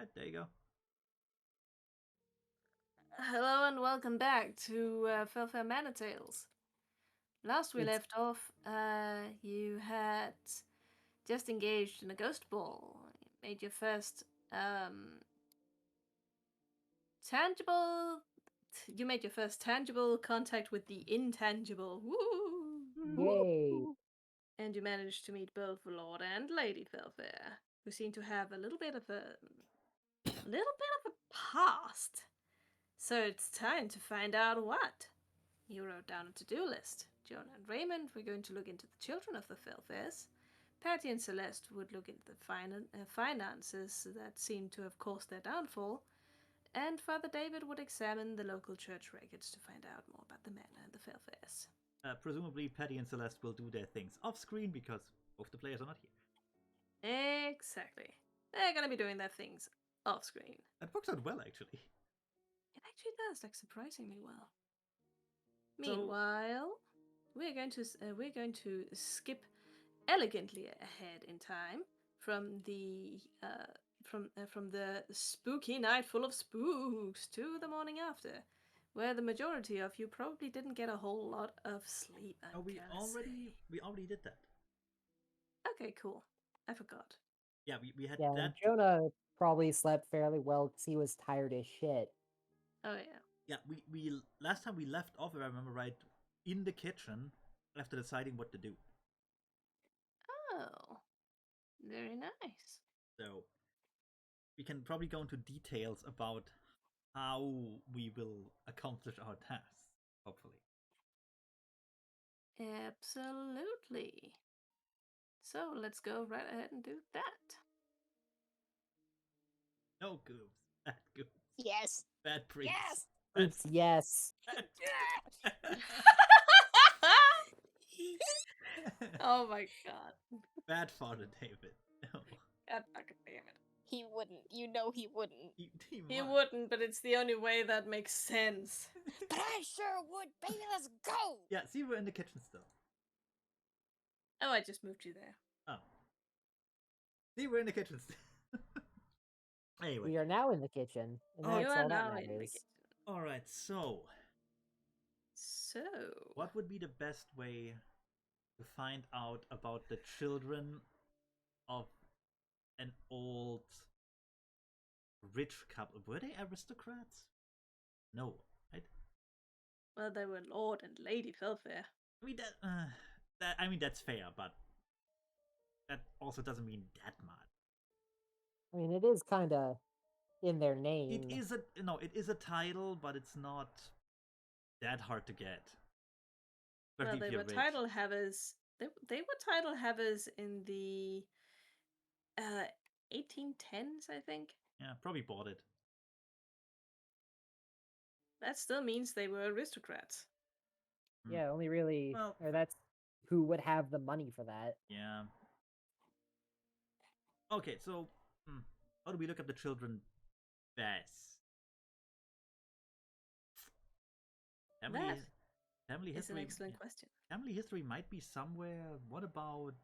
Alright, there you go. Hello and welcome back to Fellfayre Manor Tales. Last we left off, you had just engaged in a ghost ball. You made your first tangible. You made your first tangible contact with the intangible. Woo! Yay. And you managed to meet both Lord and Lady Fellfayre, who seem to have a little bit of a past. So it's time to find out what. You wrote down a to-do list. Jonah and Raymond were going to look into the children of the Fellfayres. Patty and Celeste would look into the finances that seemed to have caused their downfall. And Father David would examine the local church records to find out more about the manor and the Fellfayres. Presumably, Patty and Celeste will do their things off screen because both the players are not here. Exactly. They're gonna be doing their things off screen. That works out well, actually. It actually does, like surprisingly well. Meanwhile, we're going to skip elegantly ahead in time from the spooky night full of spooks to the morning after, where the majority of you probably didn't get a whole lot of sleep. We already did that. Okay, cool. I forgot. Yeah, we had Yeah, that. Jonah probably slept fairly well because he was tired as shit. Oh yeah. Yeah, we last time we left off, if I remember right, in the kitchen after deciding what to do. Oh, very nice. So we can probably go into details about how we will accomplish our tasks, hopefully. Absolutely. So let's go right ahead and do that. No goobs. Bad goobs. Yes. Bad priests. Yes. Oops, yes. Oh my god. Bad Father David. No. God fucking damn it. He wouldn't. You know he wouldn't. He wouldn't, but it's the only way that makes sense. But I sure would. Baby, let's go. Yeah, see, we're in the kitchen still. Oh, I just moved you there. Oh. See, we're in the kitchen still. Anyway. We are now in the kitchen. And Oh, that's you are all that now in the matters. kitchen. Alright, so. So. What would be the best way to find out about the children of an old rich couple? Were they aristocrats? No, right? Well, they were Lord and Lady Fellfayre. I mean that's fair, but that also doesn't mean that much. I mean, it is kind of in their name. It is a title, but it's not that hard to get. Well, they were title havers. They were title havers in the 1810s, I think. Yeah, probably bought it. That still means they were aristocrats. Yeah, only really, or that's who would have the money for that. Yeah. Okay, so how do we look at the children best? Family history. An excellent question. Family history might be somewhere. What about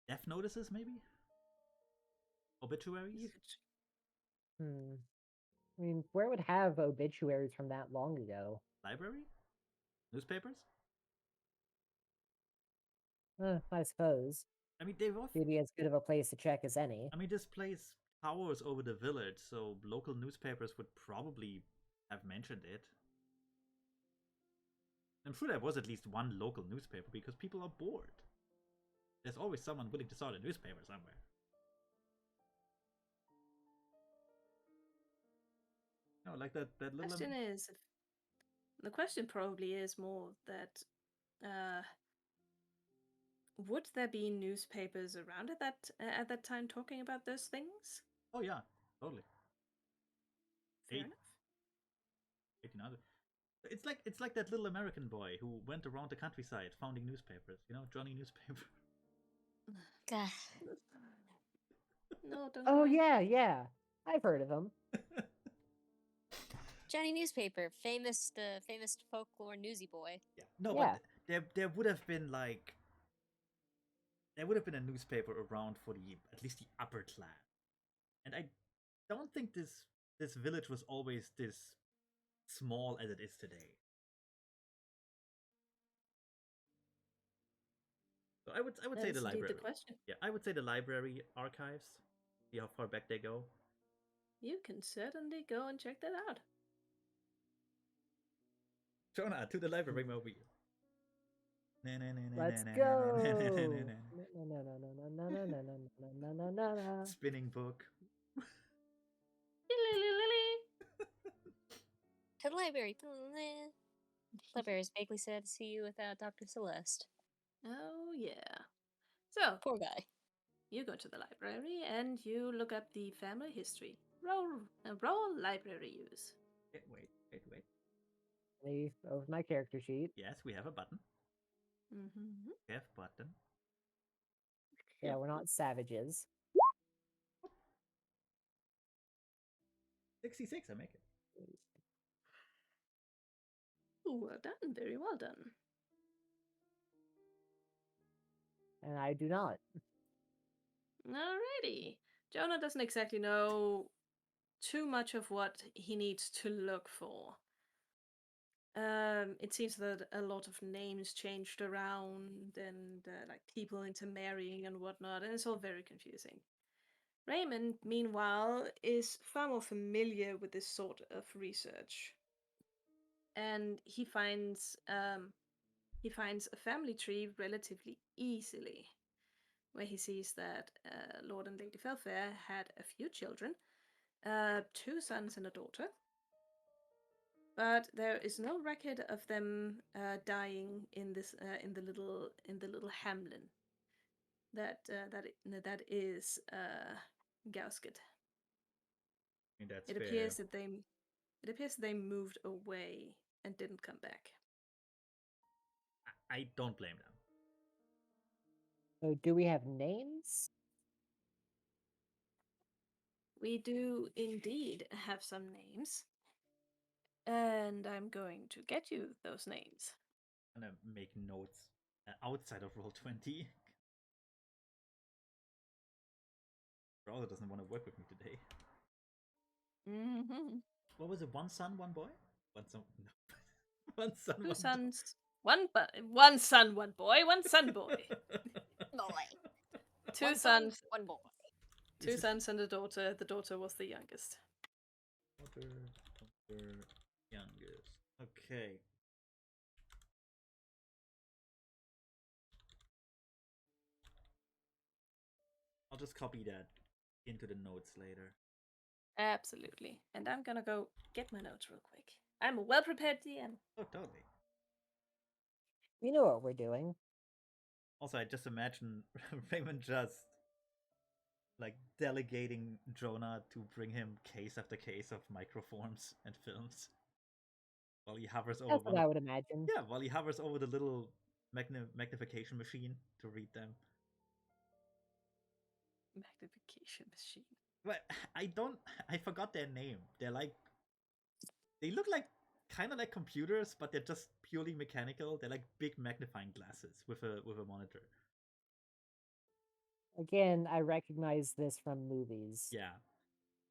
death notices, maybe? Obituaries? I mean, where would have obituaries from that long ago? Library? Newspapers? I suppose. I mean, they've maybe as good of a place to check as any. I mean, this place towers over the village, so local newspapers would probably have mentioned it. I'm sure there was at least one local newspaper because people are bored. There's always someone willing to start a newspaper somewhere. No, like that little. The question probably is more that would there be newspapers around at that time talking about those things? Oh yeah, totally. Fair enough. 1800. It's like that little American boy who went around the countryside founding newspapers. You know, Johnny Newspaper. No, don't. Oh yeah, I've heard of him. Johnny Newspaper, famous folklore newsy boy. Yeah, no, yeah. But there would have been like there would have been a newspaper around for the at least the upper class, and I don't think this village was always this small as it is today. So I would That say the is indeed library. the question. Yeah, I would say the library archives. See how far back they go. You can certainly go and check that out. Jonah, to the library movie. Let's go. No, no, no, no, no, no, no, no, no, no, no, no, no. Spinning book. To the library. Library is vaguely sad to see you without Dr. Celeste. Oh, yeah. So, Poor guy. you go to the library and you look up the family history. Roll library use. Wait. Leave over my character sheet. Yes, we have a button. Mm-hmm. We have button. Yeah, we're not savages. 66, I make it. Well done. Very well done. And I do not. Alrighty. Jonah doesn't exactly know too much of what he needs to look for. It seems that a lot of names changed around and like people intermarrying and whatnot, and it's all very confusing. Raymond, meanwhile, is far more familiar with this sort of research, and he finds a family tree relatively easily, where he sees that Lord and Lady Fellfayre had a few children, 2 sons and a daughter. But there is no record of them dying in this in the little hamlet that is Gausket. I mean, that's It fair. appears that they moved away and didn't come back. I don't blame them. So, do we have names? We do indeed have some names, and I'm going to get you those names. I'm gonna make notes outside of Roll20. Browser doesn't want to work with me today. Mm-hmm. What was it? One son, one boy? One son. No. One son, Two one sons, one son, one boy, one son boy. Boy. Two One son, sons, one boy. two sons and a daughter. The daughter was the youngest. Daughter, youngest. Okay. I'll just copy that into the notes later. Absolutely. And I'm gonna go get my notes real quick. I'm a well prepared DM. Oh, totally. We know what we're doing. Also, I just imagine Raymond just like delegating Jonah to bring him case after case of microforms and films while he hovers over That's what I would imagine. Yeah, while he hovers over the little magnification machine to read them. Magnification machine. But I forgot their name. They look like kind of like computers, but they're just purely mechanical. They're like big magnifying glasses with a monitor. Again, I recognize this from movies. Yeah.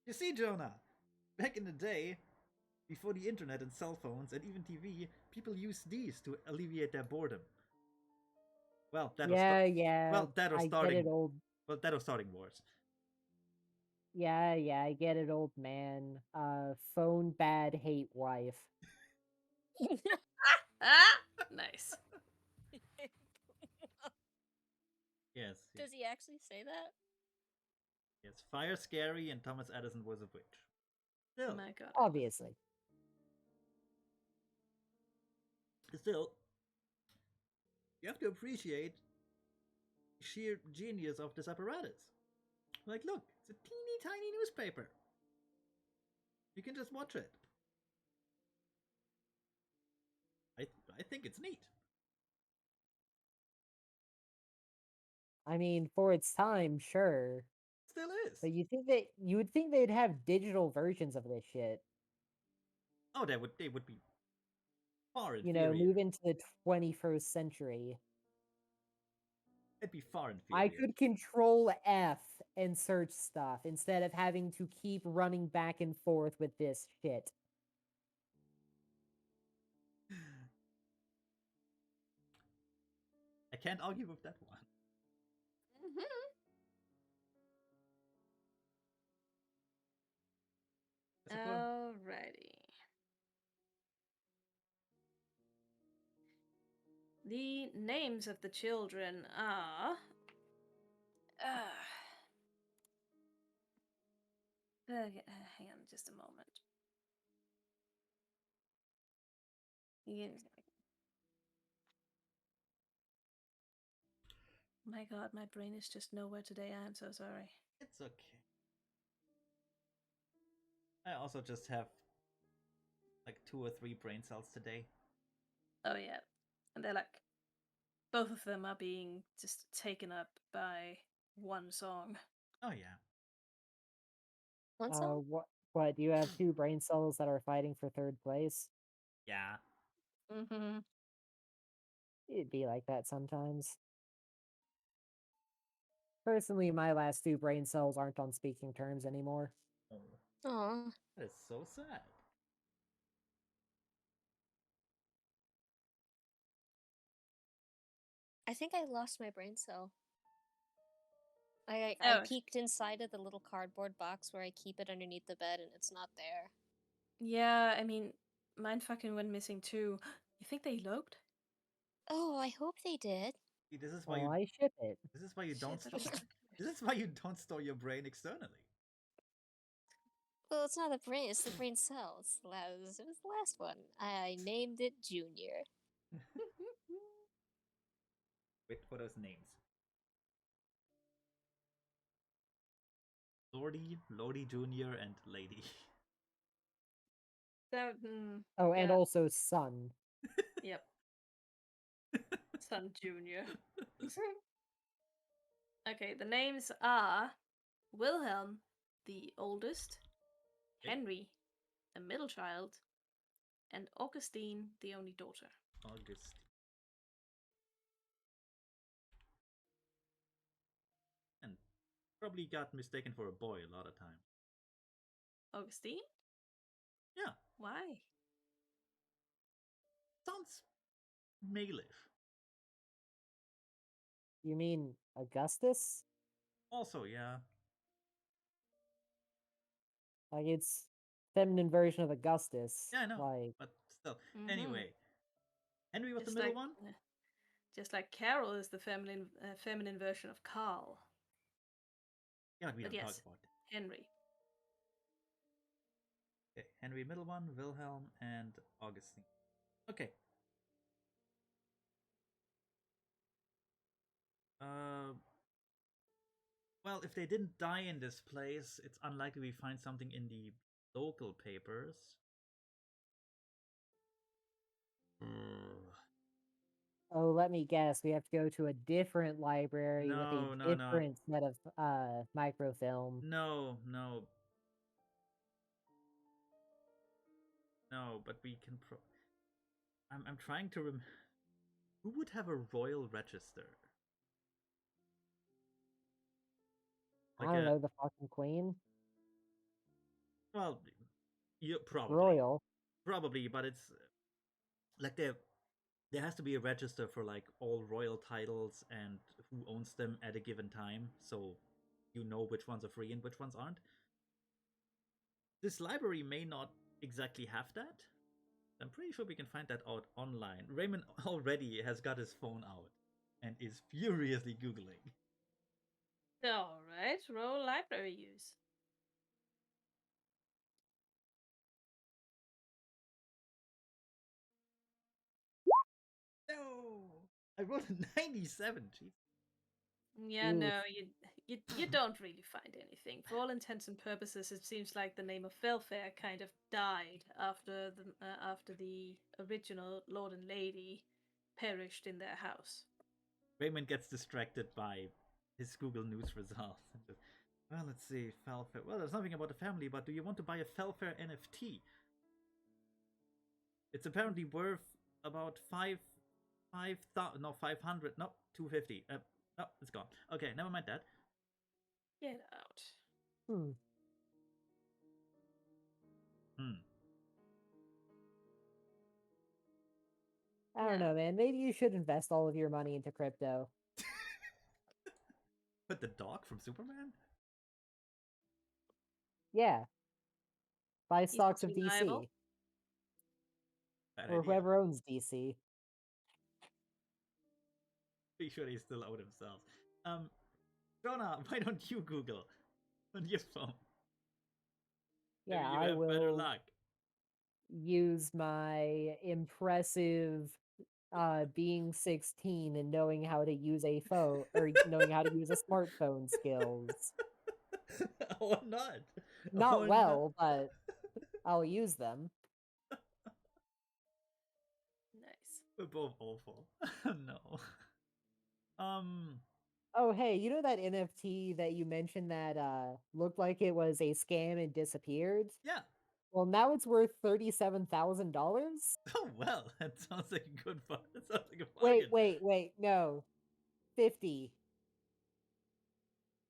You see, Jonah, back in the day, before the internet and cell phones and even TV, people used these to alleviate their boredom. Well, that yeah. that or I starting. get it, old. Well, that or starting wars. Yeah, I get it, old man. Phone bad, hate wife. Nice. Yes. Does he actually say that? Yes. Fire scary and Thomas Edison was a witch. Still, My God. Obviously. You have to appreciate the sheer genius of this apparatus. Like, look, it's a teeny tiny newspaper. You can just watch it. I think it's neat. I mean, for its time, sure. Still is. But you would think they'd have digital versions of this shit. Oh, they would be far You inferior. know, move into the 21st century. It'd be far I inferior. could control F and search stuff instead of having to keep running back and forth with this shit. I can't argue with that one. Mm-hmm. Alrighty. The names of the children are. Hang on just a moment. My god, my brain is just nowhere today. I am so sorry. It's okay. I also just have like 2 or 3 brain cells today. Oh, yeah. And they're like. Both of them are being just taken up by one song. Oh yeah. One song? What? Do you have 2 brain cells that are fighting for 3rd place? Yeah. Mm-hmm. It'd be like that sometimes. Personally, my last 2 brain cells aren't on speaking terms anymore. Oh, Aw. that is so sad. I think I lost my brain cell. I Oh. peeked inside of the little cardboard box where I keep it underneath the bed and it's not there. Yeah, I mean, mine fucking went missing too. You think they eloped? Oh, I hope they did. See, this is why Oh, you. I ship it. This is why you don't Shit, store. that's so This is why you don't store your brain externally. Well, it's not the brain, it's the brain cells. It was the last one. I named it Junior. Wait for those names. Lordy Jr., and Lady. That, Oh, and yeah. also Sun. Yep. Son Junior. Okay, the names are Wilhelm, the oldest, Okay. Henry, the middle child, and Augustine, the only daughter. August. And probably got mistaken for a boy a lot of time. Augustine? Yeah. Why? Sounds malish. You mean Augustus? Also, yeah. Like, it's feminine version of Augustus. Yeah, I know. Like, But still. Mm-hmm. Anyway. Henry was the Just middle like, one? just like Carol is the feminine version of Carl. Yeah, we But don't talk yes, about that. Henry. Okay, Henry middle one, Wilhelm, and Augustine. Okay. Well, if they didn't die in this place, it's unlikely we find something in the local papers. oh, let me guess. We have to go to a different library with a No. different set of microfilm. No. No, but we can I'm trying to who would have a royal register? I Like don't a know, the fucking queen? well, you Royal. probably, but it's like there has to be a register for like all royal titles and who owns them at a given time, so you know which ones are free and which ones aren't. This library may not exactly have that. I'm pretty sure we can find that out online. Raymond already has got his phone out and is furiously Googling. Alright, roll library use. No! I rolled a 97. Jeez. Yeah, Oof. no, you don't really find anything. For all intents and purposes, it seems like the name of Fellfayre kind of died after the original Lord and Lady perished in their house. Raymond gets distracted by his Google News results. Well, let's see. Fellfayre. Well, there's nothing about the family, but do you want to buy a Fellfayre NFT? It's apparently worth about 500, no, 250. Oh, it's gone. Okay, never mind that. Get out. Hmm. Hmm. I don't Yeah. know, man. Maybe you should invest all of your money into crypto. But the dog from Superman? Yeah. Buy He stocks seems of reliable. DC. Bad Or idea. whoever owns DC. Pretty sure they still own themselves. Jonah, why don't you Google on your phone? Yeah, Maybe you I have better will luck. use my impressive being 16 and knowing how to use a phone or knowing how to use a smartphone skills. Or not. Not Or well, but I'll use them. Nice. We're both awful. No. Um. Oh, hey, you know that NFT that you mentioned that looked like it was a scam and disappeared? Yeah. Well, now it's worth $37,000. Oh well. That sounds like a good fun. That sounds like a Wait, bargain. no. 50.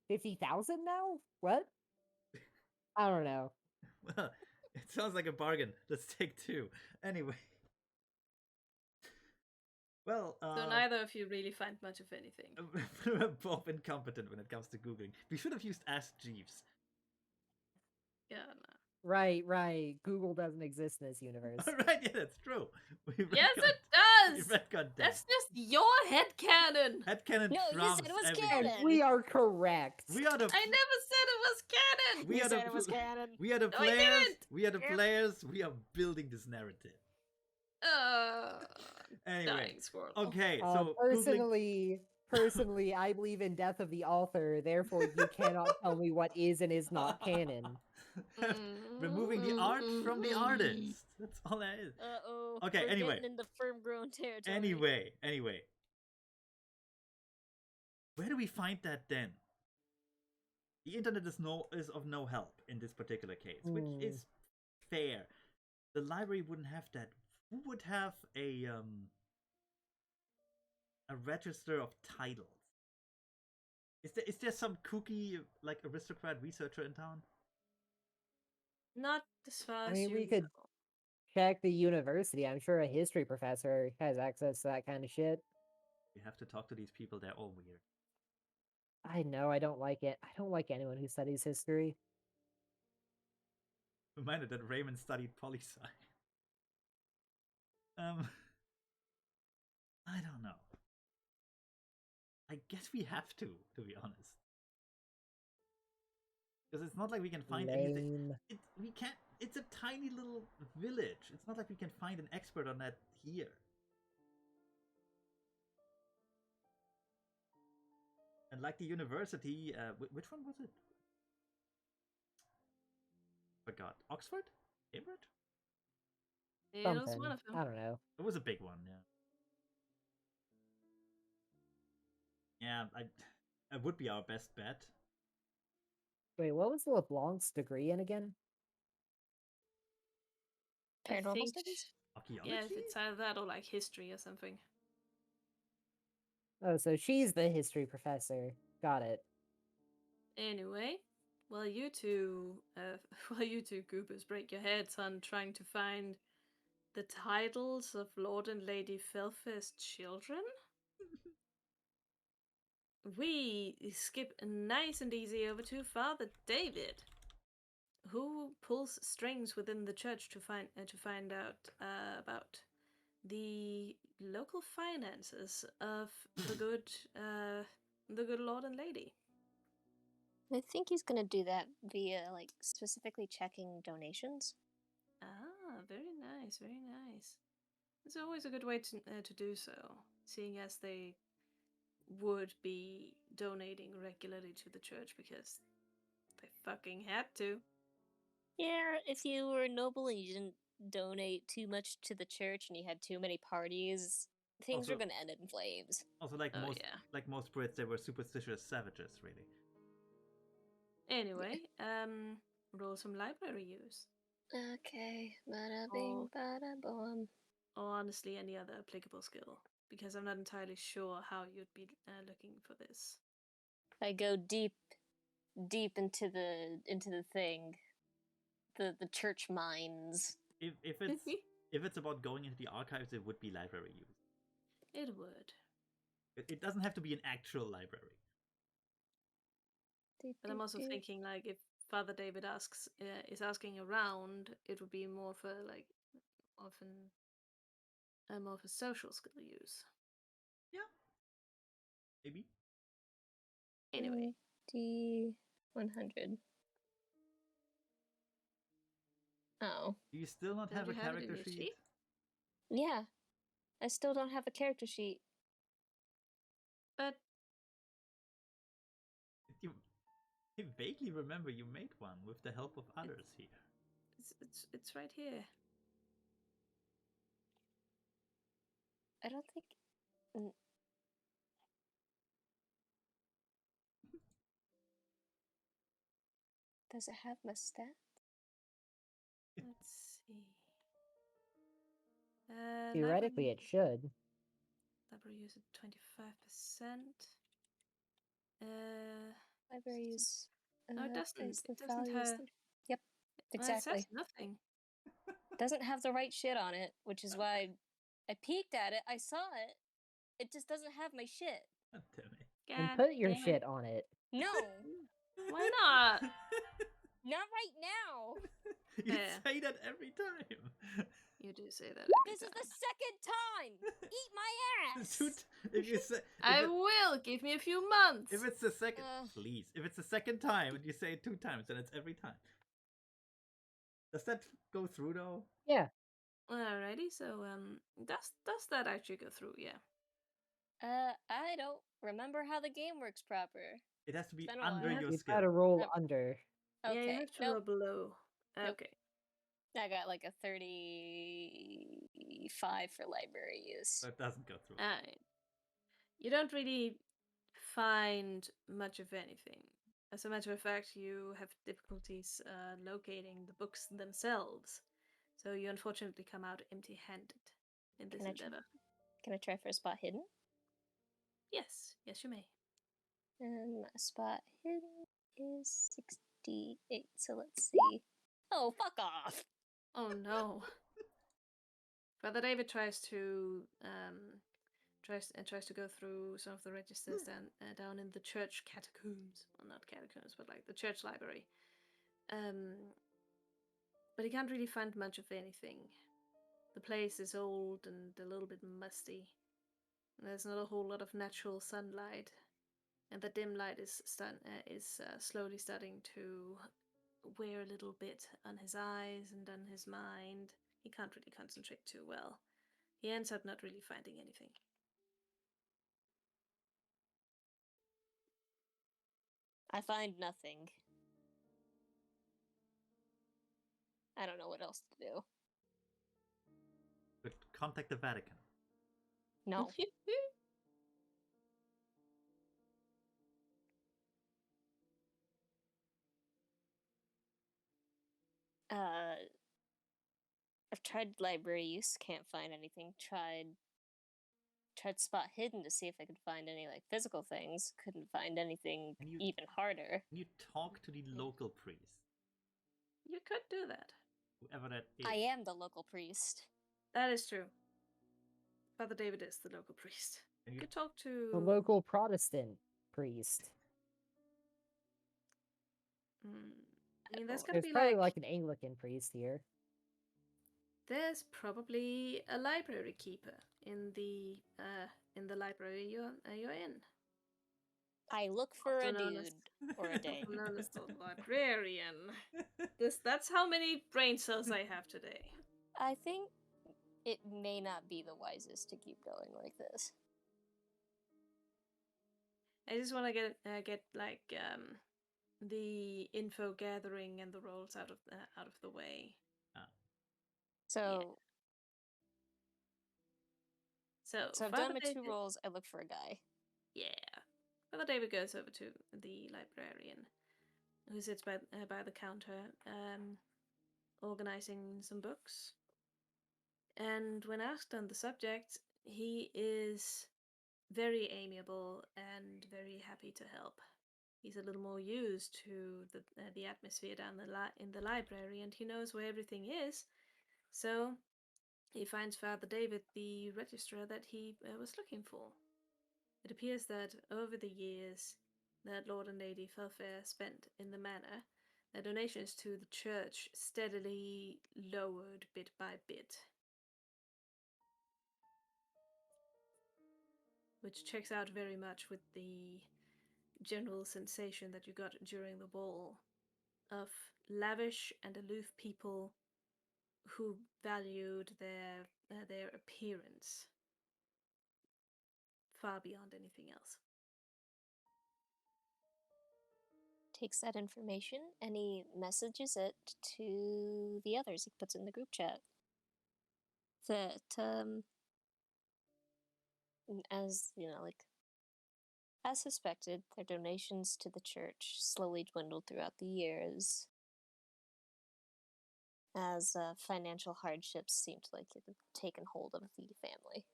50,000 now? What? I don't know. Well, it sounds like a bargain. Let's take two. Anyway. Well, So neither of you really find much of anything. we're both incompetent when it comes to Googling. We should have used Ask Jeeves. Yeah, no. Right. Google doesn't exist in this universe. Right, yeah, that's true. We Yes, retconned- it We does! retconned that. That's just your headcanon! Headcanon No, you trumps said it was everything. canon. And we are correct. We are the I never said it was canon! we You are said the it was canon. we are the No, I players. didn't! We are the Yep. players. We are building this narrative. Anyway, Dying squirrel. okay. So Googling. Personally, I believe in death of the author. Therefore, you cannot tell me what is and is not canon. Removing the art from the artist. That's all that is. Uh-oh. Okay, We're anyway. getting into firm-grown territory. Anyway. Where do we find that then? The internet is of no help in this particular case, which is fair. The library wouldn't have that. Who would have a register of titles? Is there some kooky like aristocrat researcher in town? Not as far I as mean, you we could know. check the university. I'm sure a history professor has access to that kind of shit. We have to talk to these people. They're all weird. I know, I don't like it. I don't like anyone who studies history. Reminded that Raymond studied poli sci. I don't know. I guess we have to be honest. Because it's not like we can find anything. Lame. We can't. It's a tiny little village. It's not like we can find an expert on that here. And like the university, which one was it? Forgot. Oxford? Cambridge? It was Something. one of them. I don't know. It was a big one, yeah. Yeah, it would be our best bet. Wait, what was LeBlanc's degree in again? I Paranormal think- studies? Archaeology? Yeah, it's either that or like history or something. Oh, so she's the history professor. Got it. Anyway, while you two goobers break your heads on trying to find the titles of Lord and Lady Fellfayre's children, we skip nice and easy over to Father David, who pulls strings within the church to find out about the local finances of the good Lord and Lady. I think he's gonna do that via, like, specifically checking donations. Ah, very nice, very nice. It's always a good way to do so, seeing as they would be donating regularly to the church because they fucking had to. Yeah, if you were noble and you didn't donate too much to the church and you had too many parties, things are Also- gonna end in flames. Also, like Oh, yeah. most Brits, they were superstitious savages, really. Anyway, roll some library use. Okay, bada bing, Oh. bada boom. Or honestly, any other applicable skill. because I'm not entirely sure how you'd be looking for this. I go deep into the thing, the church mines. If it's about going into the archives, it would be library use. It would. It doesn't have to be an actual library. But I'm also thinking, like, if Father David is asking around, it would be more for like often more for social skill use. Yeah, maybe. Anyway, D100. Oh. Do you still not Don't have a you have it in character your sheet? sheet? Yeah. I still don't have a character sheet. But I vaguely remember you made one with the help of others here. it's right here. I don't think. Does it have my stat? Let's see. Theoretically, it should. Library use at 25%. Library use. No, it doesn't. is the It doesn't values have. that- Yep, It exactly. says nothing. Doesn't have the right shit on it, which is why I peeked at it. I saw it. It just doesn't have my shit. God damn it. And God put your damn it. shit on it. No, Why not? not right now. You Yeah. say that every time. You do say that. This is the second time. Eat my ass. If you say, I will. Give me a few months. if it's the second, Ugh. please. If it's the second time and you say it 2 times, then it's every time. Does that go through though? Yeah. Alrighty. So does that actually go through? Yeah. I don't remember how the game works proper. It has to be It's been a under while. your You skill. gotta roll Yep. under. Okay. Yeah, you have to nope. roll below. Nope. Okay. I got like a 35 for library use. So it doesn't go through. Alright. You don't really find much of anything. As a matter of fact, you have difficulties locating the books themselves. So you unfortunately come out empty-handed in this Can I endeavor. Can I try for a spot hidden? Yes, you may. And my spot hidden is 68. So let's see. Oh, fuck off! Oh no. Father David tries to go through some of the registers down in the church catacombs. Well, not catacombs, but like the church library. But he can't really find much of anything. The place is old and a little bit musty. There's not a whole lot of natural sunlight, and the dim light is slowly starting to wear a little bit on his eyes and on his mind. He can't really concentrate too well. He ends up not really finding anything. I find nothing. I don't know what else to do. But contact the Vatican. No. I've tried library use, can't find anything. Tried spot hidden to see if I could find any like physical things. Couldn't find anything And you- even harder. Can you talk to the local priest? You could do that. Whoever that is. I am the local priest. That is true. Father David is the local priest. And You you- could talk to The local Protestant priest. I mean, there's gonna There's be probably like an Anglican priest here. there's probably a library keeper in the library you're in. I look for a Also known as- dude or a dame. Also known as the librarian. That's how many brain cells I have today. I think it may not be the wisest to keep going like this. I just want to get like the info gathering and the rolls out of the way. So, So so I've Father done my 2 David- rolls. I look for a guy. Yeah. Father David goes over to the librarian, who sits by the counter, organizing some books. And when asked on the subject, He is very amiable and very happy to help. He's a little more used to the atmosphere down in the library, and he knows where everything is. So he finds Father David the registrar that he was looking for. It appears that over the years that Lord and Lady Fellfayre spent in the manor, their donations to the church steadily lowered bit by bit. Which checks out very much with the general sensation that you got during the ball of lavish and aloof people who valued their appearance far beyond anything else. Takes that information and he messages it to the others. He puts it in the group chat. That, as, like, as suspected, their donations to the church slowly dwindled throughout the years as financial hardships seemed like it had taken hold of the family.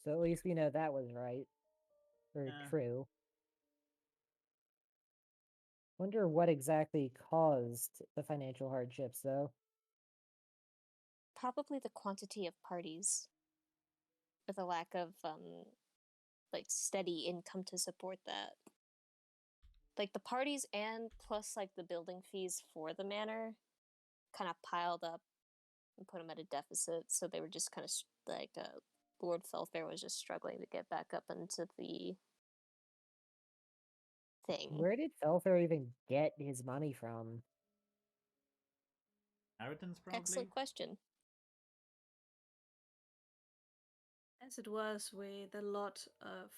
So at least we know that was right. Or Yeah. true. Wonder what exactly caused the financial hardships, though. Probably the quantity of parties, with a lack of like steady income to support that. Like the parties and plus like the building fees for the manor kind of piled up and put them at a deficit, so they were just kind of like Lord Fellfayre was just struggling to get back up into the thing. Where did Fellfayre even get his money from? Inheritance, probably? Excellent question. As it was with a lot of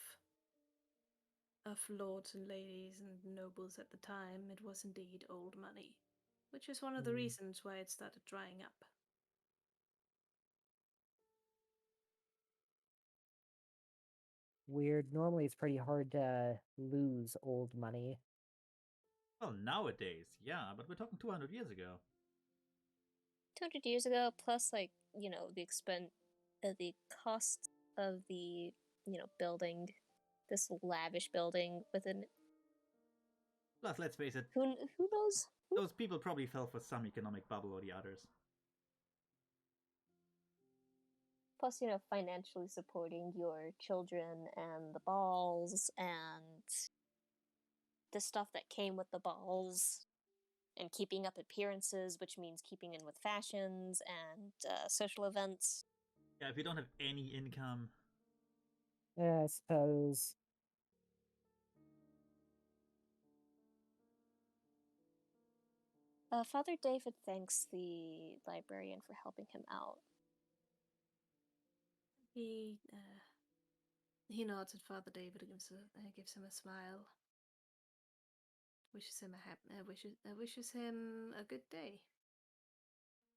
lords and ladies and nobles at the time, it was indeed old money, which is one of the reasons why it started drying up. Weird. Normally it's pretty hard to lose old money. Well, nowadays, yeah, but we're talking 200 years ago. 200 years ago, plus like the cost of the building this lavish building within. Plus, let's face it, Who knows? those people probably fell for some economic bubble or the others. Plus, financially supporting your children and the balls and the stuff that came with the balls and keeping up appearances, which means keeping in with fashions and social events. Yeah, if you don't have any income. Yeah, I suppose. Father David thanks the librarian for helping him out. He nods at Father David and gives him a smile. Wishes him a good day.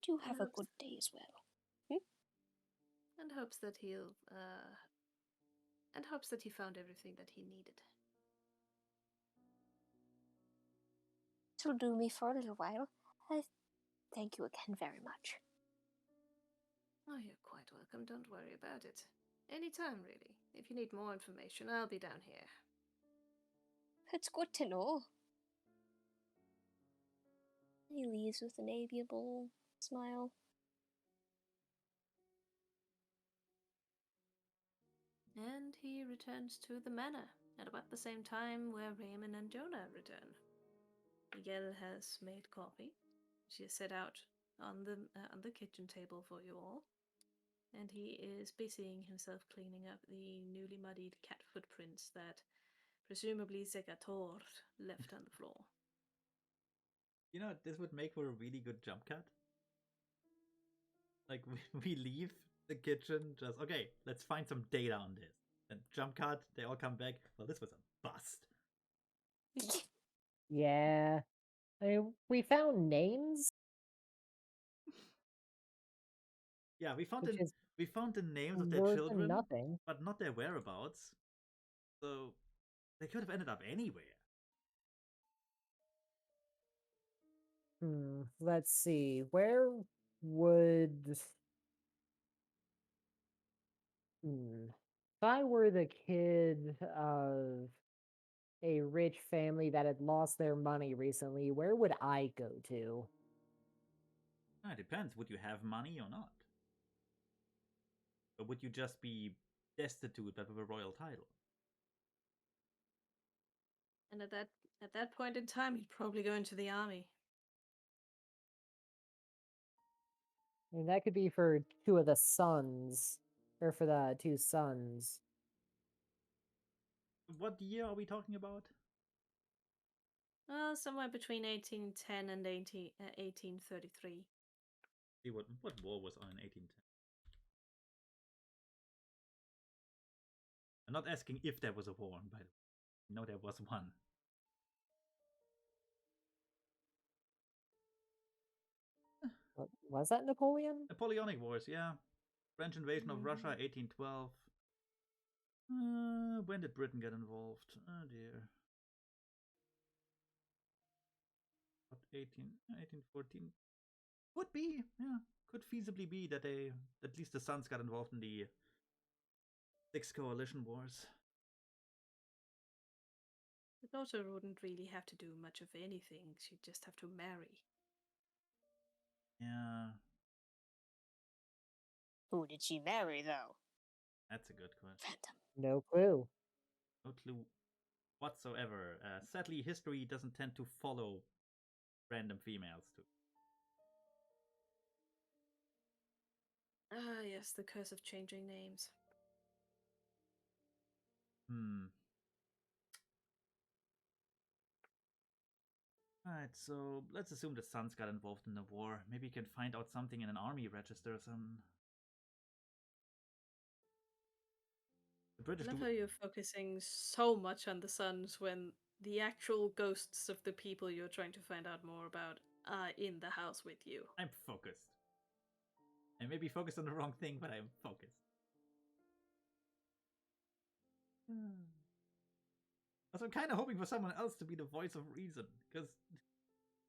Do have a good day as well. And hopes that he found everything that he needed. It'll do me for a little while. Thank you again very much. Oh, you're quite welcome. Don't worry about it. Anytime, really. If you need more information, I'll be down here. It's good to know. He leaves with an amiable smile. And he returns to the manor at about the same time where Raymond and Jonah return. Miguel has made coffee. She is set out on the kitchen table for you all, and he is busying himself cleaning up the newly muddied cat footprints that presumably Zegator left on the floor. You know, this would make for a really good jump cut. Like, we leave the kitchen, just, okay, let's find some data on this. And jump cut, they all come back. Well, this was a bust. Yeah. I mean, we found names. Yeah, we found Which is the names of their worse than children, nothing. but not their whereabouts. So they could have ended up anywhere. Let's see. Where would If I were the kid of a rich family that had lost their money recently, where would I go to? It depends. Would you have money or not? Or would you just be destitute but with a royal title? And at that point in time, he'd probably go into the army. I mean, that could be for two of the sons, or for the two sons. What year are we talking about? Somewhere between 1810 and 1833. See what war was on in 1810. I'm not asking if there was a war, by the way. No, there was one. Was that Napoleon? Napoleonic Wars, yeah. French invasion of Russia, 1812. When did Britain get involved? Oh dear. What, 1814? Could be, yeah. Could feasibly be that at least the sons got involved in the Six Coalition Wars. The daughter wouldn't really have to do much of anything. She'd just have to marry. Yeah, Who did she marry, though? that's a good question. Phantom. No clue. No clue whatsoever. Sadly, history doesn't tend to follow random females too. Ah, yes, the curse of changing names. Alright, so let's assume the sons got involved in the war. Maybe you can find out something in an army register or something. The I British love do. how you're focusing so much on the sons when the actual ghosts of the people you're trying to find out more about are in the house with you. I'm focused. I may be focused on the wrong thing, but I'm focused. Also, I'm kind of hoping for someone else to be the voice of reason, because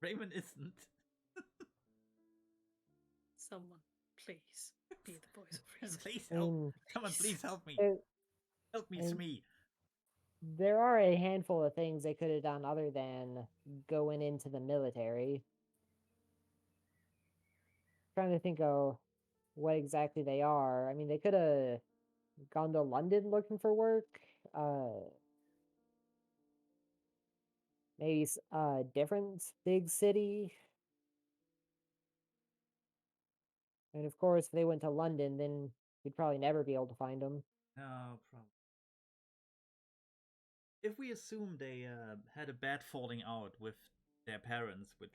Raymond isn't. Someone, please, be the voice of reason. Please I help. mean, Someone, please help me. there, Help me, and- Smee. there are a handful of things they could have done other than going into the military. Trying to think of what exactly they are. I mean, they could have gone to London looking for work. Maybe different big city. And of course, if they went to London, then we'd probably never be able to find them. No, probably. If we assume they had a bad falling out with their parents, which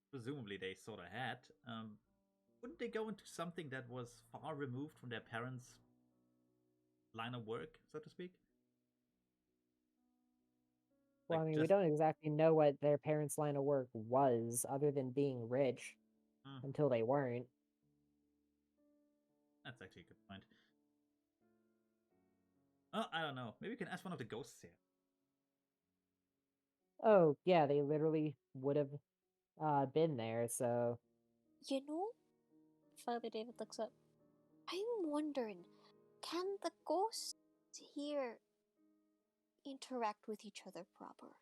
presumably they sort of had, wouldn't they go into something that was far removed from their parents' line of work, so to speak? Well, Like I mean, we don't exactly know what their parents' line of work was, other than being rich, until they weren't. That's actually a good point. Oh, I don't know. Maybe we can ask one of the ghosts here. Oh, yeah, they literally would have been there, so... You know, Father David looks up. I'm wondering, can the ghosts here interact with each other proper?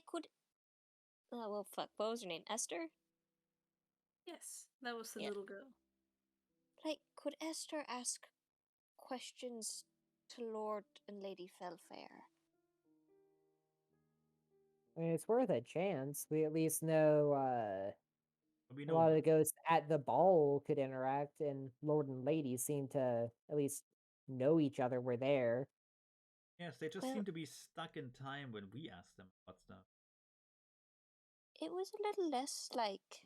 Could oh well, fuck, what was her name? Esther? Yes, that was the Yeah. little girl. Like, could Esther ask questions to Lord and Lady Fellfayre? I mean, it's worth a chance. We at least know, We a know lot of the ghosts at the ball could interact, and Lord and Lady seem to at least know each other were there. Yes, they just Well- seem to be stuck in time when we ask them about stuff. It was a little less like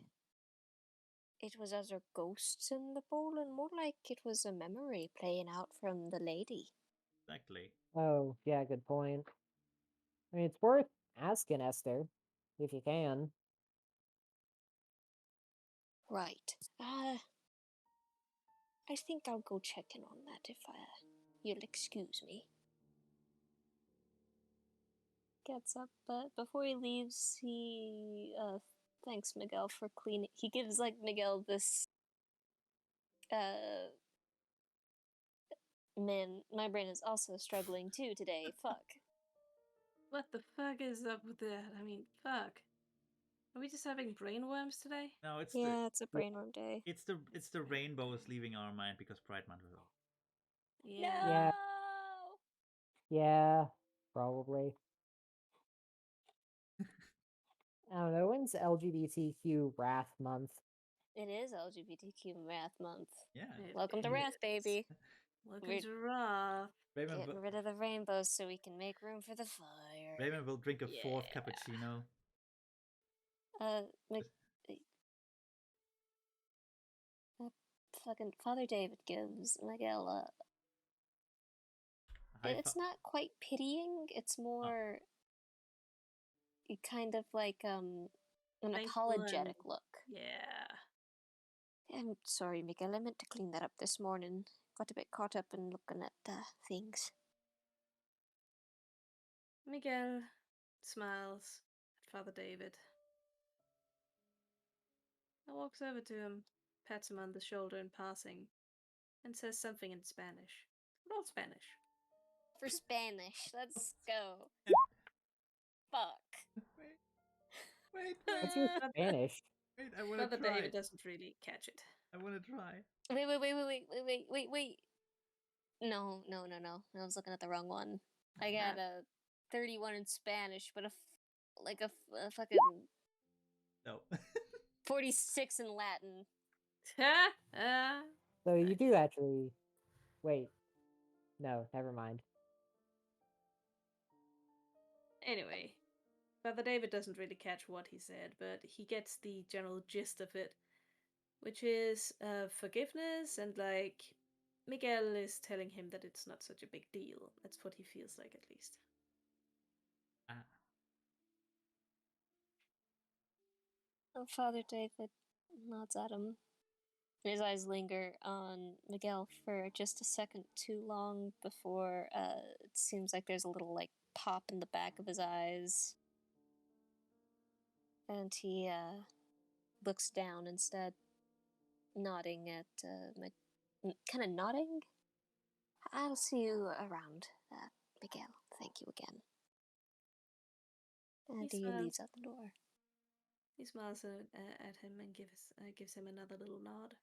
it was other ghosts in the bowl, and more like it was a memory playing out from the lady. Exactly. Oh, yeah, good point. I mean, it's worth asking Esther, if you can. Right. I think I'll go check in on that if you'll excuse me. Gets up, but before he leaves, he thanks Miguel for cleaning. He gives like Miguel this Man, my brain is also struggling too today. Fuck. What the fuck is up with that? I mean, fuck. Are we just having brainworms today? No, it's Yeah, it's a brainworm day. it's the rainbows leaving our mind because Pride Month is over. Yeah. Yeah. Yeah, probably. I don't know, when's LGBTQ Wrath Month? It is LGBTQ Wrath Month. Yeah. Welcome to It Wrath, is. baby. Welcome We're to Wrath. Raymond, getting rid of the rainbows so we can make room for the fire. Raymond will drink a fourth Yeah. cappuccino. Like, fucking Father David gives Miguel it's not quite pitying. It's more kind of like an Thankful apologetic and- look. Yeah. I'm sorry, Miguel. I meant to clean that up this morning. Got a bit caught up in looking at things. Miguel smiles at Father David. I walks over to him, pats him on the shoulder in passing, and says something in Spanish. Not Spanish. For Spanish, let's go. Fuck. Wait, What's your Father Spanish? wait, I want to try. David doesn't really catch it. I want to try. Wait. No. I was looking at the wrong one. I got a 31 in Spanish, but a fucking No. 46 in Latin. So you do actually... Wait. No, never mind. Anyway, Father David doesn't really catch what he said, but he gets the general gist of it, which is forgiveness and like Miguel is telling him that it's not such a big deal. That's what he feels like, at least. Oh, Father David nods at him. His eyes linger on Miguel for just a second too long before it seems like there's a little like pop in the back of his eyes. And he looks down instead, nodding at kind of nodding. I'll see you around, Miguel. Thank you again. And he leaves out the door. He smiles at him and gives him another little nod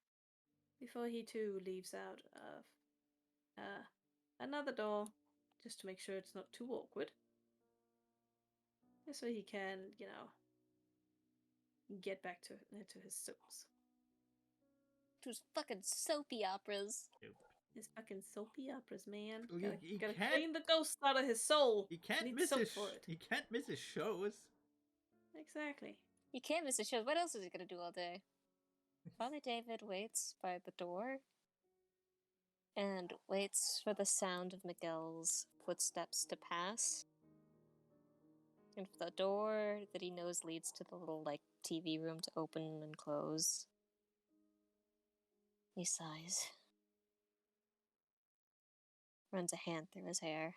before he too leaves out of another door, just to make sure it's not too awkward, so he can, get back to his soaps. To his fucking soapy operas. His fucking soapy operas, man. Well, Gotta clean the ghost out of his soul. He can't Needs miss soap his. for it. He can't miss his shows. Exactly. You can't miss the shows. What else is he gonna do all day? Father David waits by the door and waits for the sound of Miguel's footsteps to pass. And for the door that he knows leads to the little, like, TV room to open and close. He sighs. Runs a hand through his hair.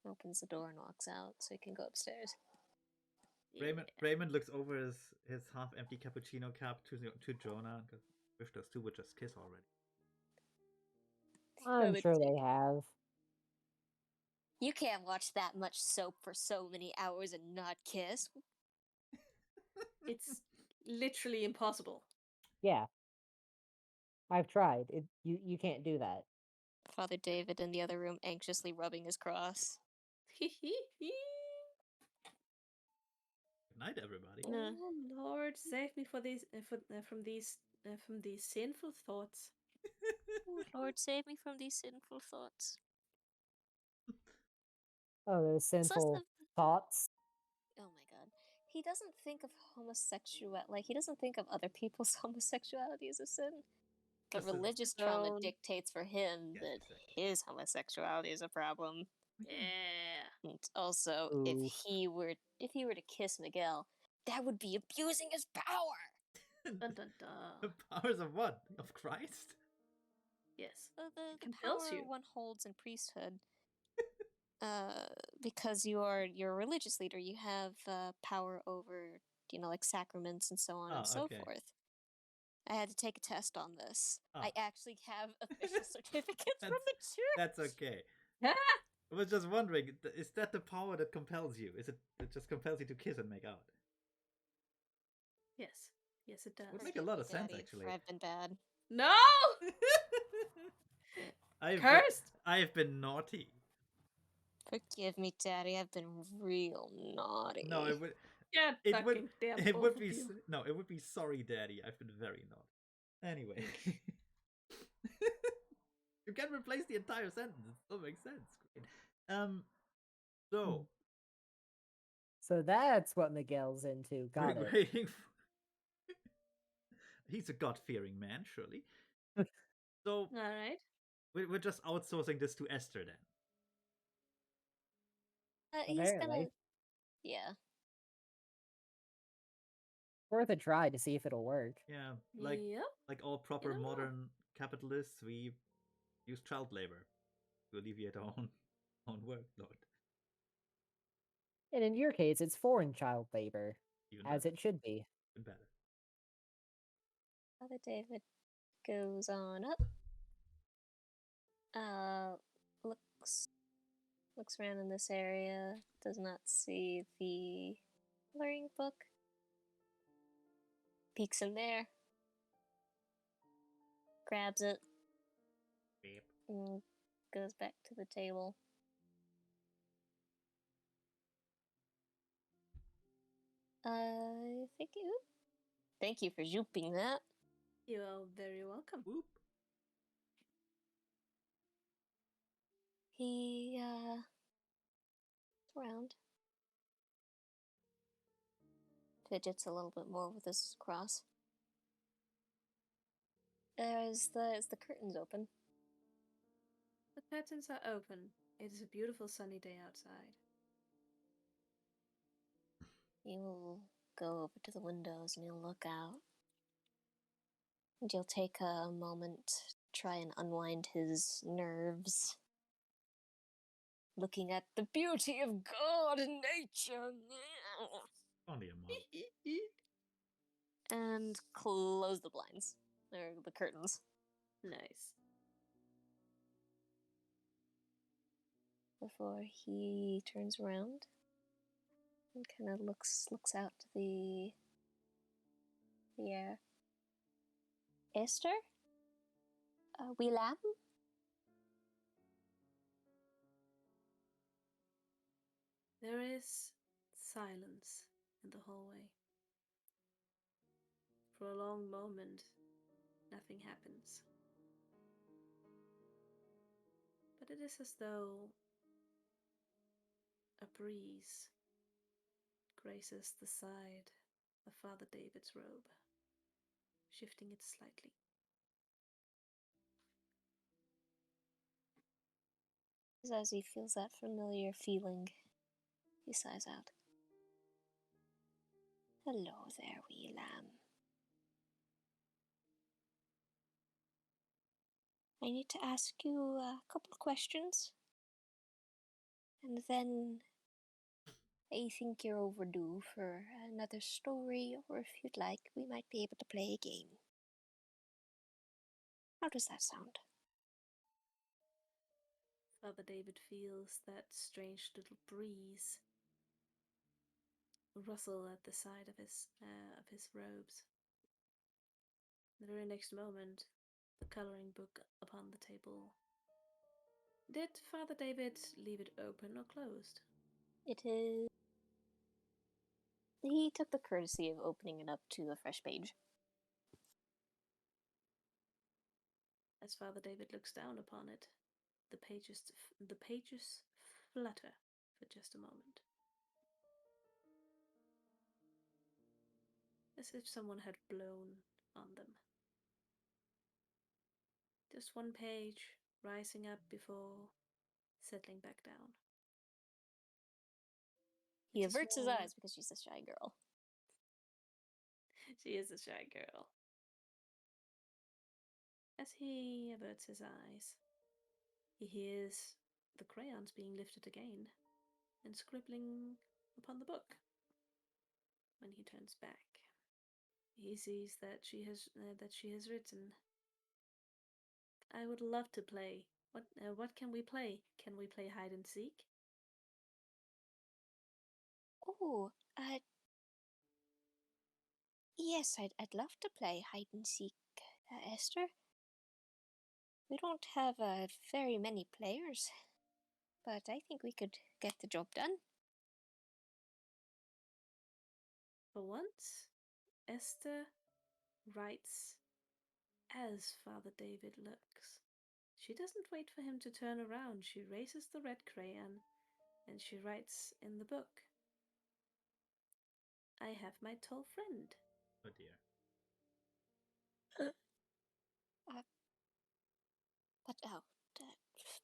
Opens the door and walks out so he can go upstairs. Raymond looks over his half-empty cappuccino cup to Jonah and goes, "Wish those two would just kiss already." I'm sure they have. You can't watch that much soap for so many hours and not kiss. It's literally impossible. Yeah. I've tried. You can't do that. Father David in the other room anxiously rubbing his cross. Good night, everybody. Oh Lord, save me from these sinful thoughts. Oh, Lord, save me from these sinful thoughts. Oh, those sinful thoughts. Oh my god. He doesn't think of homosexuality, like, he doesn't think of other people's homosexuality as a sin. But Listen, religious trauma dictates for him that his homosexuality is a problem. Yeah. And also, if he were to kiss Miguel, that would be abusing his power. Dun, dun, dun. The powers of what? Of Christ? Yes. The power one holds in priesthood. Because you're a religious leader, you have power over, like sacraments and so on and so forth. I had to take a test on this. I Oh. actually have official certificates from the church. That's okay. I was just wondering, is that the power that compels you? Is it just compels you to kiss and make out? Yes. Yes, it does. Would make a lot of sense, Daddy, actually. for I've been bad. No! I've Cursed! I've been naughty. Forgive me, Daddy. I've been real naughty. No, it would. God It fucking would. damn It both would of be. you. No, it would be sorry, Daddy. I've been very naughty. Anyway, you can replace the entire sentence. It still makes sense. Great. So So that's what Miguel's into. Got we're it. waiting. He's a God-fearing man, surely. So Alright. we're just outsourcing this to Esther then. He's Apparently. gonna. Yeah. Worth a try to see if it'll work. Yeah, Yep. like all proper don't know. modern capitalists, we use child labor to alleviate our own workload. And in your case, it's foreign child labor, Even as better. it should be. Even better. Father David goes on up. Looks around in this area. Does not see the coloring book. Peeks in there. Grabs it. Beep. And goes back to the table. Thank you for zooping that. You are very welcome. Whoop. He around. Fidgets a little bit more with his cross. Is the curtains open? The curtains are open. It is a beautiful sunny day outside. He'll go over to the windows and he'll look out. And he'll take a moment to try and unwind his nerves. Looking at the beauty of God and nature. Only a month. And close the blinds. Or the curtains. Nice. Before he turns around and kind of looks out to the air. Esther? William? There is silence in the hallway. For a long moment, nothing happens. But it is as though a breeze graces the side of Father David's robe, shifting it slightly. As he feels that familiar feeling, he sighs out. Hello there, wee lamb. I need to ask you a couple questions. And then I think you're overdue for another story, or if you'd like, we might be able to play a game. How does that sound? Father David feels that strange little breeze rustle at the side of his robes. The very next moment, the coloring book upon the table. Did Father David leave it open or closed? It is. He took the courtesy of opening it up to a fresh page. As Father David looks down upon it, the pages flutter for just a moment. As if someone had blown on them. Just one page rising up before settling back down. He It's a averts his small- eyes because she's a shy girl. She is a shy girl. As he averts his eyes, he hears the crayons being lifted again and scribbling upon the book. When he turns back, He sees that she has written. I would love to play. What can we play? Can we play hide and seek? Oh, yes, I'd love to play hide and seek, Esther. We don't have very many players, but I think we could get the job done. For once, Esther writes as Father David looks. She doesn't wait for him to turn around. She raises the red crayon and she writes in the book, I have my tall friend. Oh dear. But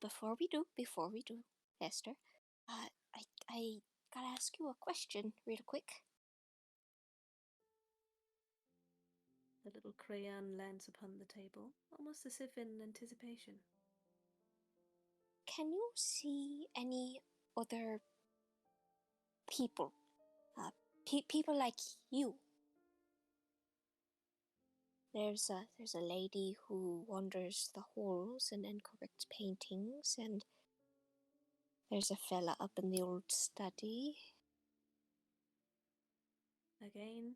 before we do, Esther, I gotta ask you a question real quick. The little crayon lands upon the table, almost as if in anticipation. Can you see any other people, people like you? There's a lady who wanders the halls and corrects paintings, and there's a fella up in the old study. Again,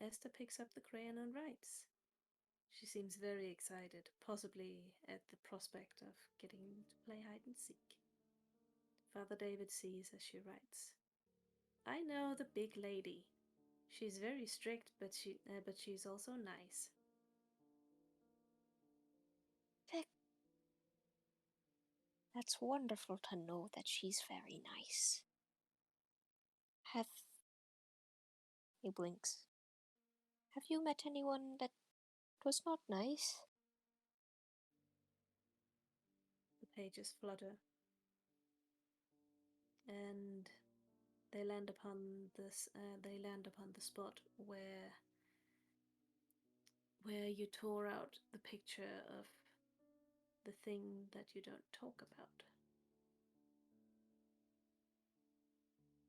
Esther picks up the crayon and writes. She seems very excited, possibly at the prospect of getting to play hide and seek. Father David sees as she writes. I know the big lady. She's very strict, but she's also nice. That's wonderful to know that she's very nice. He blinks. Have you met anyone that was not nice? The pages flutter, and they land upon this. They land upon the spot where you tore out the picture of the thing that you don't talk about.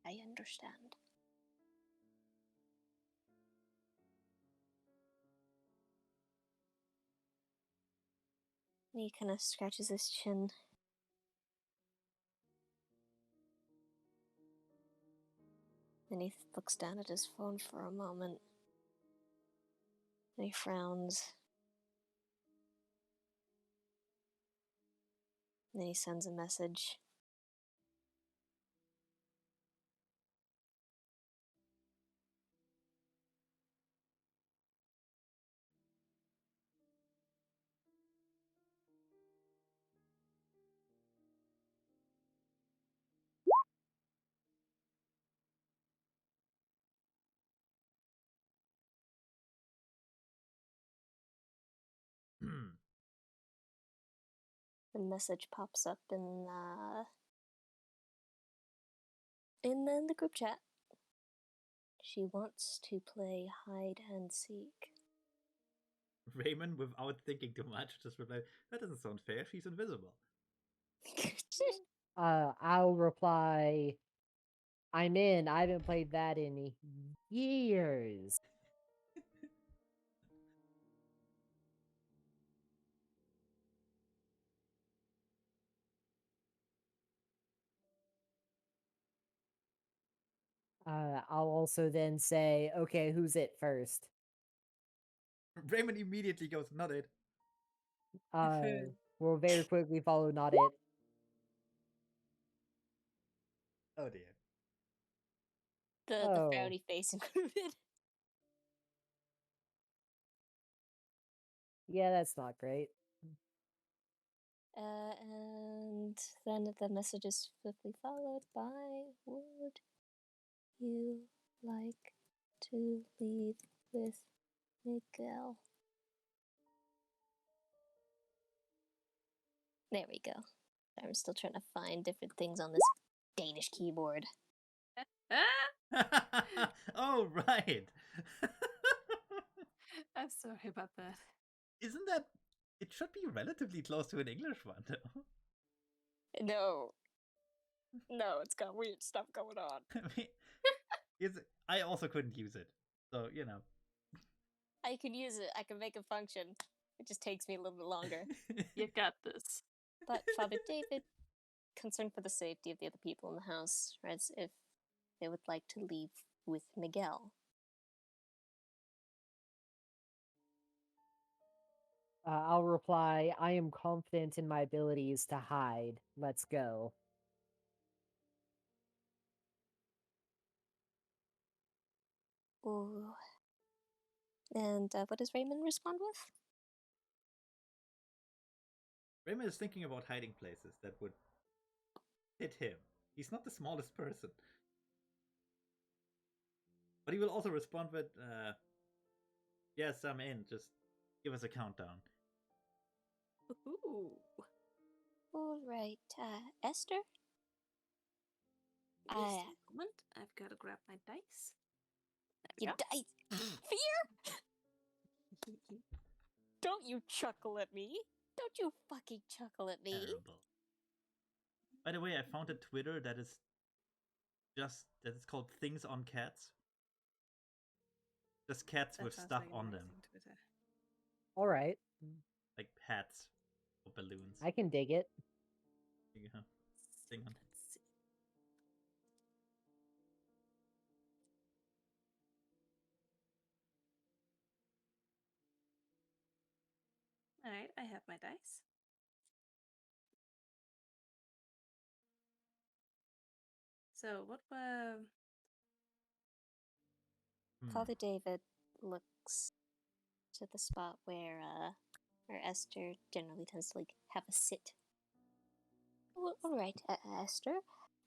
I understand. He kind of scratches his chin. Then he looks down at his phone for a moment. And he frowns. And then he sends a message. The message pops up in the group chat. She wants to play hide and seek. Raymond, without thinking too much, just replied, that doesn't sound fair, she's invisible. I'll reply, I'm in. I haven't played that in years. I'll also then say, okay, who's it first? Raymond immediately goes, not it. Will very quickly follow not it. Oh dear. The frowny face included. Yeah, that's not great. And then the message is swiftly followed by, would you like to leave with Miguel? There we go. I'm still trying to find different things on this Danish keyboard. Oh, right. I'm sorry about that. Isn't that... It should be relatively close to an English one, though. No, it's got weird stuff going on. I mean, I also couldn't use it. So, you know. I can use it. I can make it function. It just takes me a little bit longer. You got this. But Father David, concerned for the safety of the other people in the house, as if they would like to leave with Miguel. I'll reply, I am confident in my abilities to hide. Let's go. Ooh. And what does Raymond respond with? Raymond is thinking about hiding places that would fit him. He's not the smallest person. But he will also respond with, yes, I'm in. Just give us a countdown. Ooh. All right, Esther? Just a moment. I've got to grab my dice. You died. Fear? Don't you chuckle at me. Don't you fucking chuckle at me. Terrible. By the way, I found a Twitter that is called Things on Cats. Just cats That with sounds stuff like an on them, amazing Twitter. All right. like hats or balloons. I can dig it. Yeah. Thing on. Let's see. Alright, I have my dice. So, what were. Father David looks to the spot where Esther generally tends to like have a sit. Well, all right, Esther.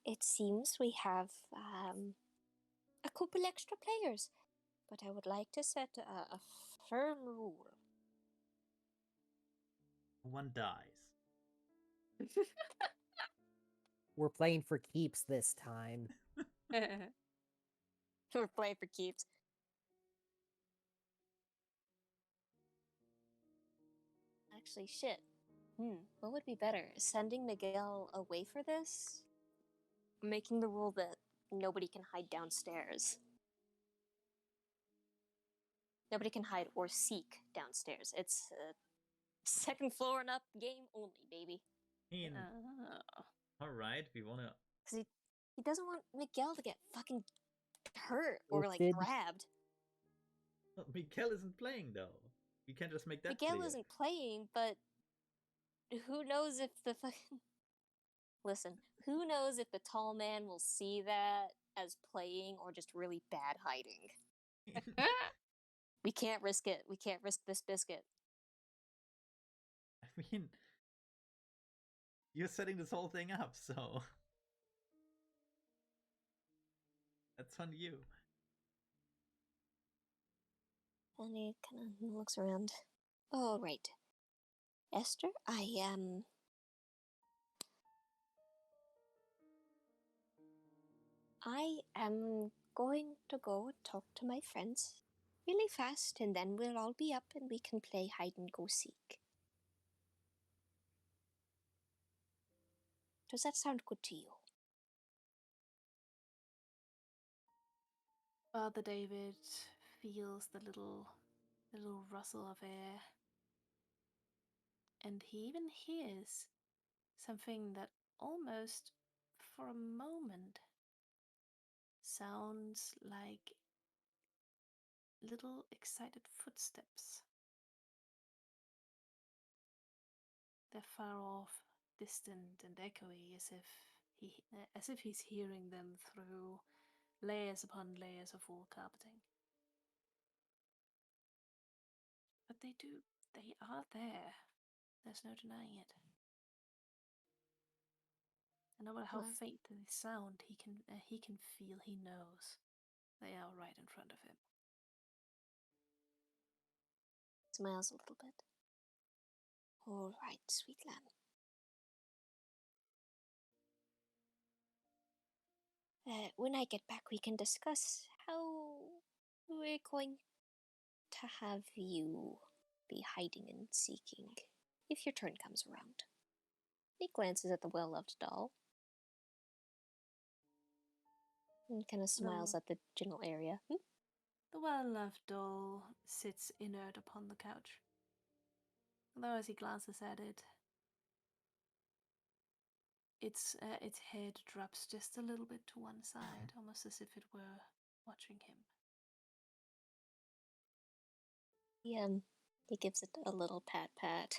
It seems we have a couple extra players, but I would like to set a firm rule. One dies. We're playing for keeps this time. We're playing for keeps. Actually, shit. What would be better? Sending Miguel away for this? Making the rule that nobody can hide downstairs. Nobody can hide or seek downstairs. It's second floor and up game only, baby. I mean, Oh. alright, we wanna. Because he doesn't want Miguel to get fucking hurt or like Oofed. grabbed. Well, Miguel isn't playing though. We can't just make that Miguel clear. isn't playing, but who knows if the fucking. Listen, who knows if the tall man will see that as playing or just really bad hiding? We can't risk it. We can't risk this biscuit. I mean, you're setting this whole thing up, so that's on you. And he kind of looks around. All right, Esther, I am going to go talk to my friends really fast, and then we'll all be up and we can play hide and go seek. Does that sound good to you? Father David feels the little rustle of air, and he even hears something that almost, for a moment, sounds like little excited footsteps. They're far off, distant and echoey, as if he's hearing them through layers upon layers of wall carpeting. But they are there. There's no denying it. And no matter how Well, faint they sound, he can feel, he knows they are right in front of him. smiles a little bit. All right, sweet lamb. When I get back, we can discuss how we're going to have you be hiding and seeking if your turn comes around. He glances at the well-loved doll and kind of smiles No. at the general area. The well-loved doll sits inert upon the couch. Although as he glances at it, its head drops just a little bit to one side, almost as if it were watching him. He gives it a little pat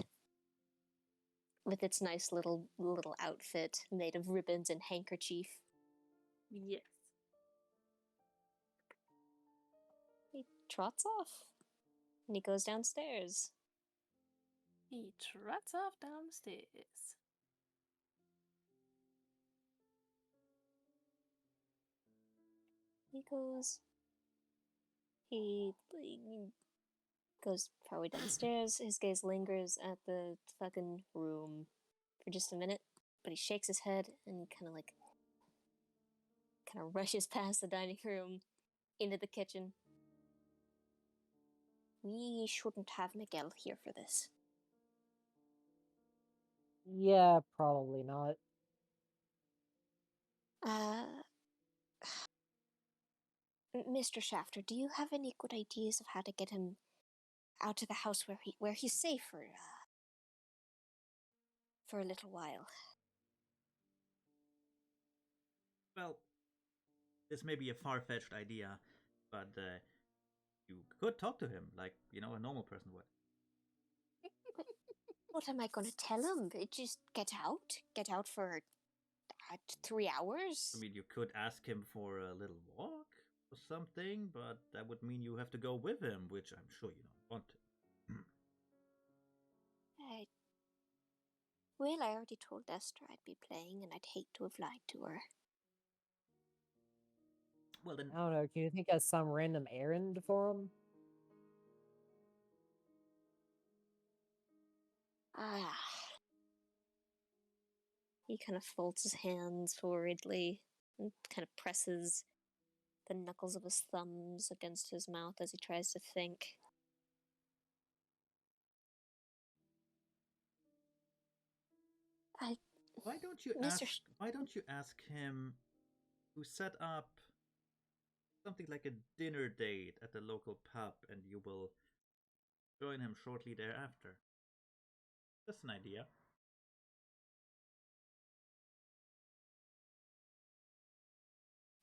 with its nice little outfit made of ribbons and handkerchief. Yes. He trots off and he goes downstairs. He trots off downstairs. He goes probably downstairs. His gaze lingers at the fucking room for just a minute, but he shakes his head and he kind of rushes past the dining room into the kitchen. We shouldn't have Miguel here for this. Yeah, probably not. Mr. Shafter, do you have any good ideas of how to get him out of the house where he's safe for a little while? Well, this may be a far-fetched idea, but you could talk to him like, a normal person would. What am I going to tell him? Just get out for 3 hours? I mean, you could ask him for a little walk or something, but that would mean you have to go with him, which I'm sure you don't want to. Well, I already told Esther I'd be playing, and I'd hate to have lied to her. Well, then, I don't know. Can you think of some random errand for him? He kind of folds his hands forwardly and kind of presses the knuckles of his thumbs against his mouth as he tries to think. why don't you ask him to set up something like a dinner date at the local pub, and you will join him shortly thereafter? Just an idea.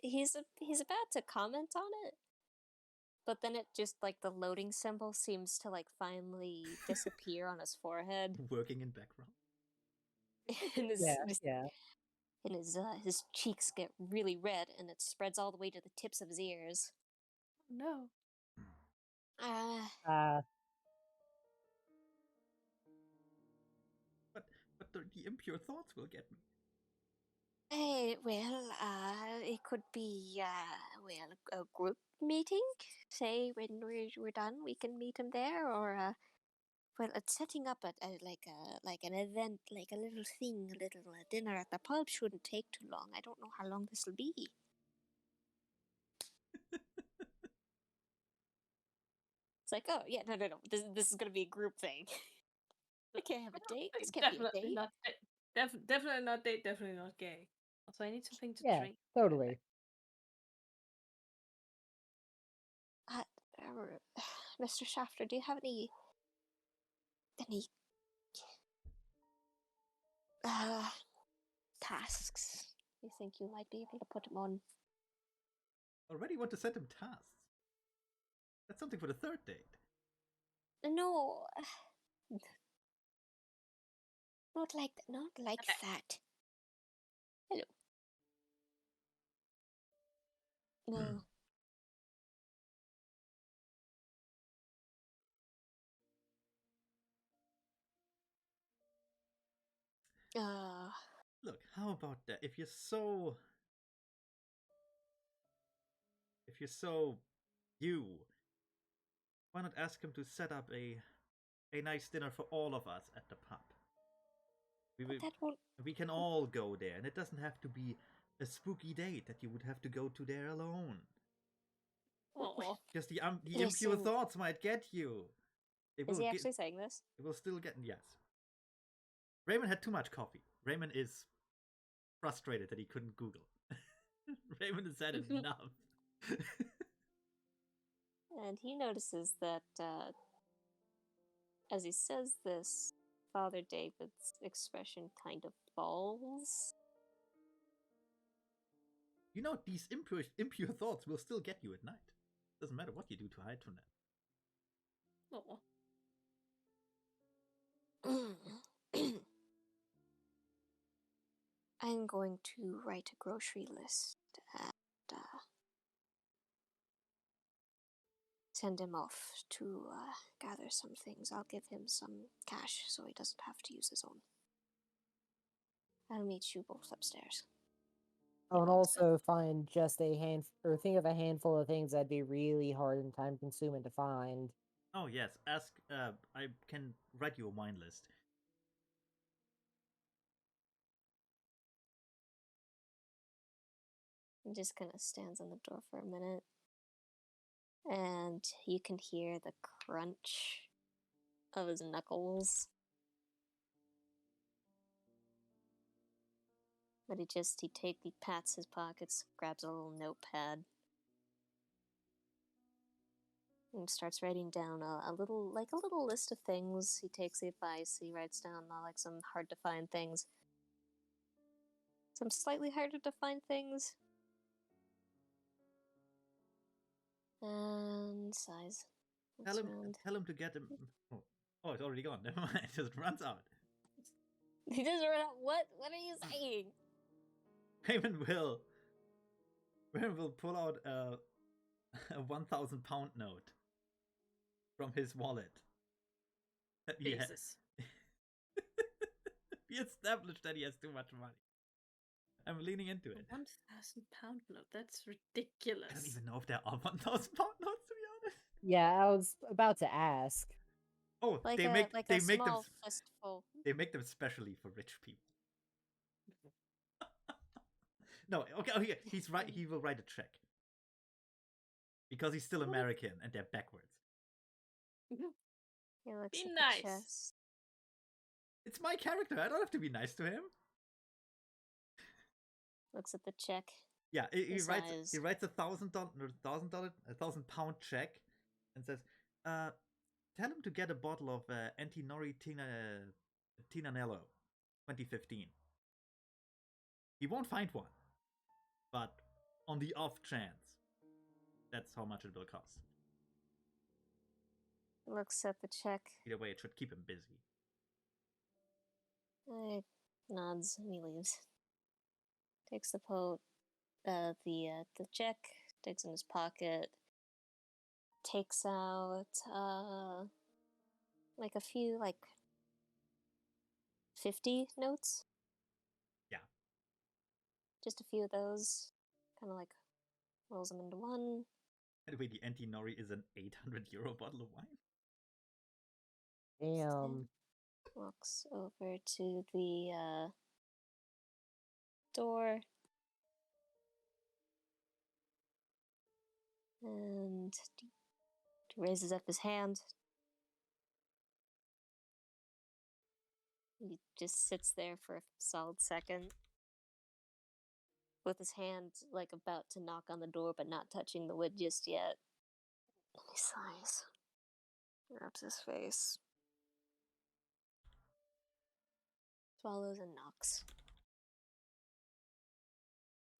He's about to comment on it, but then it just like the loading symbol seems to like finally disappear on his forehead. Working in background. And Yeah. his cheeks get really red, and it spreads all the way to the tips of his ears. No. But the impure thoughts will get me. It could be a group meeting. Say when we're done, we can meet him there, or it's setting up like an event, like a little thing, a little dinner at the pub shouldn't take too long. I don't know how long this will be. It's like, oh yeah, no. This is gonna be a group thing. I can't have a date. This can't be a date. Definitely not date. Definitely not gay. Also, I need something to Yeah, drink. totally. Mr. Shafter, do you have any tasks you think you might be able to put him on? Already want to set him tasks. That's something for the third date. No, not like that. Hello. No. Look, how about that? If you're so you, why not ask him to set up a nice dinner for all of us at the pub? We can all go there, and it doesn't have to be a spooky date that you would have to go to there alone. Because the impure thoughts might get you. Is he actually saying this? It will still get... Yes. Raymond had too much coffee. Raymond is frustrated that he couldn't Google. Raymond has had enough. And he notices that as he says this, Father David's expression kind of falls. You know, these impure thoughts will still get you at night. Doesn't matter what you do to hide from them. Oh. I'm going to write a grocery list and send him off to gather some things. I'll give him some cash so he doesn't have to use his own. I'll meet you both upstairs. Oh, and also find just think of a handful of things that'd be really hard and time consuming to find. Oh yes, ask. I can write you a wine list. He just kind of stands on the door for a minute, and you can hear the crunch of his knuckles. But he pats his pockets, grabs a little notepad, and starts writing down a little list of things. He takes the advice. He writes down like some hard to find things, some slightly harder to find things, and sighs. Tell him to get him. Oh, it's already gone. Never mind. It just runs out. He doesn't run out. What are you saying? Raymond will pull out a 1,000 pound note from his wallet. Jesus. He established that he has too much money. I'm leaning into it. 1,000 pound note. That's ridiculous. I don't even know if there are 1,000 pound notes, to be honest. Yeah, I was about to ask. Oh, Like they a make them small fistful. They make them specially for rich people. No, okay, he's right. He will write a check because he's still American and they're backwards. He looks Be at nice. the chest. It's my character. I don't have to be nice to him. Looks at the check. Yeah, he writes eyes. $1,000 pound check and says, tell him to get a bottle of Antinori Tinanello 2015. He won't find one, but on the off chance, that's how much it will cost. Looks at the check. Either way, it should keep him busy. Nods and he leaves. Takes the check, digs in his pocket, takes out like a few 50 notes. Yeah. Just a few of those. Kind of rolls them into one. By the way, the Antinori is an €800 bottle of wine. Damn. Walks over to the door. And raises up his hand. He just sits there for a solid second with his hand about to knock on the door but not touching the wood just yet. And he sighs. Rubs his face. Swallows and knocks.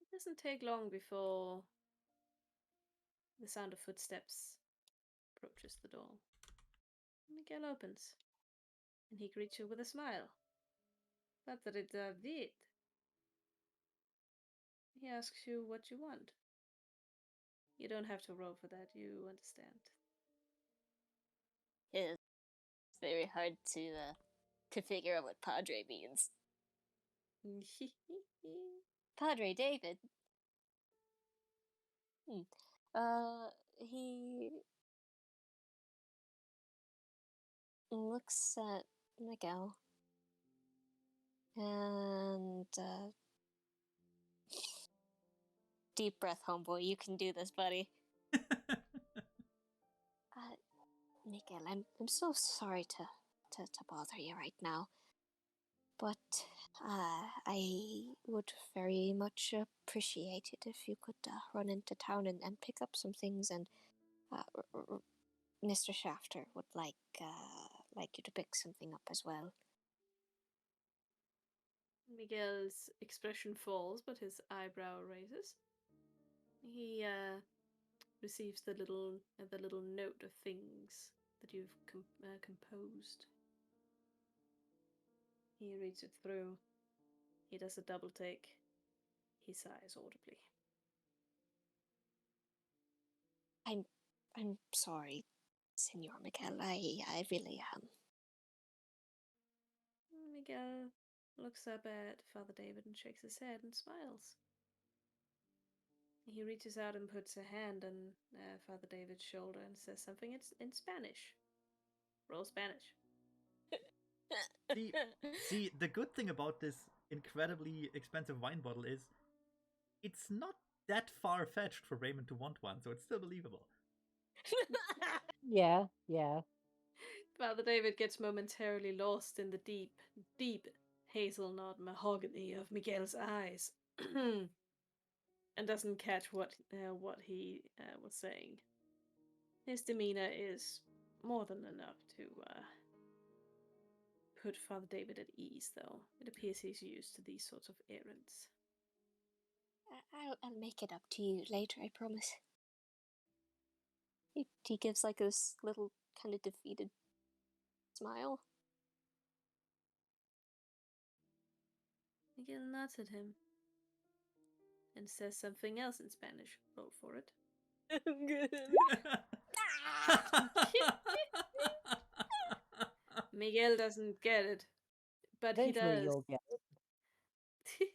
It doesn't take long before the sound of footsteps approaches the door. Miguel opens, and he greets you with a smile. Padre David. He asks you what you want. You don't have to roll for that, you understand. Yeah, it's very hard to figure out what Padre means. Padre David. He looks at Miguel and deep breath, homeboy. You can do this, buddy. Miguel, I'm so sorry to bother you right now, but I would very much appreciate it if you could run into town and pick up some things and Mr. Shafter would like you to pick something up as well. Miguel's expression falls, but his eyebrow raises. He receives the little note of things that you've composed. He reads it through. He does a double take. He sighs audibly. I'm sorry, Senor Miguel. I really am. Miguel looks up at Father David and shakes his head and smiles. He reaches out and puts a hand on Father David's shoulder and says something in Spanish. Roll Spanish. See, the good thing about this incredibly expensive wine bottle is it's not that far-fetched for Raymond to want one, so it's still believable. Yeah, yeah. Father David gets momentarily lost in the deep, deep hazelnut mahogany of Miguel's eyes and doesn't catch what he was saying. His demeanor is more than enough to put Father David at ease, though. It appears he's used to these sorts of errands. I'll make it up to you later, I promise. He gives like this little kind of defeated smile. Miguel nods at him and says something else in Spanish. Roll for it. Good. Miguel doesn't get it, but Eventually he does. you'll get it.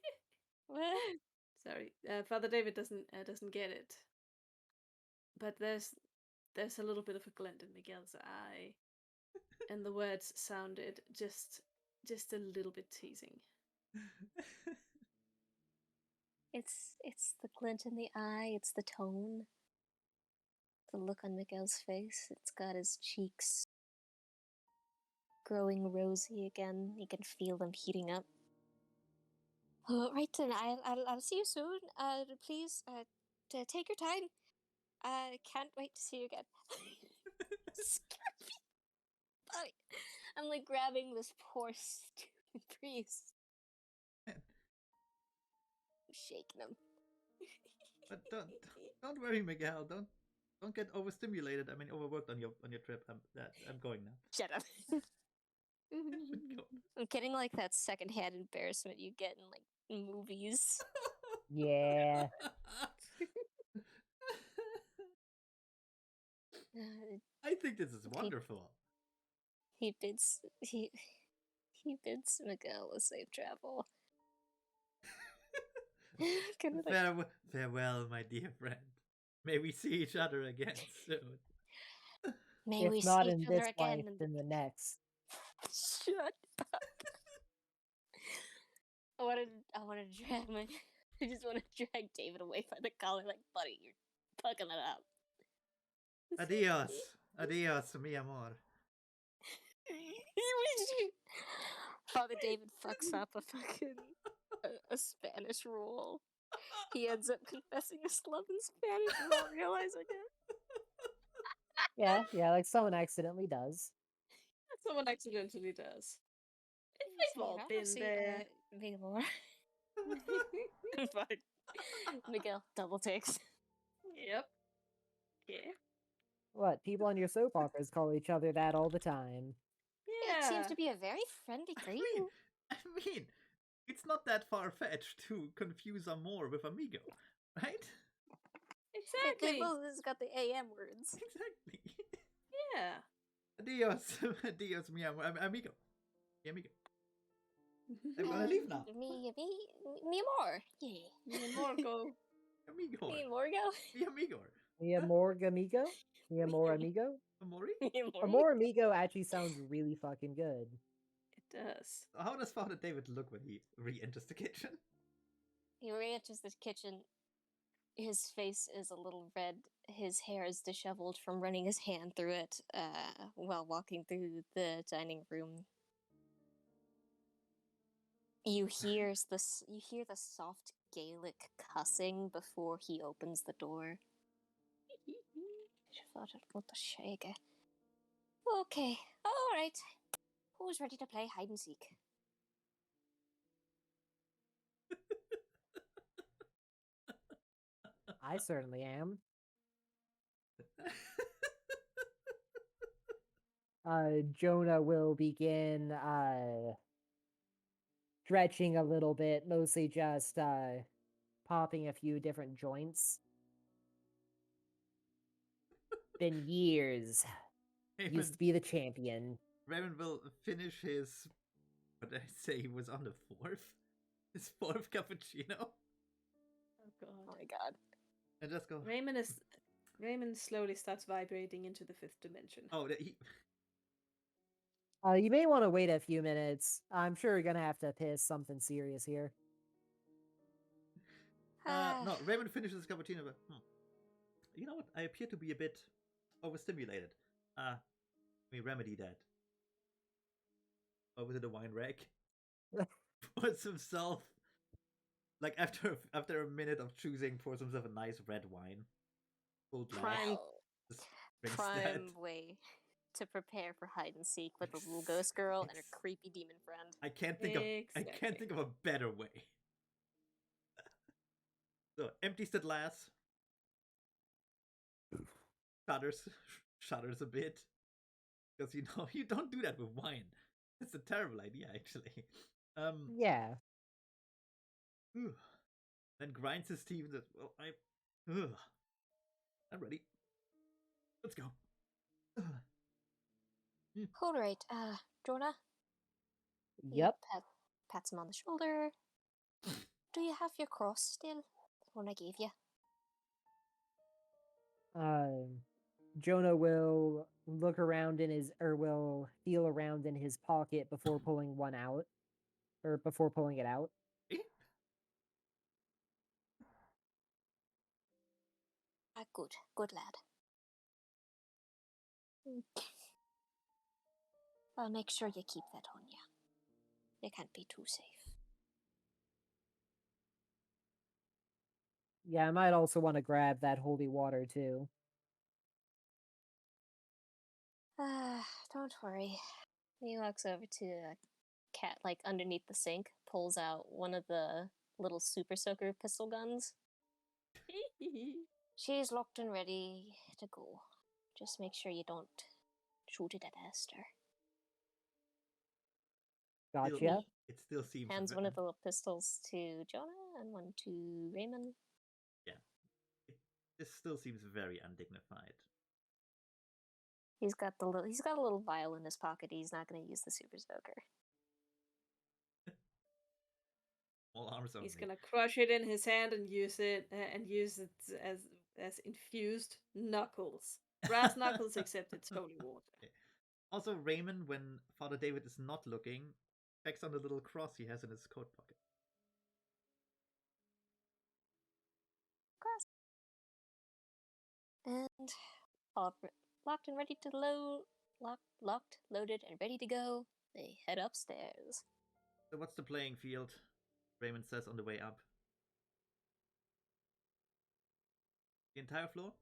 What? Sorry, Father David doesn't get it, but there's a little bit of a glint in Miguel's eye, and the words sounded just a little bit teasing. It's the glint in the eye, it's the tone. The look on Miguel's face, it's got his cheeks growing rosy again. You can feel them heating up. Right then, I'll see you soon. Please, take your time. I can't wait to see you again. I'm like grabbing this poor stupid priest. Man. Shaking him. But don't worry, Miguel. Don't get overstimulated. I mean, overworked on your trip. I'm going now. Shut up. I'm getting like that secondhand embarrassment you get in like movies. Yeah. I think this is wonderful. He bids Miguel a safe travel. Kind of like, Farewell, my dear friend. May we see each other again soon. may we If not see in each other this again. life, then the next. Shut up. I want to drag my. I just want to drag David away by the collar, like, buddy, you're fucking it up. Adios, mi amor. Father David fucks up a fucking a Spanish roll. He ends up confessing his love in Spanish without realizing it. Yeah, like someone accidentally does. Someone accidentally does. We've all been there. Miguel. Fuck. Miguel double takes. Yep. Yeah. What? People on your soap operas call each other that all the time. Yeah. It seems to be a very friendly greeting. I mean, it's not that far-fetched to confuse amor with amigo, right? Exactly. They both just got the AM words. Exactly. Yeah. Adios, mi amor, amigo. Mi amigo. I'm gonna leave now. Me amor. Yeah. Me amor go. Amigo. Me amorgo. Mi amigo. Mi amor amigo? Mi amor amigo? Amori? Amor amigo actually sounds really fucking good. It does. How does Father David look when he re-enters the kitchen? He re-enters the kitchen. His face is a little red. His hair is disheveled from running his hand through it while walking through the dining room. You hear the soft Gaelic cussing before he opens the door. Okay, alright. Who's ready to play hide and seek? I certainly am. Jonah will begin stretching a little bit, mostly just popping a few different joints. Been years. Used to be the champion. Raymond will finish his. What did I say? He was on the fourth? His fourth cappuccino? Oh Oh god. my god. And just go. Raymond slowly starts vibrating into the fifth dimension. Oh, he. You may want to wait a few minutes. I'm sure you're gonna have to piss something serious here. No, Raymond finishes his cappuccino, but you know what? I appear to be a bit overstimulated. Let me remedy that. Over to the wine rack. Puts himself, like after a minute of choosing, pours himself a nice red wine. Full glass. Prime. Just drinks Prime that. way to prepare for hide and seek with a little ghost girl and a creepy demon friend. I can't think of a better way. So empties the glass. Shudders a bit. Because you don't do that with wine. It's a terrible idea, actually. Yeah. Then grinds his teeth and says, well, I'm ready. Let's go. Alright, Jonah? Yep. Pats him on the shoulder. Do you have your cross still? The one I gave you? Jonah will look around will feel around in his pocket before pulling one out, or before pulling it out. Good lad. I'll make sure you keep that on you. You can't be too safe. Yeah, I might also want to grab that holy water too. Don't worry. He walks over to a cat, like underneath the sink, pulls out one of the little super soaker pistol guns. She's locked and ready to go. Just make sure you don't shoot it at Esther. Gotcha. It still seems. Hands one of the little pistols to Jonah and one to Raymond. Yeah. This still seems very undignified. He's got a little vial in his pocket. He's not going to use the super soaker. All arms only. He's gonna crush it in his hand and use it as infused knuckles. Brass knuckles, except it's holy water. Also, Raymond, when Father David is not looking, checks on the little cross he has in his coat pocket. Cross. And all locked and ready to load. Locked, loaded, and ready to go. They head upstairs. So what's the playing field? Raymond says on the way up. The entire floor?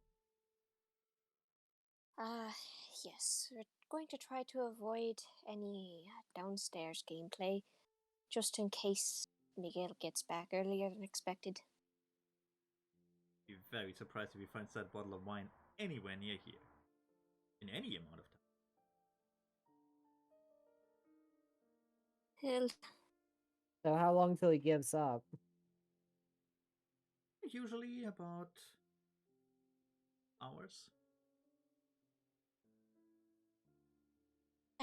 Yes. We're going to try to avoid any downstairs gameplay, just in case Miguel gets back earlier than expected. Be very surprised if he finds that bottle of wine anywhere near here. In any amount of time. Hell, So how long till he gives up? Usually about hours.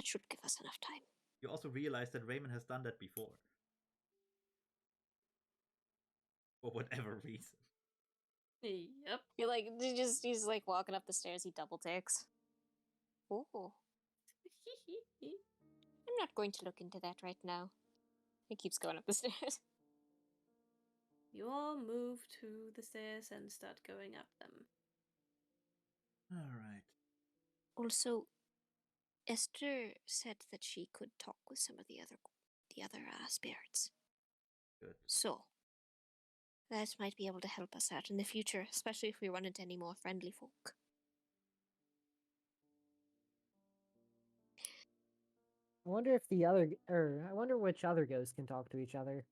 that should give us enough time. You also realize that Raymond has done that before. For whatever reason. Yep. He's like walking up the stairs, he double takes. Ooh. I'm not going to look into that right now. He keeps going up the stairs. You all move to the stairs and start going up them. Alright. Also, Esther said that she could talk with some of the other spirits. Good. So, that might be able to help us out in the future, especially if we run into any more friendly folk. wonder if the other, or I wonder which other ghosts can talk to each other.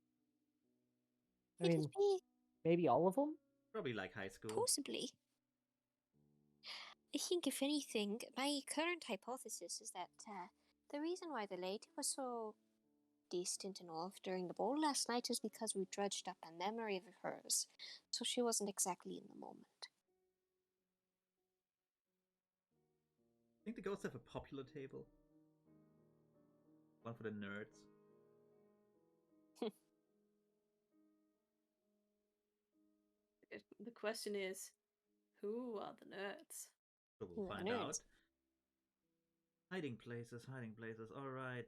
I Could it mean, be maybe all of them? Probably like high school. possibly? I think, if anything, my current hypothesis is that the reason why the lady was so distant and off during the ball last night is because we dredged up a memory of hers, so she wasn't exactly in the moment. I think the ghosts have a popular table. One for the nerds. The question is, who are the nerds? So Who we'll are find nerds? out. Hiding places, hiding places. Alright,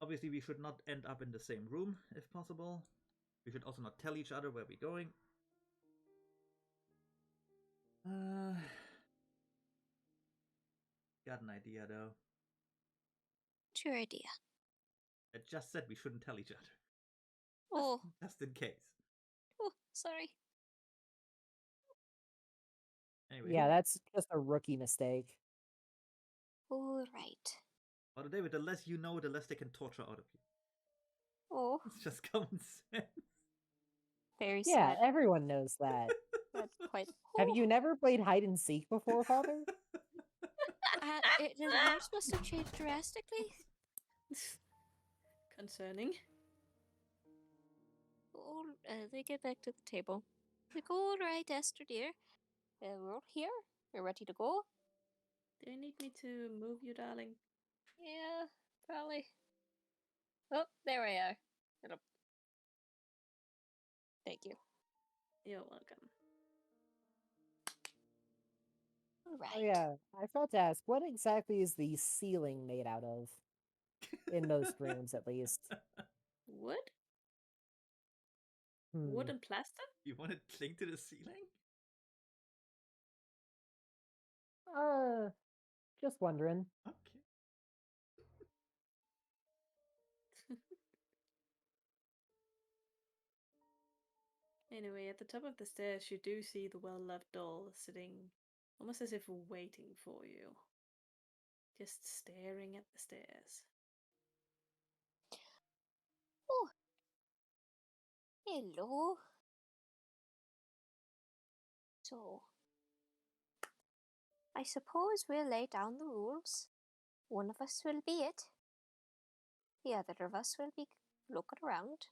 obviously we should not end up in the same room, if possible. We should also not tell each other where we're going. Got an idea, though. What's your idea? I just said we shouldn't tell each other. Oh, Just in case. oh, sorry. Anyway, Yeah, that's just a rookie mistake. All right. Well, David, the less you know, the less they can torture out of you. Oh, It's just common sense. very Yeah, sad. everyone knows that. That's quite. Have Oh, you never played hide and seek before, Father? the rules must have changed drastically. Concerning. Oh, they get back to the table. Like, all right, Esther dear. We're all here. We're ready to go. Do you need me to move you, darling? Yeah, probably. Oh, there we are. It'll... Thank you. You're welcome. All right. Oh yeah, I forgot to ask, what exactly is the ceiling made out of? In most rooms, at least. Wood? Hmm. Wood and plaster? You want to cling to the ceiling? Just wondering. Okay. Anyway, at the top of the stairs, you do see the well-loved doll sitting almost as if waiting for you. Just staring at the stairs. Oh, hello. So, I suppose we'll lay down the rules. One of us will be it. The other of us will be looking around.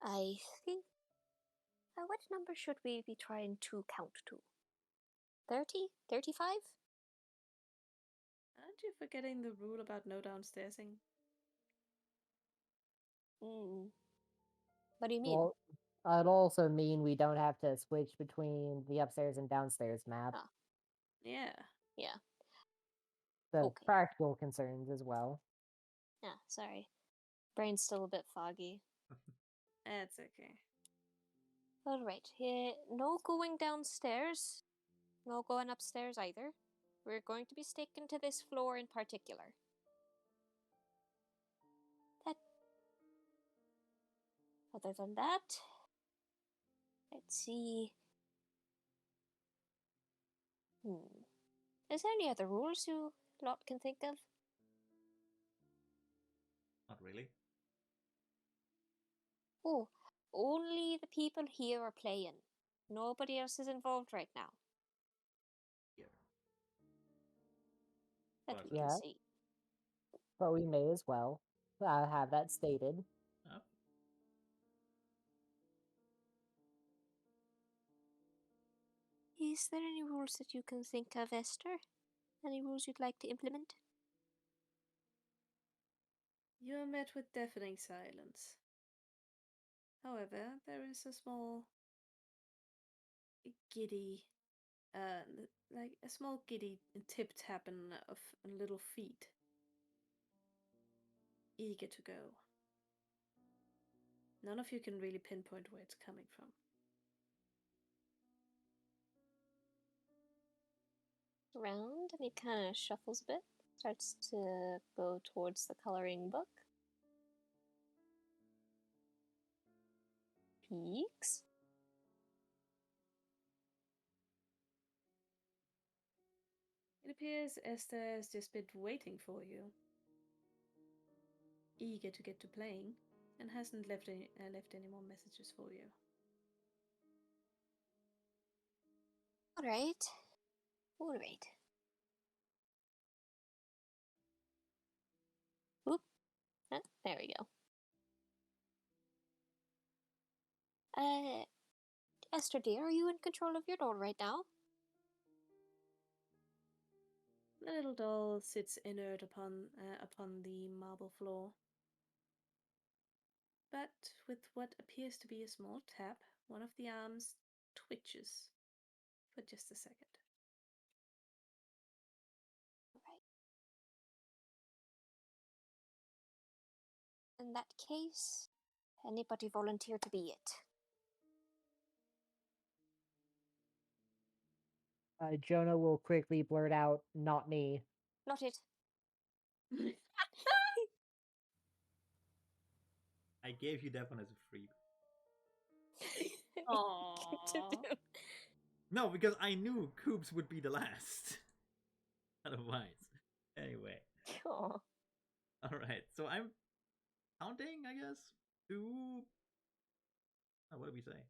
I think. What number should we be trying to count to? 30? 35? Aren't you forgetting the rule about no downstairsing? What do you mean? Well, it'd also mean we don't have to switch between the upstairs and downstairs map. Ah. Yeah. Yeah. The Okay. practical concerns as well. Yeah, sorry. Brain's still a bit foggy. That's okay. Alright, no going downstairs. No going upstairs either. We're going to be sticking to this floor in particular. Other than that, let's see. Is there any other rules you lot can think of? Not really. Oh, only the people here are playing. Nobody else is involved right now. Here. That Well, we can Yeah. see. But we may as well have that stated. Oh. Is there any rules that you can think of, Esther? Any rules you'd like to implement? You are met with deafening silence. However, there is a small giddy, like a small giddy tip tapping of little feet, eager to go. None of you can really pinpoint where it's coming from. Around, and he kind of shuffles a bit. Starts to go towards the coloring book. Peeks. appears Esther has just been waiting for you, eager to get to playing, and hasn't left any more messages for you. All right. All right. Oop. There we go. Esther dear, are you in control of your doll right now? The little doll sits inert upon the marble floor. But with what appears to be a small tap, one of the arms twitches for just a second. Right. In that case, anybody volunteer to be it? Jonah will quickly blurt out, "Not me." Not it. I gave you that one as a freebie. Aww. No, because I knew Coops would be the last. Otherwise. Anyway. Aw. Alright, so I'm counting, I guess, to... Oh, what did we say?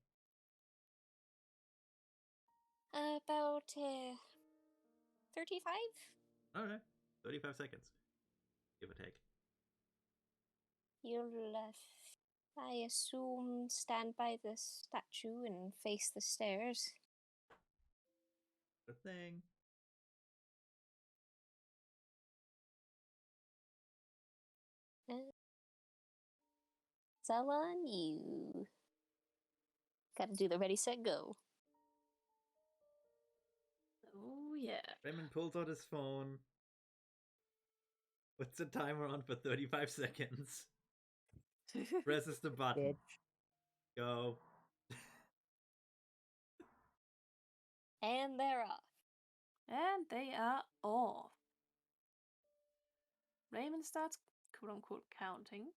About 35? Alright, 35 seconds. Give or take. You'll, I assume, stand by the statue and face the stairs. Good thing. It's all on you. Gotta do the ready, set, go. Oh yeah. Raymond pulls out his phone. Puts the timer on for 35 seconds. Presses the button. Bitch. Go. And they're off. And they are off. Raymond starts quote-unquote counting.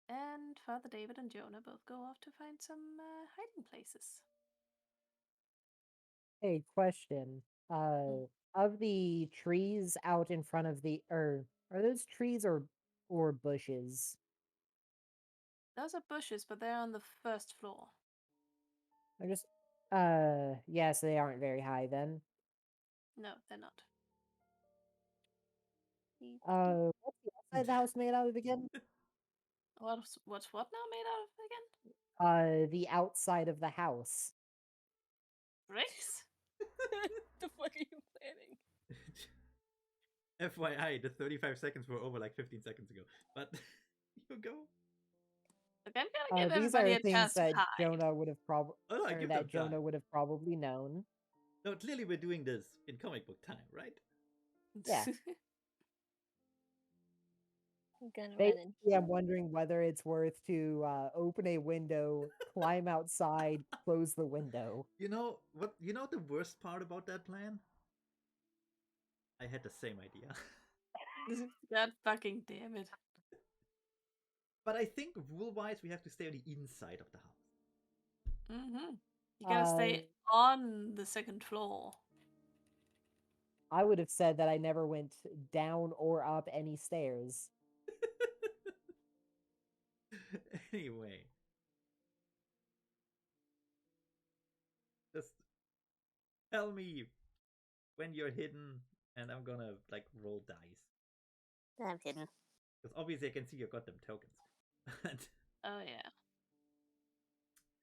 And Father David and Jonah both go off to find some hiding places. Hey, question. Of the trees out in front of the, or are those trees or bushes? Those are bushes, but they're on the first floor. I just, yes, they aren't very high then. No, they're not. What's the outside of the house made out of again? What's what now made out of again? The outside of the house. Bricks? The fuck are you planning? FYI, the 35 seconds were over like 15 seconds ago. But you go. Look, I'm gonna give These everybody are a things chance to that hide. Jonah would have probably, Oh, no, I or give that them time. Jonah would have probably known. No, clearly we're doing this in comic book time, right? Yeah. I'm gonna run Basically, in. I'm wondering whether it's worth to open a window, climb outside, close the window. You know what? You know the worst part about that plan? I had the same idea. God fucking damn it. But I think rule-wise, we have to stay on the inside of the house. Mm-hmm. You gotta stay on the second floor. I would have said that I never went down or up any stairs. Anyway. Just tell me when you're hidden, and I'm gonna, like, roll dice. I'm hidden. Because obviously I can see your goddamn tokens. Oh yeah.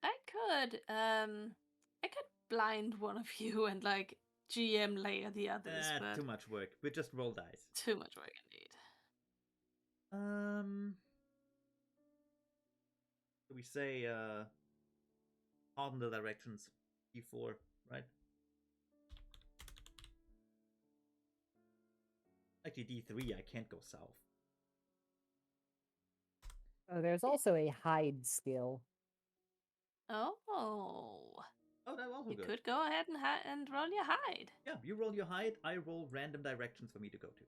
I could blind one of you and like GM layer the others, but too much work. We just roll dice. too much work indeed. We say pardon the directions D4, right? Actually D3, I can't go south. Oh, there's also a hide skill. Oh, Oh, that's also you good. could go ahead and roll your hide. Yeah, you roll your hide, I roll random directions for me to go to.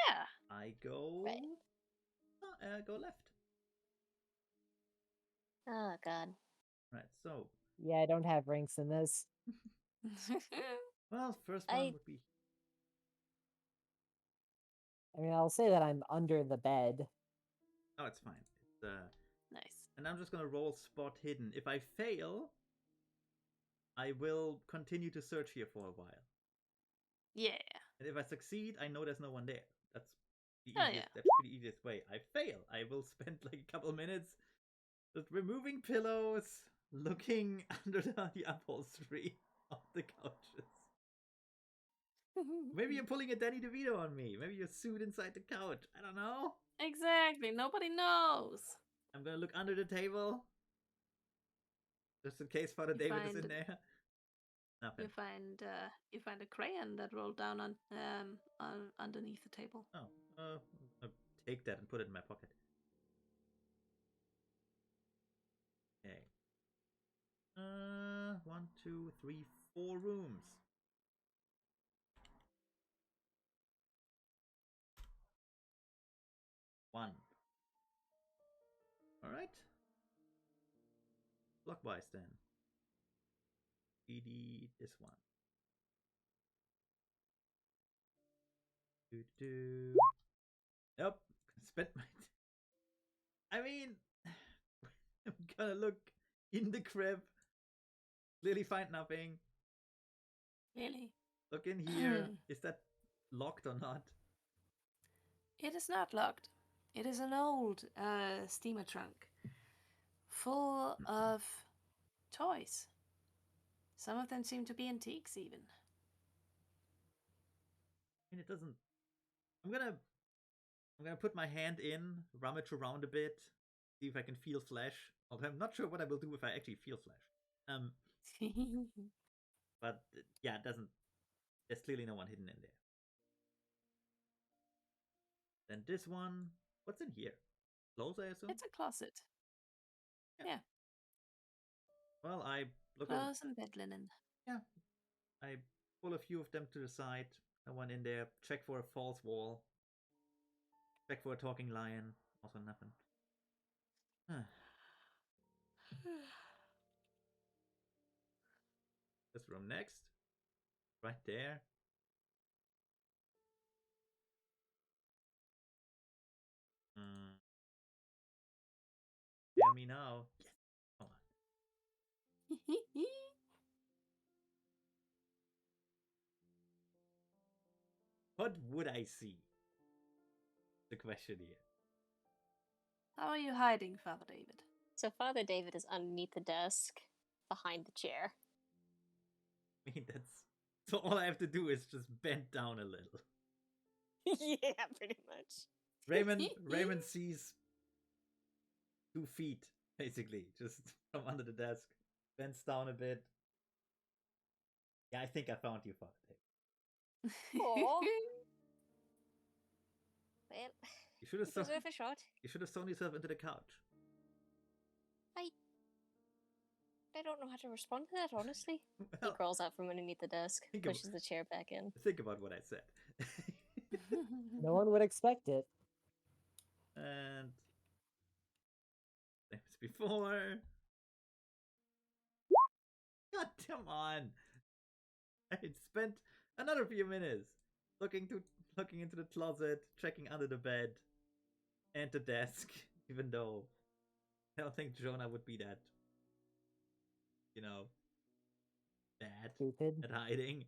Yeah. I go Right. go left. Oh god. Right, so Yeah, I don't have ranks in this. Well, first one I- would be. I mean, I'll say that I'm under the bed. Oh, it's fine. It's Nice. and I'm just gonna roll spot hidden. If I fail, I will continue to search here for a while. Yeah. And if I succeed, I know there's no one there. That's the Oh, easiest. yeah. That's the easiest way. I fail. I will spend like a couple minutes just removing pillows, looking under the upholstery of the couches. Maybe you're pulling a Danny DeVito on me. Maybe you're sued inside the couch. I don't know. Exactly. Nobody knows. I'm gonna look under the table, just in case Father You David is in find- there. Nothing. You find a crayon that rolled down on underneath the table. Oh, I'll take that and put it in my pocket. Okay. 1, 2, 3, 4 rooms. One. All right. Clockwise then. BD this one. Do. Nope. Spent my. I mean, I'm gonna look in the crib. Clearly find nothing. Really? Look in here. Is that locked or not? It is not locked. It is an old steamer trunk full of toys. Some of them seem to be antiques, even. I mean, it doesn't. I'm gonna put my hand in, rummage around a bit, see if I can feel flesh. Although I'm not sure what I will do if I actually feel flesh. But yeah, it doesn't. There's clearly no one hidden in there. Then this one. What's in here? Clothes, I assume. It's a closet. Yeah. Well, I look. Clothes and bed linen. Yeah. I pull a few of them to the side. No one in there. Check for a false wall. Check for a talking lion. Also nothing. This room next. Right there. Tell me now. Yes. Come on. What would I see? The question here. How are you hiding, Father David? So Father David is underneath the desk, behind the chair. I mean, that's so. All I have to do is just bend down a little. Yeah, pretty much. Raymond sees 2 feet basically just from under the desk, bends down a bit. Yeah, I think I found you, Father David. Aw. Well, You should have it was thrown. worth a shot. You should have thrown yourself into the couch. I don't know how to respond to that, honestly. He Well, crawls out from underneath the desk, Think of- pushes the chair back in. think about what I said. No one would expect it. And same as before. God, come on! I spent another few minutes looking into the closet, checking under the bed and the desk. Even though I don't think Jonah would be that, bad Stupid. at hiding.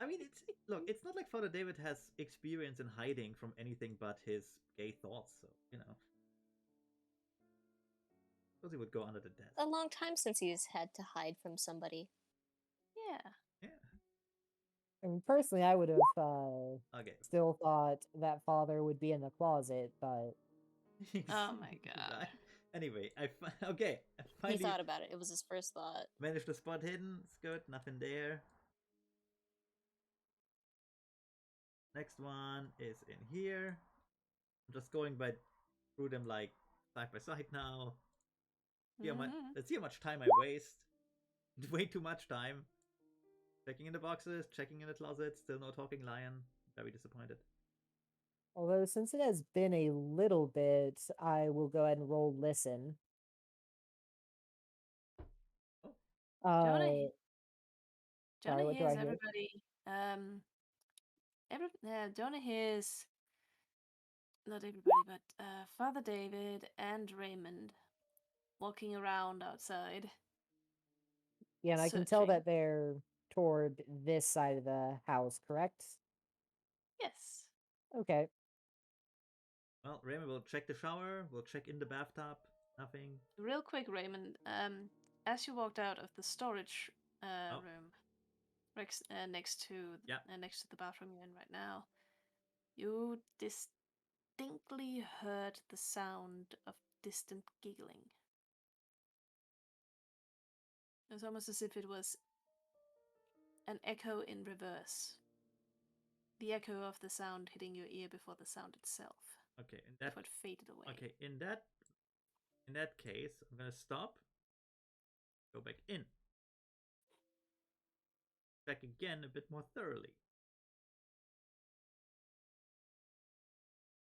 I mean, it's not like Father David has experience in hiding from anything but his gay thoughts, so, suppose he would go under the desk. A long time since he's had to hide from somebody. Yeah. I mean, personally, I would have Okay. still thought that father would be in the closet, but Oh my god. Right. Anyway, okay. I He finally thought about it. It was his first thought. managed to spot hidden. It's good. Nothing there. Next one is in here. I'm just going through them like side by side now. Let's see how much time I waste. Way too much time. Checking in the boxes, checking in the closet. Still no talking lion. Very disappointed. although since it has been a little bit, I will go ahead and roll listen. Oh. Uh, Jonah, Sorry, Jonah what do I hears hear? everybody. Jonah hears not everybody, but Father David and Raymond walking around outside. Yeah, and I can tell Searching. that they're toward this side of the house, correct? Yes. Okay. Well, Raymond will check the shower. We'll check in the bathtub. Nothing. Real quick, Raymond. As you walked out of the storage Oh. room, next to Yeah. next to the bathroom you're in right now, you distinctly heard the sound of distant giggling. It was almost as if it was an echo in reverse. The echo of the sound hitting your ear before the sound itself. Okay, and before it faded away. Okay, in that case, I'm gonna stop. Go back in. Check again a bit more thoroughly.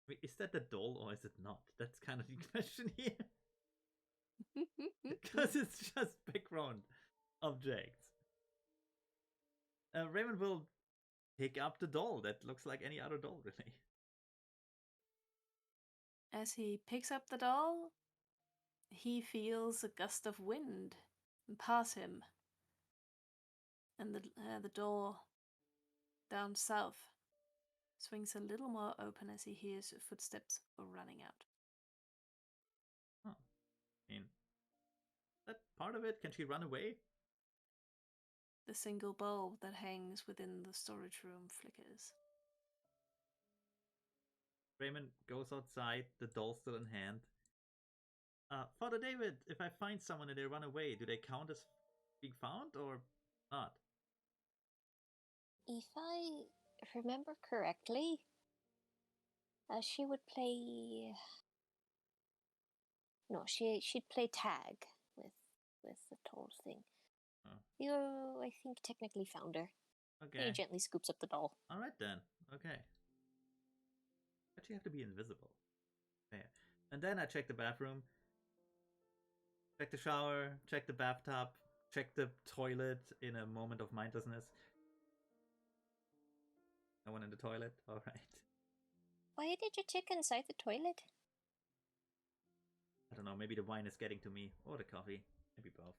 Wait, is that the doll or is it not? That's kind of the question here. Because it's just background objects. Raymond will pick up the doll. That looks like any other doll, really. As he picks up the doll, he feels a gust of wind pass him, and the door down south swings a little more open as he hears footsteps running out. Oh, I mean, that part of it. Can she run away? The single bulb that hangs within the storage room flickers. Raymond goes outside, the doll still in hand. Father David, if I find someone and they run away, do they count as being found or not? If I remember correctly, she would play. No, she'd play tag with the tall thing. Oh. You, I think, technically found her. Okay. He gently scoops up the doll. All right then. Okay. But you have to be invisible. Yeah. And then I check the bathroom, check the shower, check the bathtub, check the toilet in a moment of mindlessness. No one in the toilet. All right. Why did you check inside the toilet? I don't know. Maybe the wine is getting to me, or the coffee. Maybe both.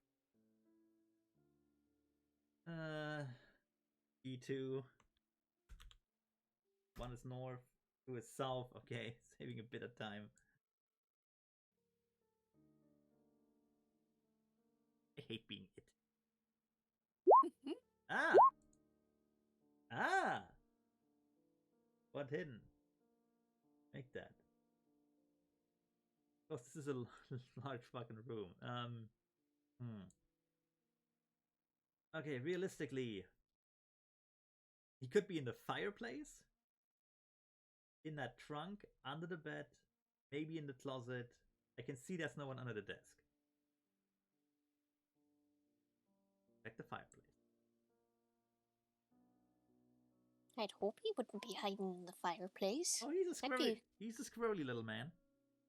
E2. One is north, two is south. Okay, saving a bit of time. I hate being it. Ah! Ah! What hidden? Make that. Oh, this is a large fucking room. Okay, realistically, he could be in the fireplace, in that trunk, under the bed, maybe in the closet. I can see there's no one under the desk. Check the fireplace. I'd hope he wouldn't be hiding in the fireplace. Oh, he's a That'd squirrely. be- He's a squirrely little man.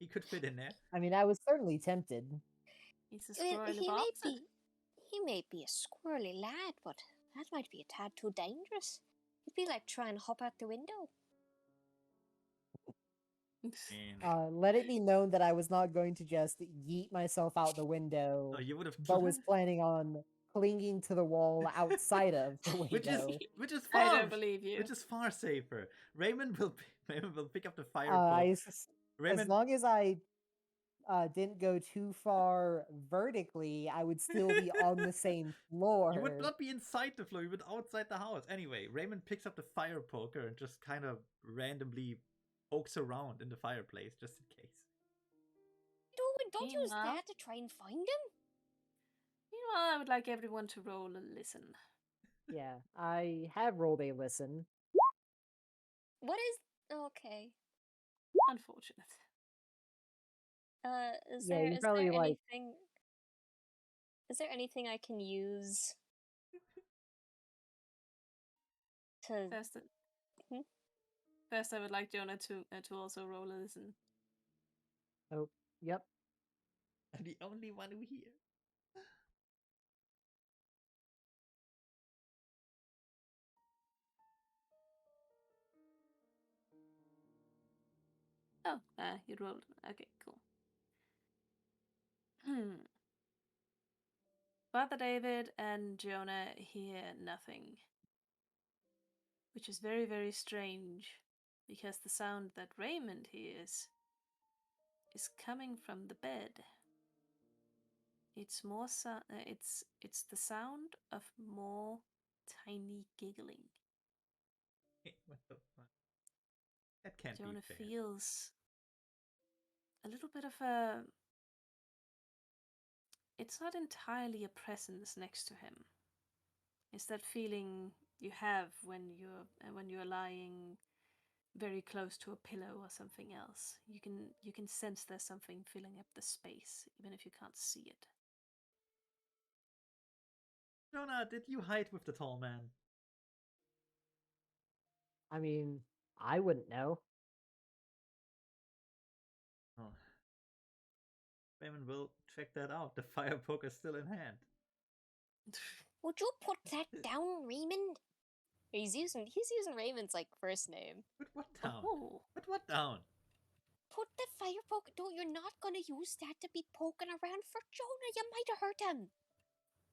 He could fit in there. I mean, I was certainly tempted. He's a Well, squirrely he may be a squirrely lad, but that might be a tad too dangerous. It'd be like trying to hop out the window. And Let it be known that I was not going to just yeet myself out the window, oh, you would have but was planning on clinging to the wall outside of the window. which is I far don't believe you. which is far safer. Raymond will pick up the fire As Raymond, long as I didn't go too far vertically, I would still be on the same floor. you would not be inside the floor. You would outside the house. Anyway, Raymond picks up the fire poker and just kind of randomly pokes around in the fireplace just in case. Don't use that to try and find him. Meanwhile, I would like everyone to roll a listen. Yeah, I have rolled a listen. What is okay? Unfortunate. Is Yeah, there you is probably, there like- anything? Is there anything I can use to? First, I would like Jonah to also roll a listen. Oh, yep. I'm the only one who hears. Oh, you rolled. Okay, cool. Father David and Jonah hear nothing, which is very, very strange, because the sound that Raymond hears is coming from the bed. It's more it's the sound of more tiny giggling. What the fuck? That can't be Jonah fair. feels a little bit of a. It's not entirely a presence next to him. It's that feeling you have when you're lying very close to a pillow or something else. You can sense there's something filling up the space, even if you can't see it. Jonah, did you hide with the tall man? I mean, I wouldn't know. Oh. Raymond will check that out. The fire poker is still in hand. Would you put that down, Raymond? He's using Raymond's like first name. Put what down? Oh, Put what down? Put the fire poker. No, you're not gonna use that to be poking around for Jonah. You might have hurt him.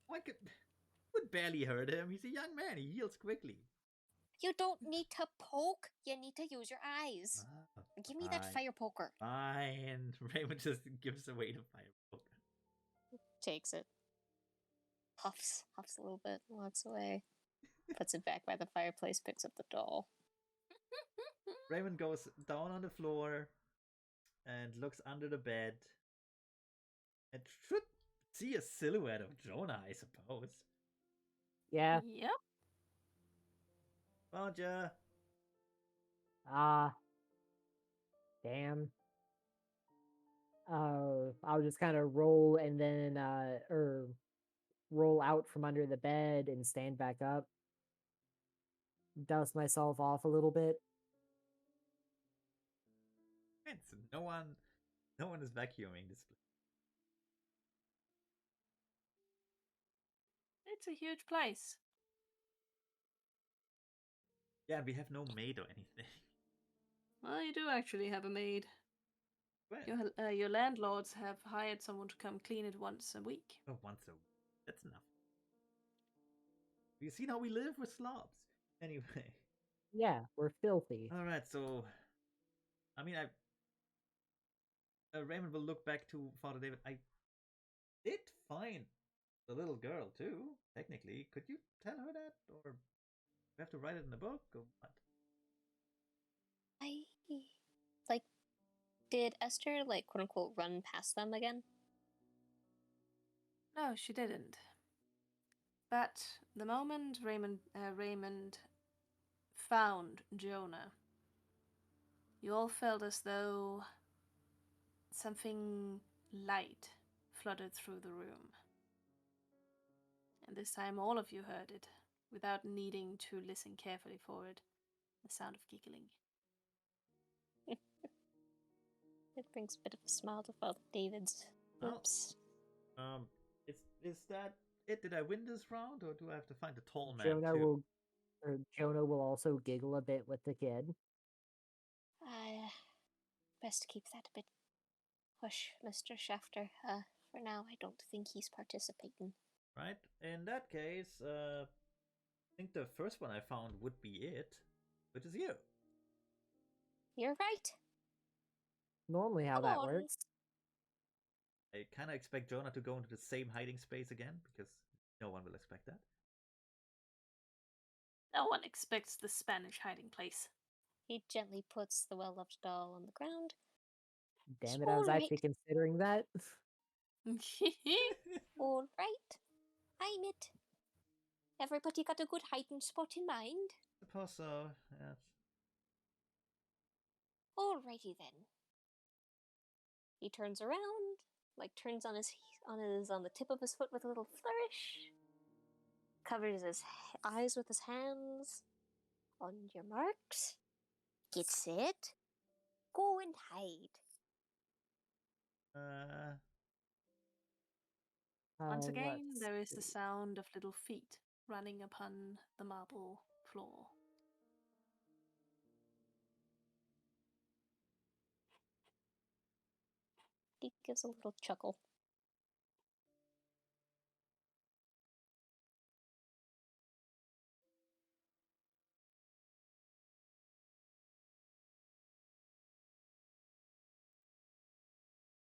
Why could would barely hurt him? He's a young man. He heals quickly. You don't need to poke. You need to use your eyes. Ah, Give me that fire poker. Fine. Raymond just gives away the fire poker. Takes it. Huffs a little bit, walks away. Puts it back by the fireplace, picks up the doll. Raymond goes down on the floor and looks under the bed. And should see a silhouette of Jonah, I suppose. Yeah. Yep. Found ya. Damn. I'll just kind of roll and then, or roll out from under the bed and stand back up. Dust myself off a little bit. It's no one is vacuuming this place. It's a huge place. Yeah, we have no maid or anything. Well, you do actually have a maid. Well, Your landlords have hired someone to come clean it once a week. oh, once a week. That's enough. You seen how we live? We're slobs. Anyway. Yeah, we're filthy. Alright, so I mean Raymond will look back to Father David. I did find the little girl too, technically. Could you tell her that? Or we have to write it in the book or what? Did Esther quote unquote run past them again? No, she didn't. But the moment Raymond found Jonah, you all felt as though something light flooded through the room. And this time all of you heard it, without needing to listen carefully for it. The sound of giggling. It brings a bit of a smile to Father David's lips. Is that it? Did I win this round, or do I have to find the tall man Jonah will also giggle a bit with the kid. Best keep that a bit hush, Mr. Shafter. For now, I don't think he's participating. Right. In that case, I think the first one I found would be it, which is you. You're right. Normally how Come that on. works. I kind of expect Jonah to go into the same hiding space again, because no one will expect that. No one expects the Spanish hiding place. He gently puts the well-loved doll on the ground. Damn it, I was Alright. actually considering that. All right. I'm it. Everybody got a good hiding spot in mind? Suppose so, yes. Alrighty then. He turns around, turns on the tip of his foot with a little flourish. Covers his eyes with his hands. On your marks. Get set. Go and hide. Once again, let's there is the see. sound of little feet running upon the marble floor. He gives a little chuckle.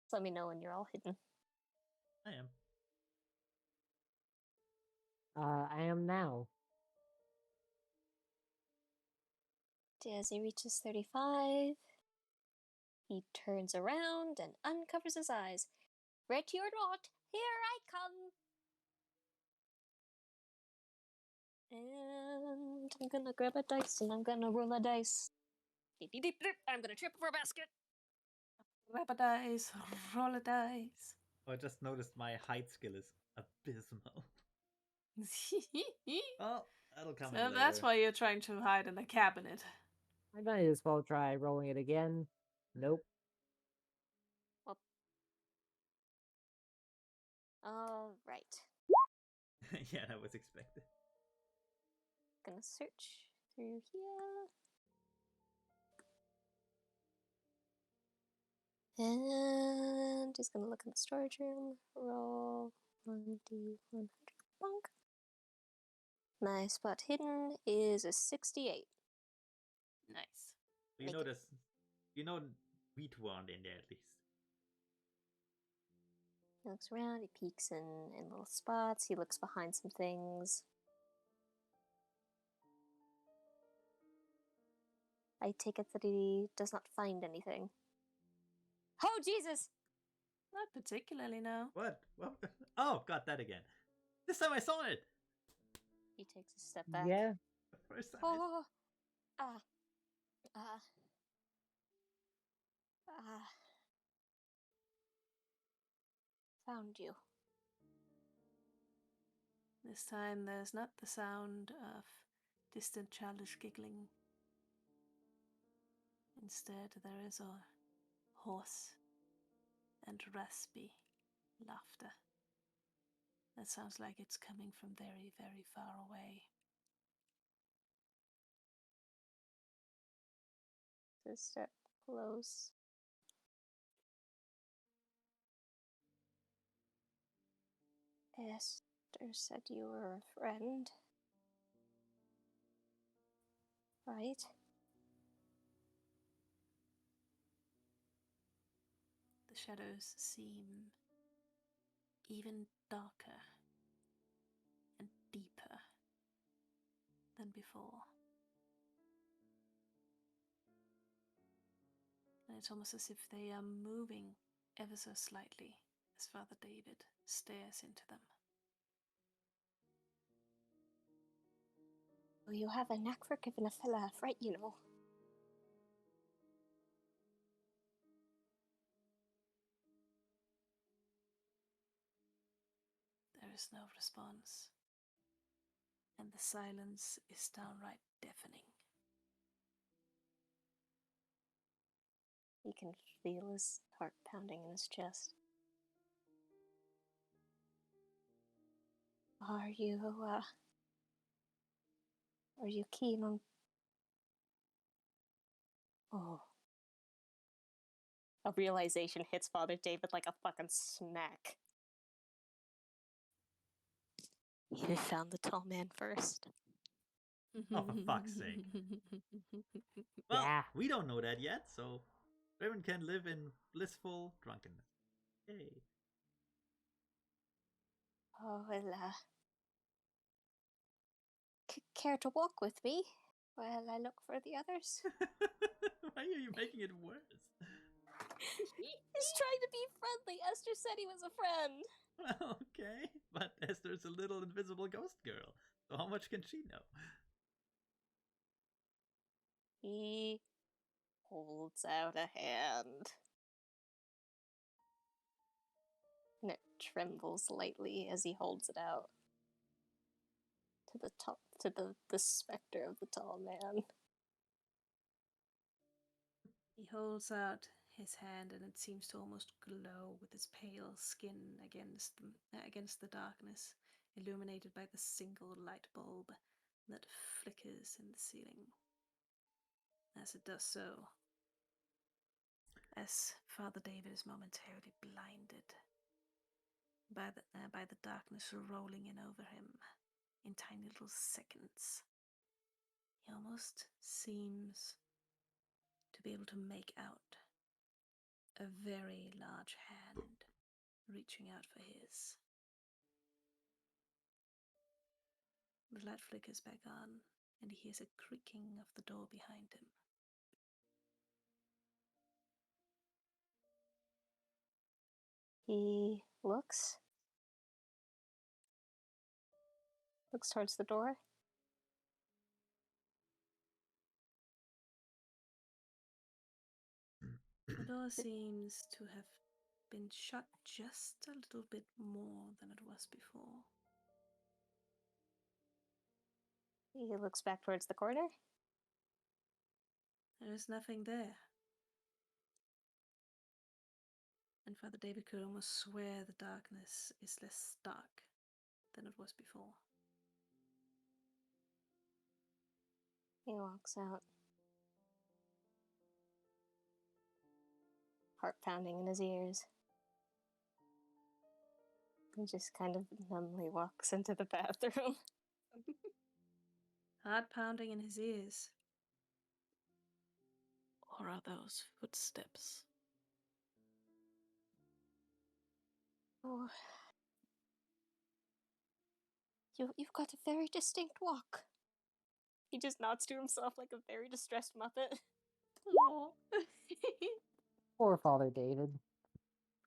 Just let me know when you're all hidden. I am. I am now. As he reaches 35, he turns around and uncovers his eyes. Ready or not, here I come! And I'm gonna grab a dice and I'm gonna roll a dice. Deep, deep, deep, deep. I'm gonna trip over a basket. Grab a dice, roll a dice. Oh, I just noticed my height skill is abysmal. Oh, that'll come in So later. that's why you're trying to hide in a cabinet. I might as well try rolling it again. Nope. Alright. Yeah, that was expected. Gonna search through here. And just gonna look in the storage room. Roll 1d100. Bonk. My spot hidden is a 68. Nice. You Make know it. this. You know we two aren't in there at least. He looks around, he peeks in little spots, he looks behind some things. I take it that he does not find anything. Oh, Jesus! Not particularly, no. What? What? Oh, got that again. This time I saw it. He takes a step back. Yeah. The first time. Oh, ah, ah, ah. Found you. This time there's not the sound of distant childish giggling. Instead, there is a hoarse and raspy laughter that sounds like it's coming from very, very far away. To step close. Esther said you were a friend. Right? The shadows seem even darker and deeper than before. And it's almost as if they are moving ever so slightly as Father David stares into them. Oh, you have a knack for giving a fella a fright, you know. There is no response, and the silence is downright deafening. You can feel his heart pounding in his chest. Are you keen on... Oh. A realization hits Father David like a fucking smack. You found the tall man first. Oh, for fuck's sake. Well, Yeah. we don't know that yet, so Raven can live in blissful drunkenness. Yay. Oh, well, care to walk with me while I look for the others? Why are you making it worse? He's trying to be friendly. Esther said he was a friend. Well, okay, but Esther's a little invisible ghost girl, so how much can she know? He holds out a hand. And it trembles lightly as he holds it out to the specter of the tall man. He holds out his hand, and it seems to almost glow with its pale skin against the darkness, illuminated by the single light bulb that flickers in the ceiling. As it does so, as Father David is momentarily blinded by the darkness rolling in over him in tiny little seconds. He almost seems to be able to make out a very large hand reaching out for his. The light flickers back on, and he hears a creaking of the door behind him. He looks towards the door. The door seems to have been shut just a little bit more than it was before. He looks back towards the corner. There is nothing there. And Father David could almost swear the darkness is less dark than it was before. He walks out. Heart pounding in his ears. He just kind of numbly walks into the bathroom. Heart pounding in his ears. Or are those footsteps? Oh. You've got a very distinct walk. He just nods to himself like a very distressed Muppet. Oh. Poor Father David.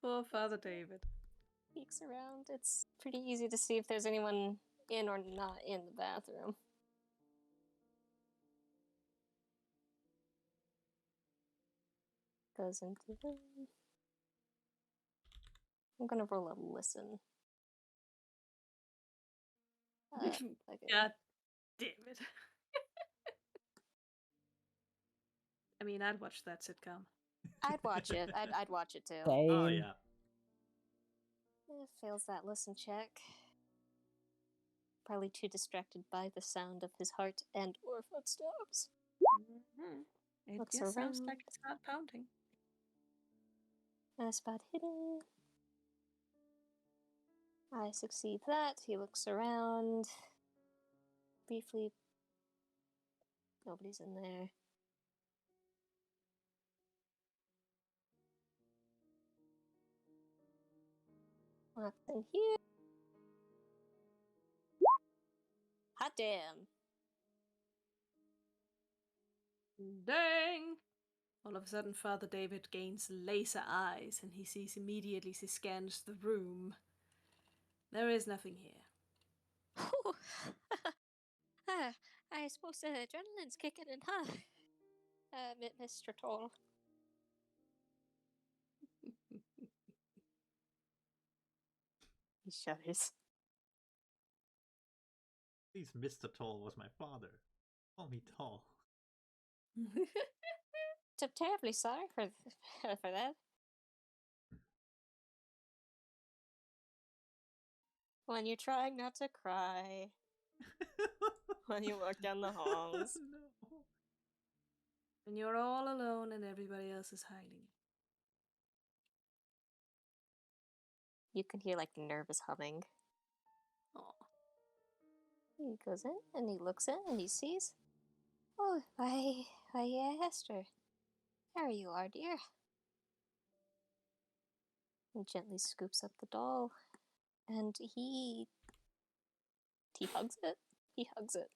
Poor Father David. Peeks around. It's pretty easy to see if there's anyone in or not in the bathroom. Goes into the... I'm gonna roll a listen. Okay. God damn it. I mean, I'd watch that sitcom. I'd watch it. I'd watch it too. Same. Oh yeah. Fails that listen check. Probably too distracted by the sound of his heart and or footsteps. Mm-hmm. It Looks just sounds around. like it's heart pounding. Spot hidden. I succeed that. He looks around. Briefly. Nobody's in there. Walks in here. Hot damn. Dang! All of a sudden, Father David gains laser eyes, and he sees immediately, he scans the room. There is nothing here. I suppose the adrenaline's kicking in, huh? Mr. Toll. He shudders. Please, Mr. Tall was my father. Call me Tall. Terribly sorry for that. When you're trying not to cry. When you walk down the halls. No. When you're all alone and everybody else is hiding. You can hear like nervous humming. Oh. He goes in and he looks in and he sees. Oh, why, Esther. There you are, dear. He gently scoops up the doll and he hugs it. He hugs it.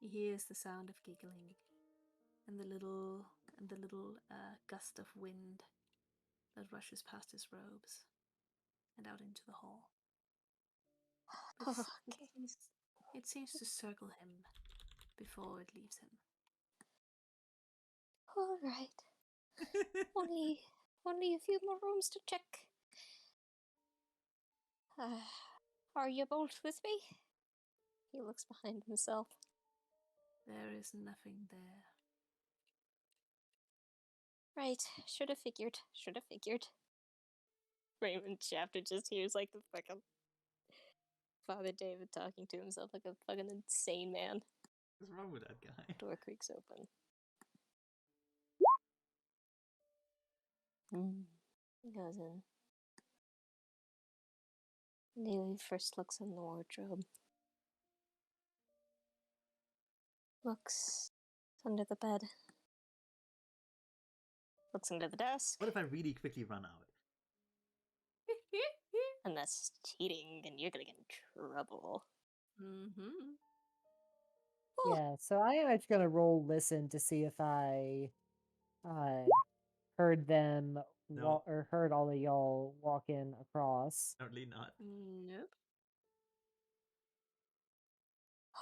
He hears the sound of giggling and the little gust of wind that rushes past his robes and out into the hall. Okay. It seems to circle him before it leaves him. All right. Only a few more rooms to check. Are you both with me? He looks behind himself. There is nothing there. Right. Should have figured. Raymond Chapter just hears like the fucking Father David talking to himself like a fucking insane man. What's wrong with that guy? Door creaks open. He goes in. He first looks in the wardrobe. Looks under the bed. Looks under the desk. What if I really quickly run out? And that's cheating, and you're gonna get in trouble. Mm-hmm. Yeah, so I am actually gonna roll listen to see if I heard them No. or heard all of y'all walking across. Apparently not. Nope.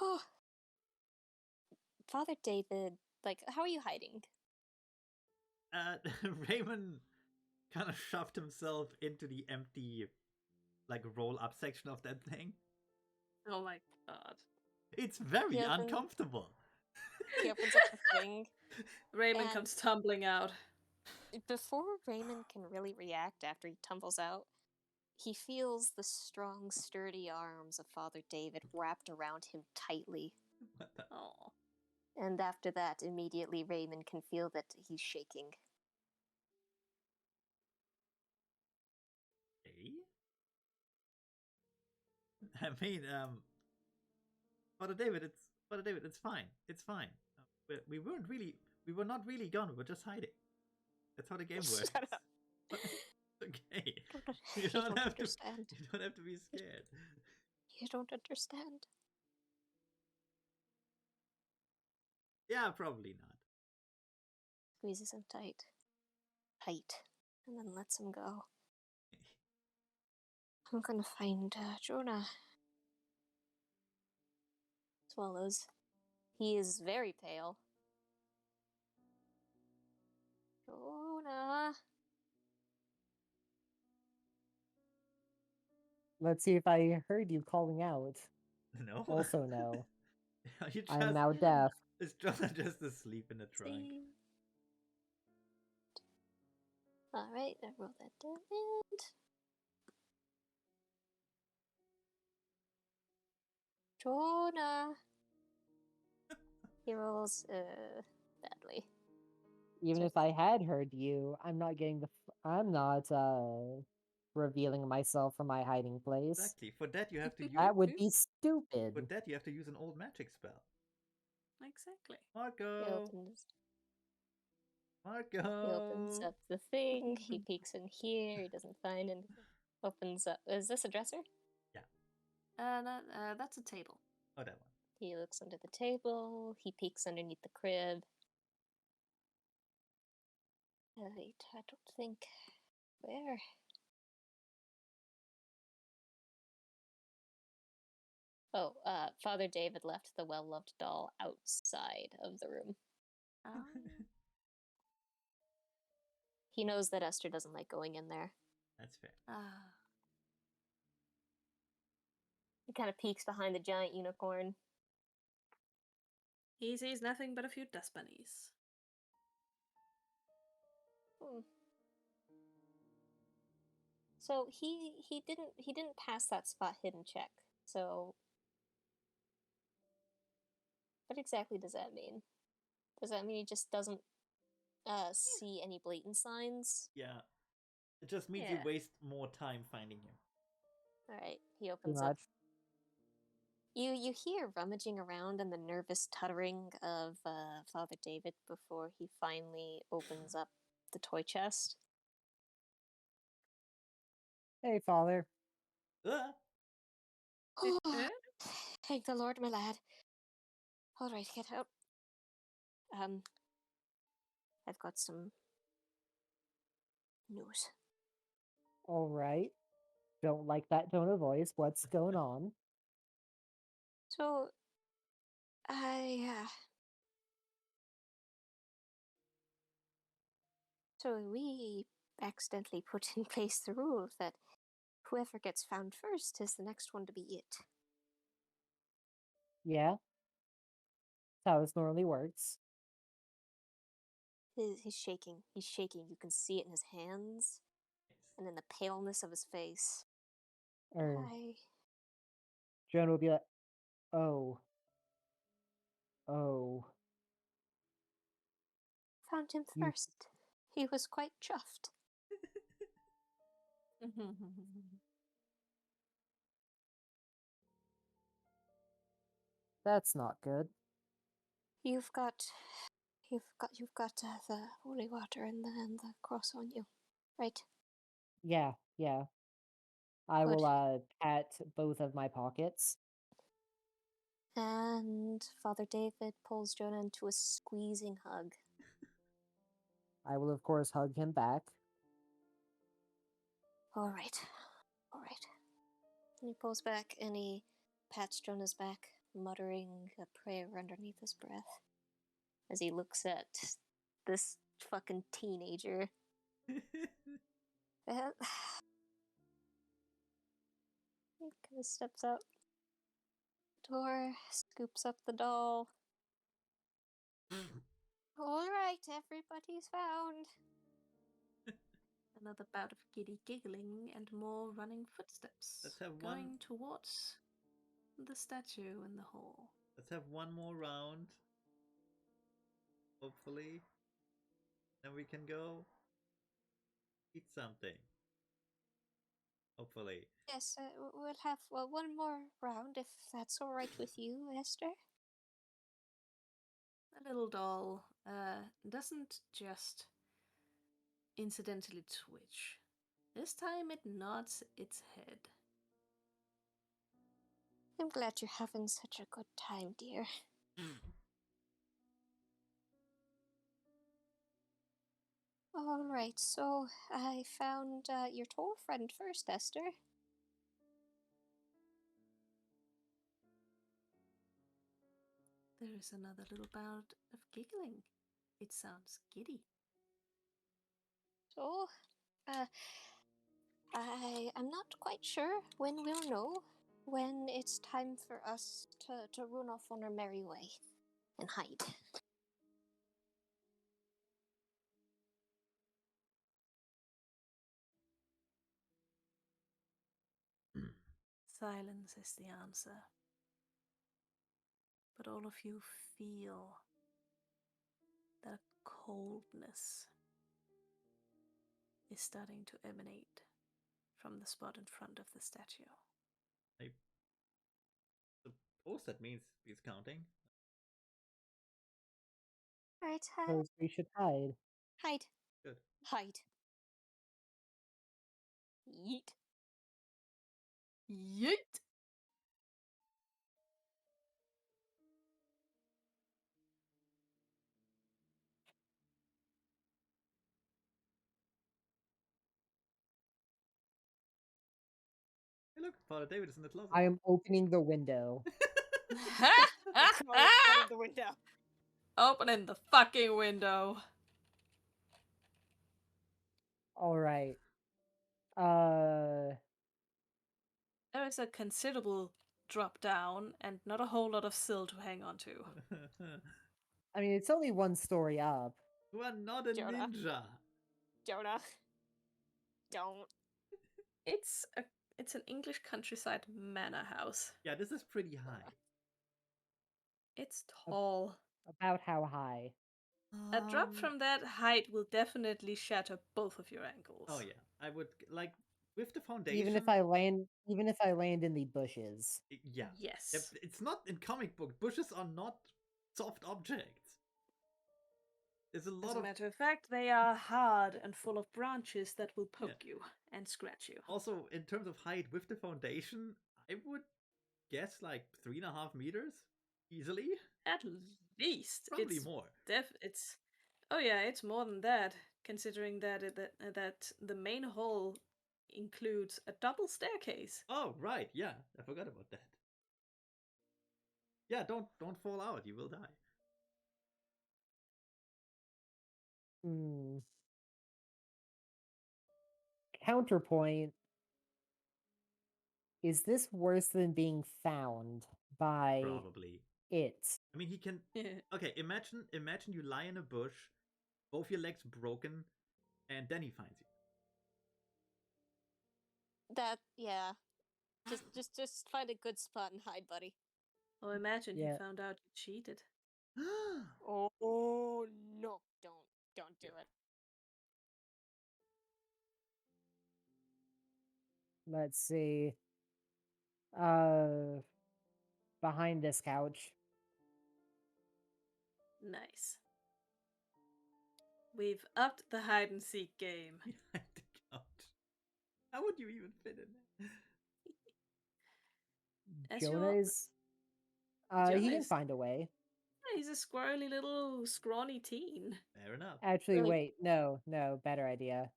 Oh. Father David, like, how are you hiding? Raymond kind of shoved himself into the empty, like, roll-up section of that thing. Oh my god. It's very He opened- uncomfortable. He opens up the thing. Raymond And- comes tumbling out. Before Raymond can really react after he tumbles out, he feels the strong, sturdy arms of Father David wrapped around him tightly. What the? Oh. And after that, immediately Raymond can feel that he's shaking. Okay. I mean, Father David, it's fine. It's fine. We were not really gone. We were just hiding. That's how the game works. Shut up. Okay. You You don't have to. understand. You don't have to be scared. You don't understand. Yeah, probably not. Squeezes him tight. Tight. And then lets him go. I'm gonna find Jonah. Swallows. He is very pale. Jonah. Let's see if I heard you calling out. No. Also, no. You I am just now deaf. is Jonah just asleep in the trunk? See. Alright, I wrote that down. And Jonah. He rolls badly. Even So- if I had heard you, I'm not getting the. I'm not revealing myself from my hiding place. Exactly. For that you have to use. That would be stupid. For that you have to use an old magic spell. Exactly. He Marco. opens Marco. up the thing. He peeks in here. He doesn't find anything. Opens up. Is this a dresser? That's a table. Oh, that one. He looks under the table. He peeks underneath the crib. Wait, I don't think. Where? Oh, Father David left the well-loved doll outside of the room. Oh. He knows that Esther doesn't like going in there. That's fair. Ah. He kind of peeks behind the giant unicorn. He sees nothing but a few dust bunnies. Hmm. So he didn't pass that spot hidden check. So what exactly does that mean? Does that mean he just doesn't see any blatant signs? Yeah. It just means you Yeah. waste more time finding him. All right, he Too opens up. much. You hear rummaging around and the nervous tuttering of Father David before he finally opens up the toy chest. Hey, father. Ah! Eh? Thank the Lord, my lad. All right, get out. I've got some news. All right. Don't like that tone of voice. What's going on? So, So we accidentally put in place the rule that whoever gets found first is the next one to be it. Yeah, that's how this normally works. He's shaking. He's shaking. You can see it in his hands and in the paleness of his face. Or I Joan will be like, "Oh, oh, found him You- first. He was quite chuffed. That's not good. You've got the holy water and the cross on you, right? Yeah, yeah. I Good. will pat both of my pockets. And Father David pulls Jonah into a squeezing hug. I will, of course, hug him back. All right. And he pulls back and he pats Jonah's back, muttering a prayer underneath his breath as he looks at this fucking teenager. He kind of steps out door, scoops up the doll. All right, everybody's found. Another bout of giddy giggling and more running footsteps. Let's have going one- towards the statue in the hall. Let's have one more round. Hopefully. Then we can go eat something. Hopefully. Yes, we'll have one more round if that's all right with you, Esther. The little doll doesn't just incidentally twitch. This time it nods its head. I'm glad you're having such a good time, dear. All right, so I found your tall friend first, Esther. There is another little bout of giggling. It sounds giddy. So, I'm not quite sure when we'll know when it's time for us to run off on our merry way and hide. Silence is the answer. But all of you feel that a coldness is starting to emanate from the spot in front of the statue. I suppose that means he's counting. All right, Suppose we should hide. hide. Good. Hide. Yeet. Yeet! Hey, look, Father David is in the closet. I am opening the window. Out of the window. Opening the fucking window. All right. There is a considerable drop down and not a whole lot of sill to hang on to. I mean, it's only one story up. You are not a Jonah. ninja. Jonah. Don't. It's an English countryside manor house. Yeah, this is pretty high. It's tall. About how high? A drop from that height will definitely shatter both of your ankles. Oh yeah, I would like with the foundation. Even if I land in the bushes. Yeah. Yes. Yep, it's not in comic book. Bushes are not soft objects. There's a lot As a of matter of fact, they are hard and full of branches that will poke you and scratch you. Also, in terms of height with the foundation, I would guess like 3.5 meters easily. At least. Probably it's more. It's oh yeah, it's more than that. Considering that that the main hall includes a double staircase. Oh right, yeah, I forgot about that. Yeah, don't fall out. You will die. Hmm. Counterpoint. Is this worse than being found by Probably. it? I mean, he can. Okay, imagine you lie in a bush, both your legs broken, and then he finds you. That, yeah. Just find a good spot and hide, buddy. Well, imagine Yeah. he found out you cheated. Oh no! Don't do it. Let's see. Uh, behind this couch. Nice. We've upped the hide and seek game. Behind the couch. How would you even fit in there? As Jonah you're- is. He Jonah can is- find a way. He's a squirrely little scrawny teen. Fair enough. Actually, Really? wait. No, better idea.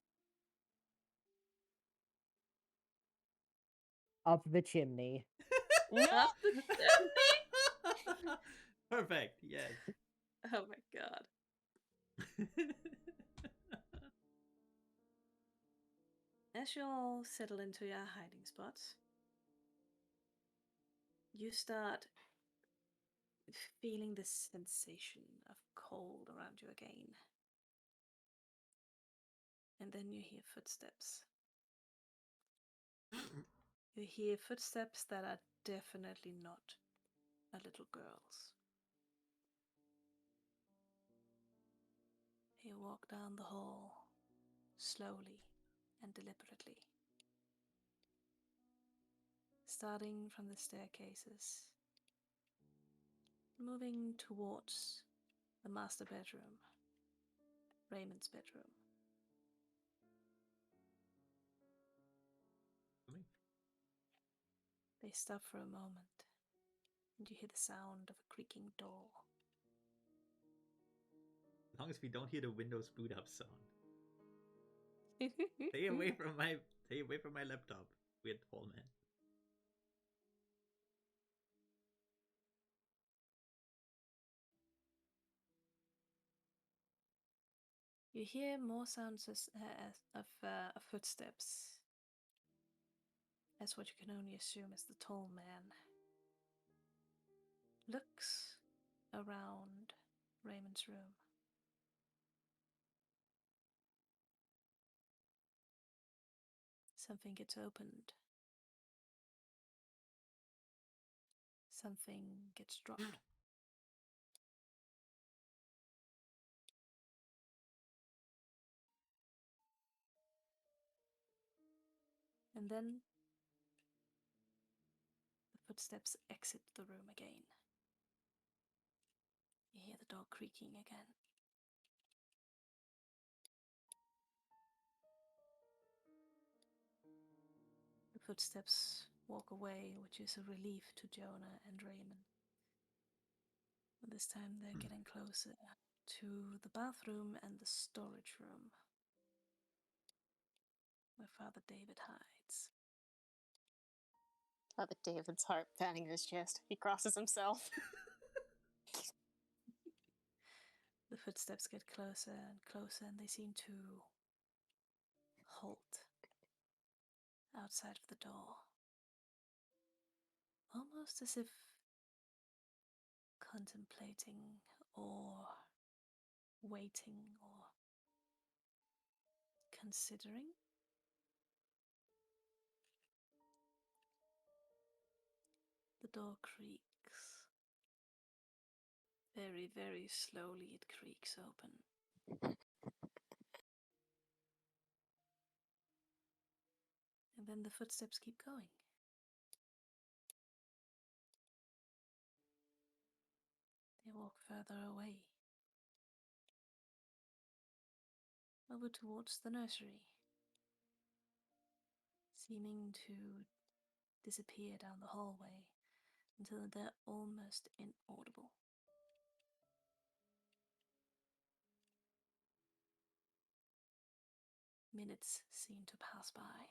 Up the chimney. No! Up the chimney? Perfect. Yes. Oh my god. As you all settle into your hiding spots, you start feeling this sensation of cold around you again. And then you hear footsteps. You hear footsteps that are definitely not a little girl's. You walk down the hall, slowly and deliberately, starting from the staircases, moving towards the master bedroom, Raymond's bedroom. They stop for a moment, and you hear the sound of a creaking door. As long as we don't hear the Windows boot up sound. Stay away from my laptop, weird tall man. You hear more sounds of footsteps, as what you can only assume is the tall man looks around Raymond's room. Something gets opened. Something gets dropped. And then the footsteps exit the room again. You hear the door creaking again. The footsteps walk away, which is a relief to Jonah and Raymond. But this time they're getting closer to the bathroom and the storage room, where Father David hides. Father David's heart pounding in his chest. He crosses himself. The footsteps get closer and closer, and they seem to halt outside of the door. Almost as if contemplating or waiting or considering. The door creaks. Very, very slowly it creaks open. And then the footsteps keep going. They walk further away. Over towards the nursery, seeming to disappear down the hallway until they're almost inaudible. Minutes seem to pass by,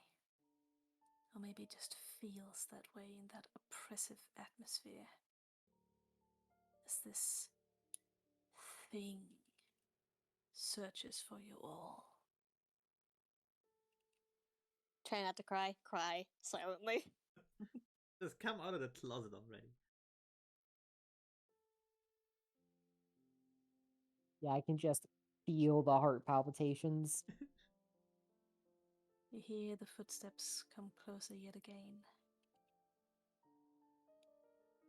or maybe it just feels that way in that oppressive atmosphere, as this thing searches for you all. Try not to cry. Cry silently. Just come out of the closet already. Yeah, I can just feel the heart palpitations. You hear the footsteps come closer yet again.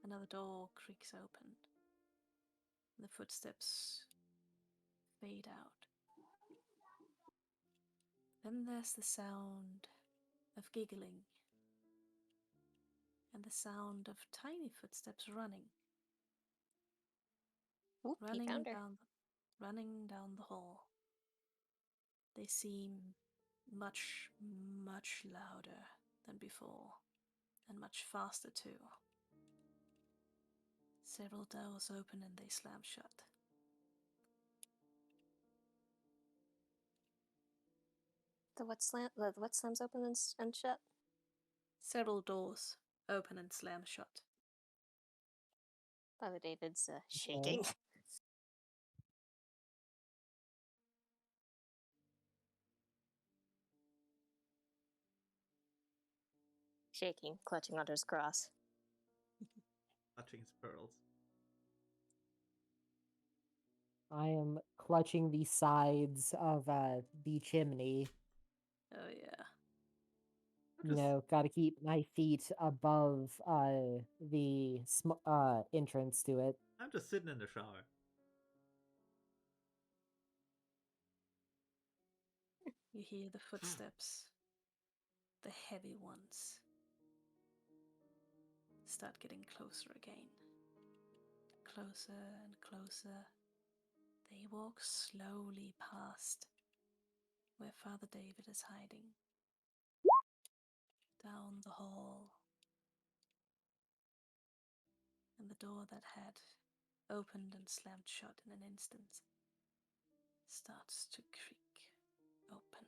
Another door creaks open. The footsteps fade out. Then there's the sound of giggling and the sound of tiny footsteps running. Oop, he found her. Running down the hall. They seem much, much louder than before, and much faster too. Several doors open and they slam shut. The what slams open and shut? Several doors open and slam shut. Father David's shaking. Shaking, clutching onto his cross. Clutching his pearls. I am clutching the sides of the chimney. Oh yeah. You know, got to keep my feet above the entrance to it. I'm just sitting in the shower. You hear the footsteps, the heavy ones, start getting closer again. Closer and closer. They walk slowly past where Father David is hiding. Down the hall. And the door that had opened and slammed shut in an instant starts to creak open.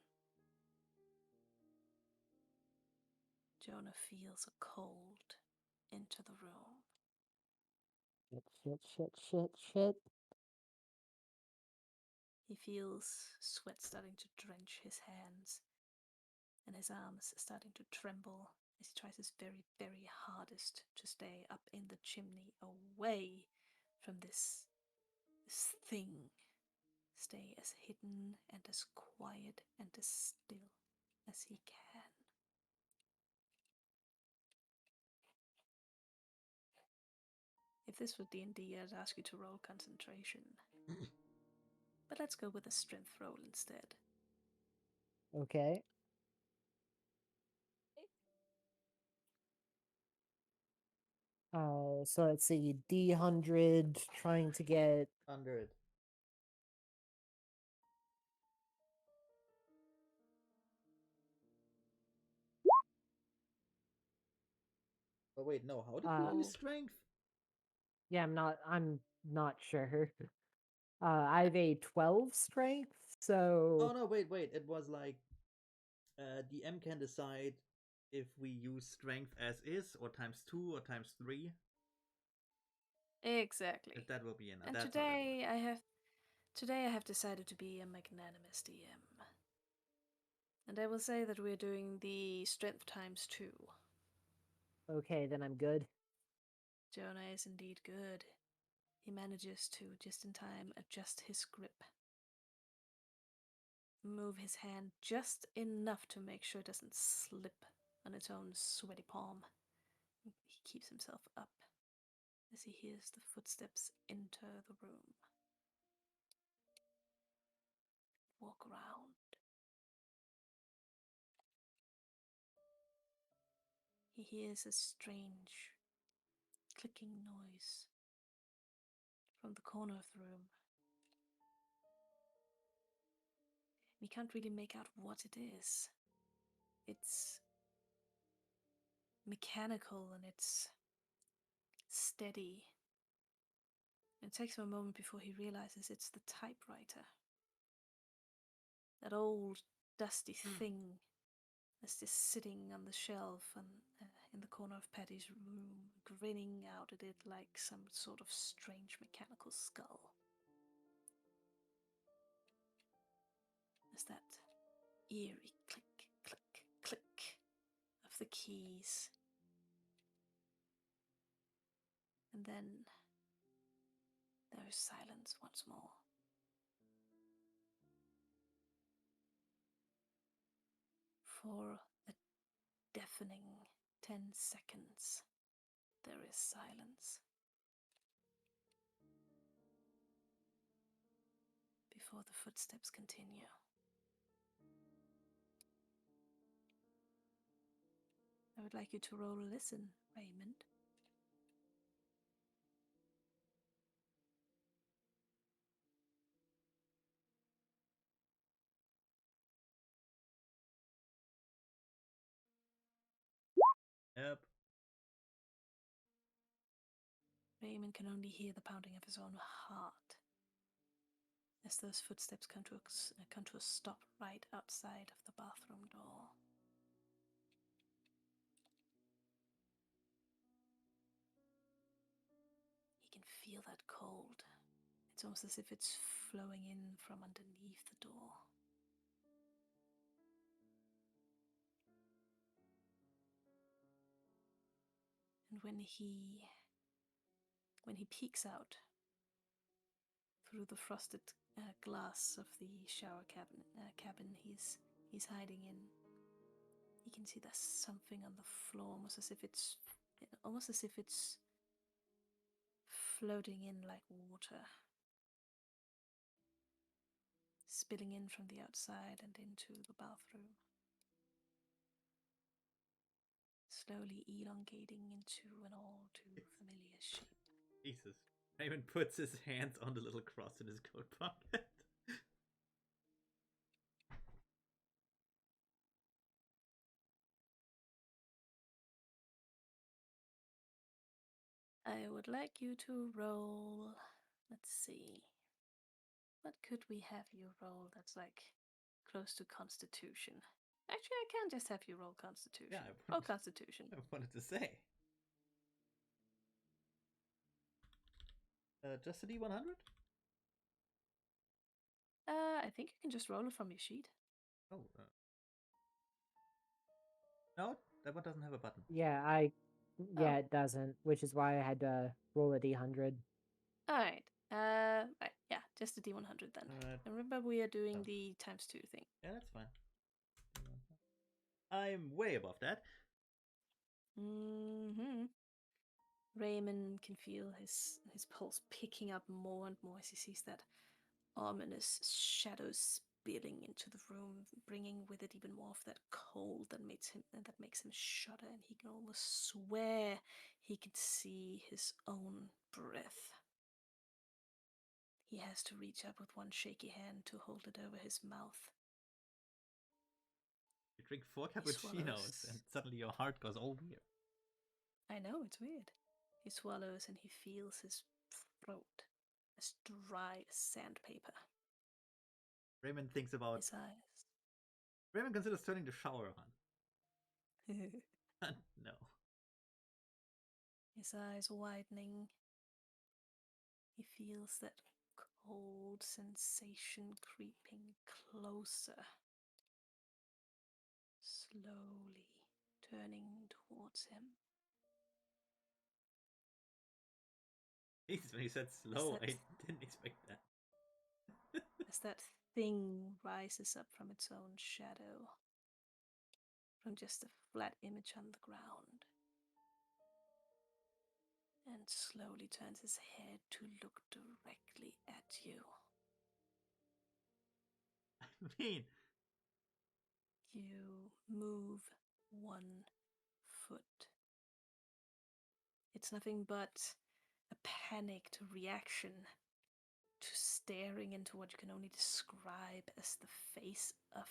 Jonah feels a cold into the room. Shit. He feels sweat starting to drench his hands, and his arms starting to tremble as he tries his very, very hardest to stay up in the chimney, away from this thing. Stay as hidden and as quiet and as still as he can. If this was D&D, I'd ask you to roll concentration. But let's go with a strength roll instead. Okay. So let's see, D100, trying to get 100. But wait, no. How did you roll strength? Yeah, I'm not sure. I have a 12 strength, so Oh no, wait. It was like the M can decide if we use strength as is, or times 2, or times 3. Exactly. If that will be enough. And That's today I have decided to be a magnanimous DM. And I will say that we're doing the strength times 2. okay, then I'm good. Jonah is indeed good. He manages to, just in time, adjust his grip. Move his hand just enough to make sure it doesn't slip on its own sweaty palm. He keeps himself up as he hears the footsteps enter the room. Walk around. He hears a strange clicking noise from the corner of the room. He can't really make out what it is. It's mechanical and it's steady. It takes him a moment before he realizes it's the typewriter. That old, dusty thing that's just sitting on the shelf and in the corner of Patty's room, grinning out at it like some sort of strange mechanical skull. There's that eerie click, click, click of the keys. And then there is silence once more. For a deafening 10 seconds, there is silence. Before the footsteps continue. I would like you to roll listen, Raymond. Yep. Raymond can only hear the pounding of his own heart as those footsteps come to a stop right outside of the bathroom door. He can feel that cold. It's almost as if it's flowing in from underneath the door. And when he peeks out through the frosted glass of the shower cabin he's hiding in, he can see there's something on the floor, almost as if it's floating in like water, spilling in from the outside and into the bathroom, slowly elongating into an all too familiar shape. Jesus. Raymond puts his hands on the little cross in his coat pocket. I would like you to roll. Let's see. What could we have you roll that's like close to Constitution? Actually, I can just have you roll Constitution. Yeah, Roll Constitution. I wanted to say. Just a D100? I think you can just roll it from your sheet. Oh. No, that one doesn't have a button. Yeah, it doesn't, which is why I had to roll a D100. Alright. Right, yeah, just a D100 then. Alright. And remember, we are doing the ×2 thing. Yeah, that's fine. I'm way above that. Mm-hmm. Raymond can feel his pulse picking up more and more as he sees that ominous shadow spilling into the room, bringing with it even more of that cold that makes him shudder, and he can almost swear he can see his own breath. He has to reach up with one shaky hand to hold it over his mouth. You drink 4 He cappuccinos swallows. and suddenly your heart goes all weird. I know, it's weird. He swallows and he feels his throat as dry as sandpaper. Raymond thinks about... His eyes. Raymond considers turning the shower on. No. His eyes widening. He feels that cold sensation creeping closer. Slowly turning towards him. Jesus, when you said slow, I didn't expect that. As that thing rises up from its own shadow, from just a flat image on the ground, and slowly turns his head to look directly at you. I mean... You move one foot. It's nothing but a panicked reaction to staring into what you can only describe as the face of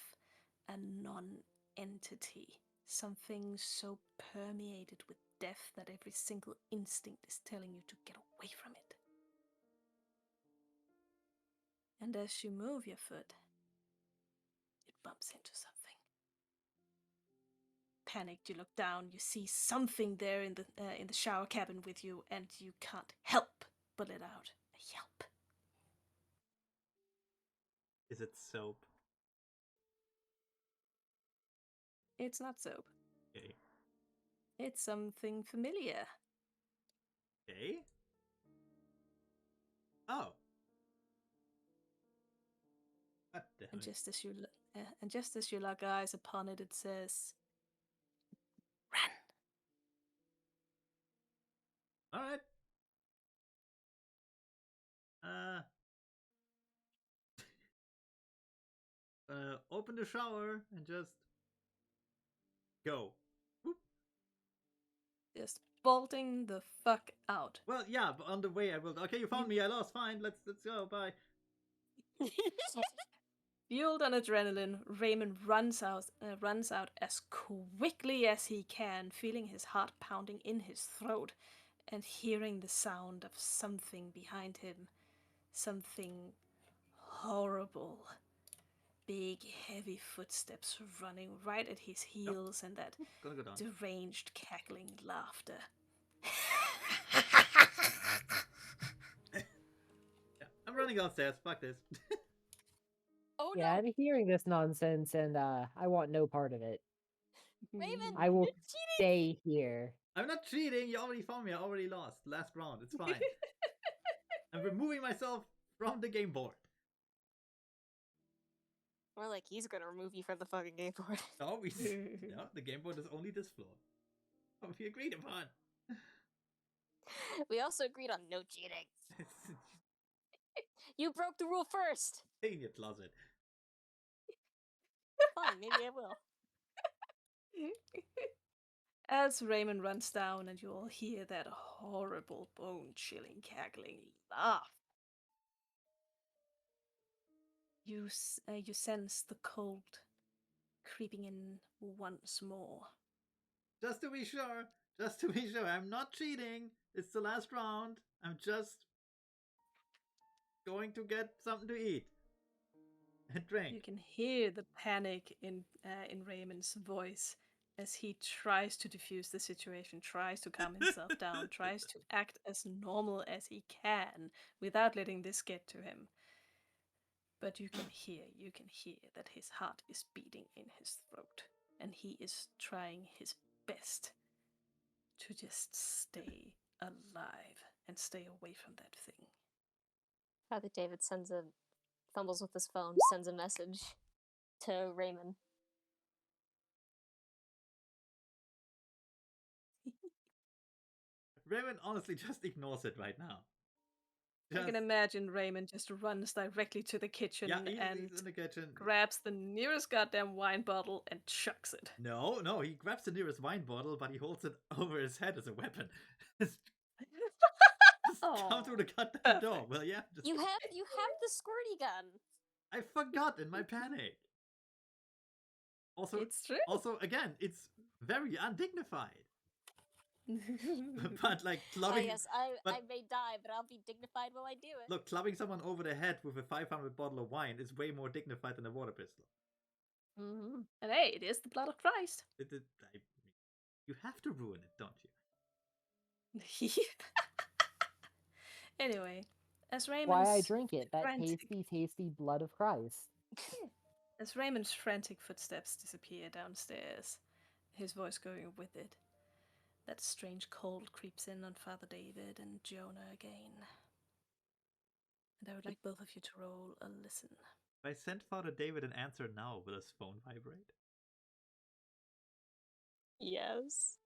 a non-entity. Something so permeated with death that every single instinct is telling you to get away from it. And as you move your foot, it bumps into something. Panicked, you look down, you see something there in the shower cabin with you, and you can't help but let out a yelp. Is it soap? It's not soap. Okay. It's something familiar. Okay. Oh. God damn it. And just as you lock eyes upon it, it says, "Run." Alright. Open the shower and just go. Whoop. just bolting the fuck out. Well, yeah, but on the way I will. Okay, you found me. I lost. Fine. Let's go. Bye. Fueled on adrenaline, Raymond runs out as quickly as he can, feeling his heart pounding in his throat and hearing the sound of something behind him. Something horrible. Big, heavy footsteps running right at his heels and that Gonna go down. deranged, cackling laughter. Yeah, I'm running downstairs. Fuck this. Oh Yeah, no, I'm hearing this nonsense and I want no part of it. Raven! I will You're cheating! stay here. I'm not cheating. You already found me. I already lost last round. It's fine. I'm removing myself from the game board. More like he's gonna remove you from the fucking game board. No, no, the game board is only this floor. What we agreed upon. We also agreed on no cheating. You broke the rule first. Stay in your closet. Fine, maybe I will. As Raymond runs down, and you all hear that horrible, bone-chilling, cackling laugh, you sense the cold creeping in once more. Just to be sure. Just to be sure. I'm not cheating. It's the last round. I'm just going to get something to eat and drink. You can hear the panic in Raymond's voice as he tries to diffuse the situation, tries to calm himself down, tries to act as normal as he can without letting this get to him. But you can hear that his heart is beating in his throat, and he is trying his best to just stay alive and stay away from that thing. Father David fumbles with his phone, sends a message to Raymond. Raymond honestly just ignores it right now. I can imagine Raymond just runs directly to the kitchen Yeah, and he's in the kitchen. grabs the nearest goddamn wine bottle and chucks it. No, he grabs the nearest wine bottle, but he holds it over his head as a weapon. Just come through the goddamn door. Well, yeah. You have the squirty gun. I forgot in my panic. Also, It's true. Also, again, it's very undignified. But like clubbing. Yes, I may die, but I'll be dignified while I do it. Look, clubbing someone over the head with a 500 bottle of wine is way more dignified than a water pistol. Mm-hmm. And hey, it is the blood of Christ. You have to ruin it, don't you? Anyway, as Raymond's Why I drink it, that frantic, tasty blood of Christ. as Raymond's frantic footsteps disappear downstairs, his voice going with it, that strange cold creeps in on Father David and Jonah again. And I would like both of you to roll a listen. If I sent Father David an answer now, will his phone vibrate? Yes.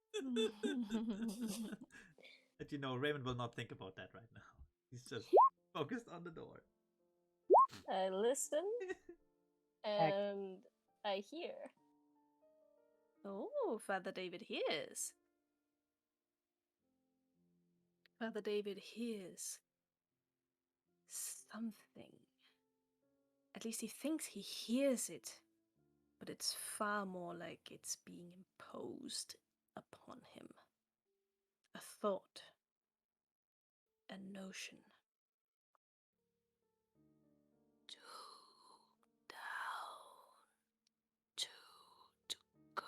But you know, Raymond will not think about that right now. He's just focused on the door. I listen, and I hear. Oh, Father David hears. Father David hears something. At least he thinks he hears it, but it's far more like it's being imposed upon him. A thought, a notion. Two down, two to go.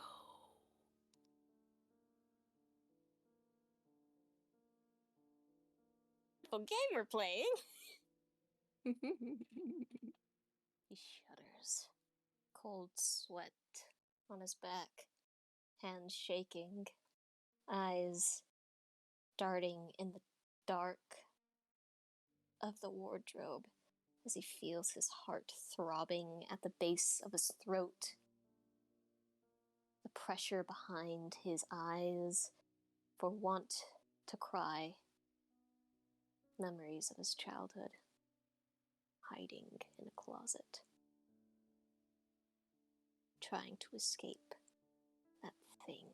What game we're playing? He shudders. Cold sweat on his back, hands shaking, eyes darting in the dark of the wardrobe as he feels his heart throbbing at the base of his throat. The pressure behind his eyes for want to cry. Memories of his childhood, hiding in a closet, trying to escape that thing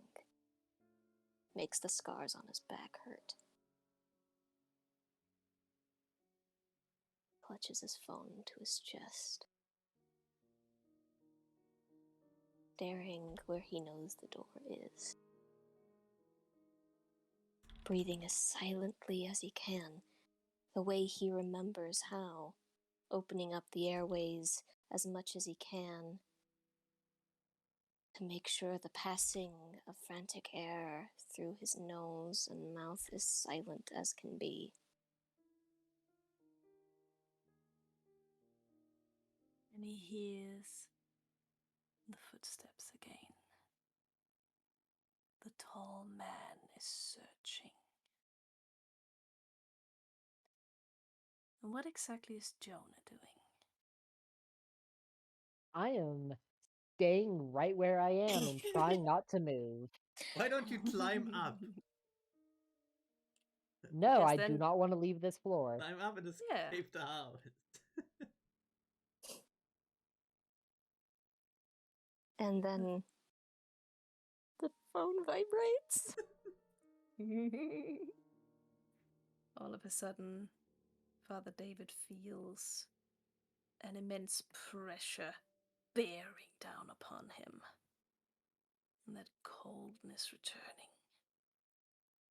makes the scars on his back hurt. Clutches his phone to his chest, staring where he knows the door is. Breathing as silently as he can, the way he remembers how, opening up the airways as much as he can to make sure the passing of frantic air through his nose and mouth is silent as can be. And he hears the footsteps again. The tall man is searching. And what exactly is Jonah doing? I am staying right where I am and trying not to move. Why don't you climb up? No, Because I then- do not want to leave this floor. Climb up and Yeah. escape the house. And then the phone vibrates. All of a sudden, Father David feels an immense pressure bearing down upon him, and that coldness returning.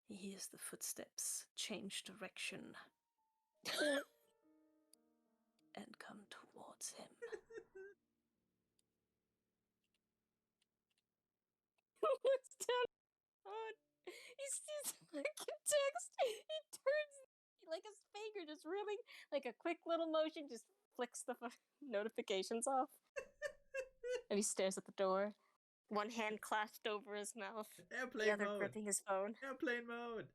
He hears the footsteps change direction and come towards him. Looks down on. He sees like a text. He turns like his finger just really like a quick little motion just flicks the notifications off. And he stares at the door, one hand clasped over his mouth, the Airplane other mode. gripping his phone. Airplane mode.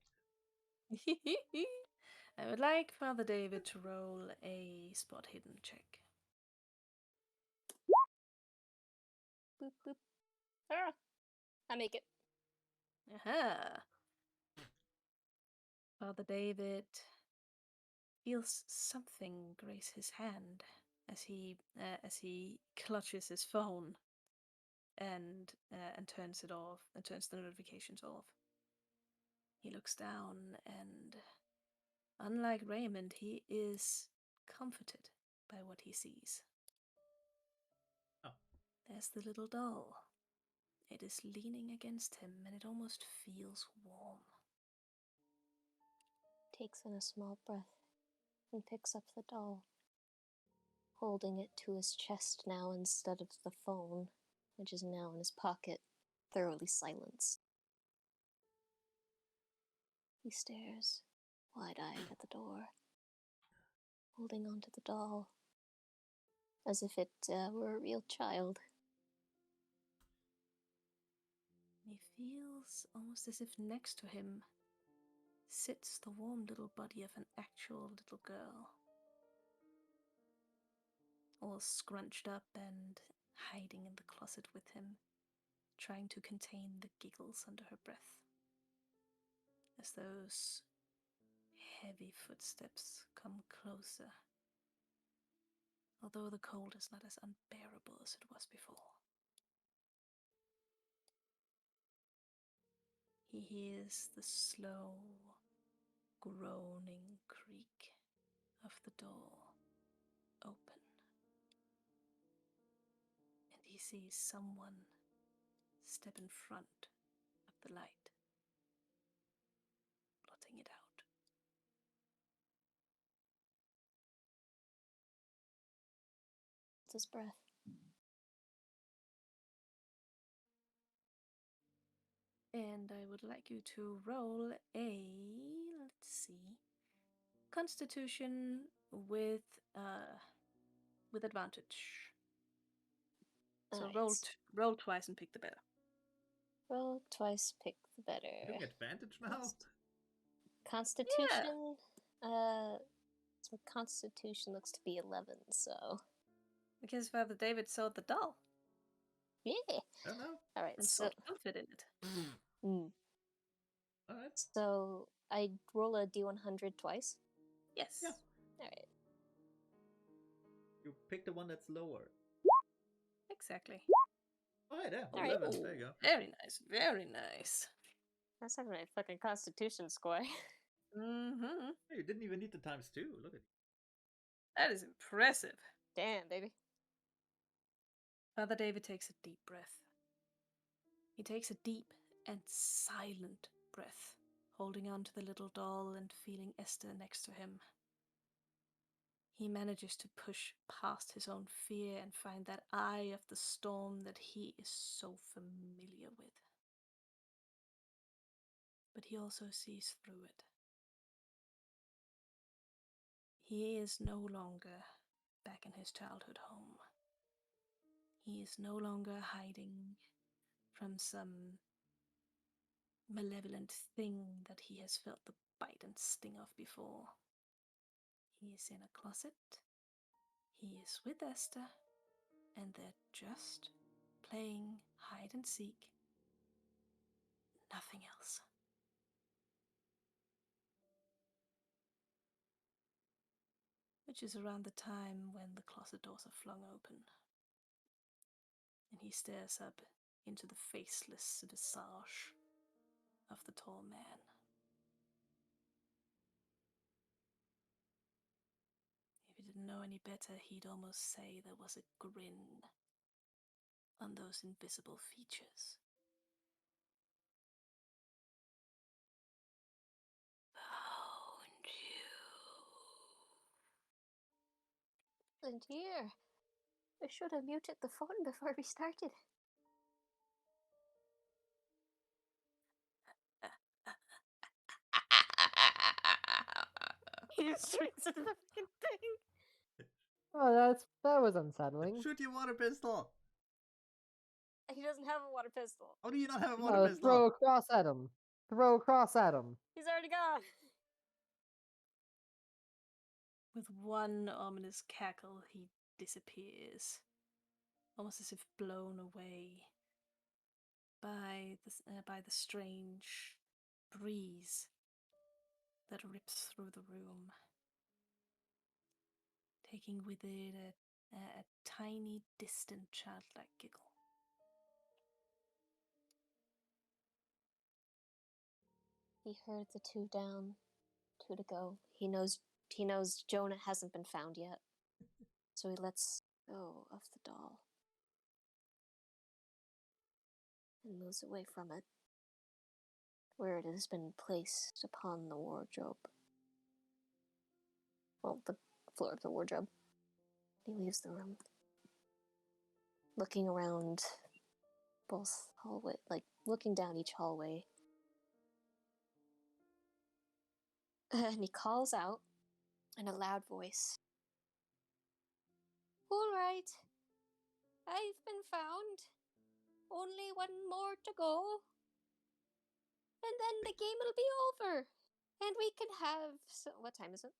I would like Father David to roll a spot hidden check. Boop boop. Ah, I make it. Aha! Father David feels something graze his hand as he clutches his phone and turns it off and turns the notifications off. He looks down and, unlike Raymond, he is comforted by what he sees. Oh. There's the little doll. It is leaning against him and it almost feels warm. Takes in a small breath and picks up the doll, holding it to his chest now instead of the phone, which is now in his pocket, thoroughly silenced. He stares, wide-eyed at the door, holding onto the doll, as if it were a real child. He feels almost as if next to him sits the warm little body of an actual little girl, all scrunched up and hiding in the closet with him, trying to contain the giggles under her breath, as those heavy footsteps come closer, although the cold is not as unbearable as it was before. He hears the slow, groaning creak of the door open, and he sees someone step in front of the light, blotting it out. It's his breath. And I would like you to roll a, let's see, Constitution with advantage. So Alright. roll twice and pick the better. Roll twice, pick the You better. don't get advantage now? Constitution, so Constitution looks to be 11, so Because Father David saw the doll yeah. I don't know. Alright, and so saw comfort in it. Alright. so I roll a d100 twice. Yes. Yeah. Alright. You pick the one that's lower. Exactly. Oh, yeah, there. Alright. 11. There you go. Very nice. Very nice. That's not my fucking constitution score. Mm-hmm. Hey, you didn't even need the times 2. Look at That is impressive. Damn, baby. Father David takes a deep breath. He takes a deep and silent breath, holding on to the little doll and feeling Esther next to him. He manages to push past his own fear and find that eye of the storm that he is so familiar with. But he also sees through it. He is no longer back in his childhood home. He is no longer hiding from some malevolent thing that he has felt the bite and sting of before. He is in a closet. He is with Esther, and they're just playing hide and seek. Nothing else. Which is around the time when the closet doors are flung open, and he stares up into the faceless visage of the tall man. If he didn't know any better, he'd almost say there was a grin on those invisible features. Found you. And here, I should have muted the phone before we started. He just shrinks into the fucking thing. Oh, that was unsettling. Shoot your water pistol! He doesn't have a water pistol. How do you not have a water Oh, pistol? throw across at him. Throw across at him. He's already gone. With one ominous cackle, he disappears, almost as if blown away by the strange breeze that rips through the room, taking with it a tiny, distant, childlike giggle. He heard the 2 down, 2 to go. He knows Jonah hasn't been found yet. So he lets go of the doll and moves away from it, where it has been placed upon the wardrobe. Well, the floor of the wardrobe. He leaves the room, looking around both hallway, like looking down each hallway. And he calls out in a loud voice, "All right, I've been found. Only one more to go. And then the game will be over. And we can have... what time is it?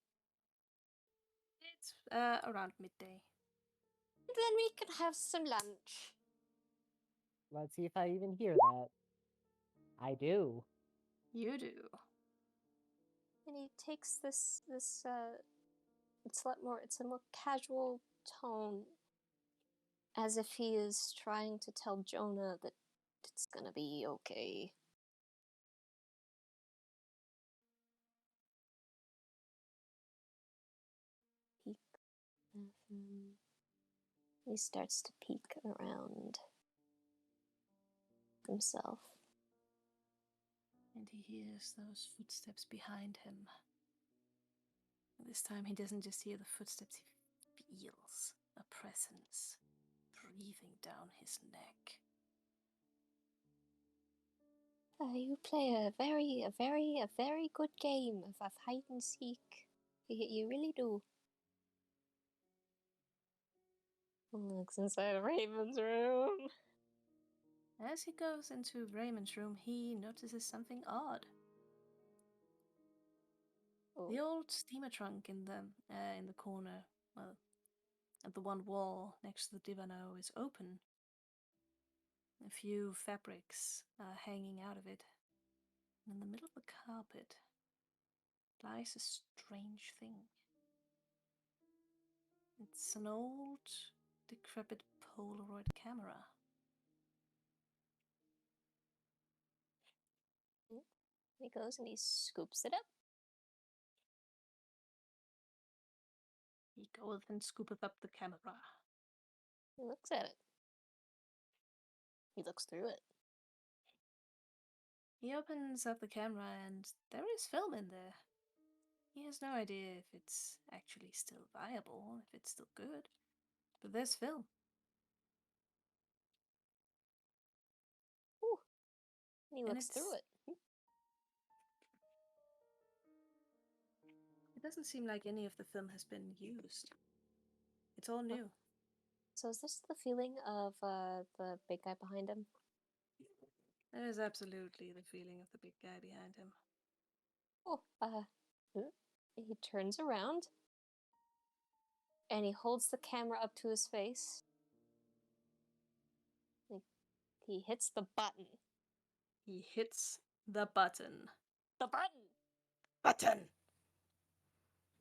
It's around midday. And then we can have some lunch." Let's see if I even hear that. I do. You do. And he takes this it's a more casual tone, as if he is trying to tell Jonah that it's gonna be okay. Peek. He starts to peek around himself. And he hears those footsteps behind him. And this time he doesn't just hear the footsteps, he feels a presence breathing down his neck. You play a very good game of hide and seek. You really do. Looks inside Raven's room. As he goes into Raymond's room, he notices something odd. Oh. The old steamer trunk in the corner, well, at the one wall next to the divano, is open. A few fabrics are hanging out of it. And in the middle of the carpet lies a strange thing. It's an old, decrepit Polaroid camera. He goes and he scoops it up. He goeth and scoopeth up the camera. He looks at it. He looks through it. He opens up the camera and there is film in there. He has no idea if it's actually still viable, if it's still good. But there's film. Ooh. And he And looks through it. It doesn't seem like any of the film has been used. It's all new. So is this the feeling of the big guy behind him? There is absolutely the feeling of the big guy behind him. Oh, he turns around and he holds the camera up to his face. He hits the button. He hits the button. The button! Button!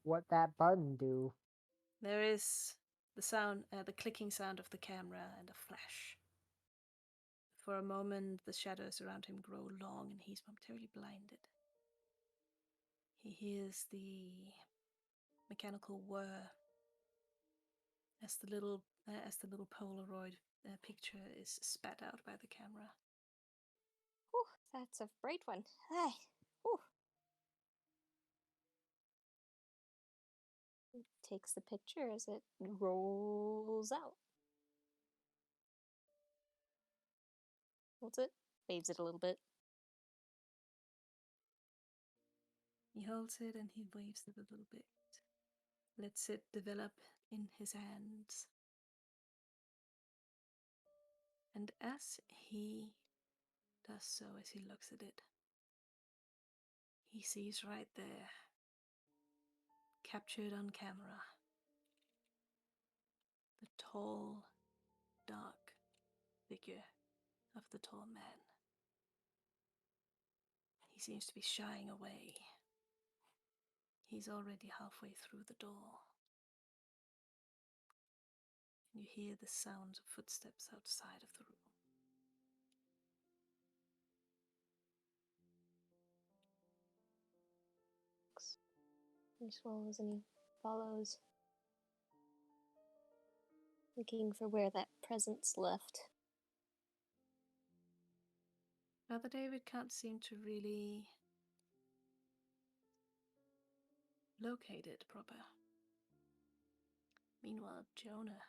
What that button do? There is the sound, the clicking sound of the camera and a flash. For a moment, the shadows around him grow long and he's momentarily blinded. He hears the mechanical whir as the little Polaroid picture is spat out by the camera. Whew, that's a bright one. Hey, whew. He takes the picture as it rolls out. Holds it, waves it a little bit. He holds it and he waves it a little bit, lets it develop in his hands. And as he does so, as he looks at it, he sees right there, captured on camera, the tall, dark figure of the tall man. He seems to be shying away. He's already halfway through the door. And you hear the sound of footsteps outside of the room. He swallows and he follows, looking for where that presence left. Brother David can't seem to really locate it proper. Meanwhile, Jonah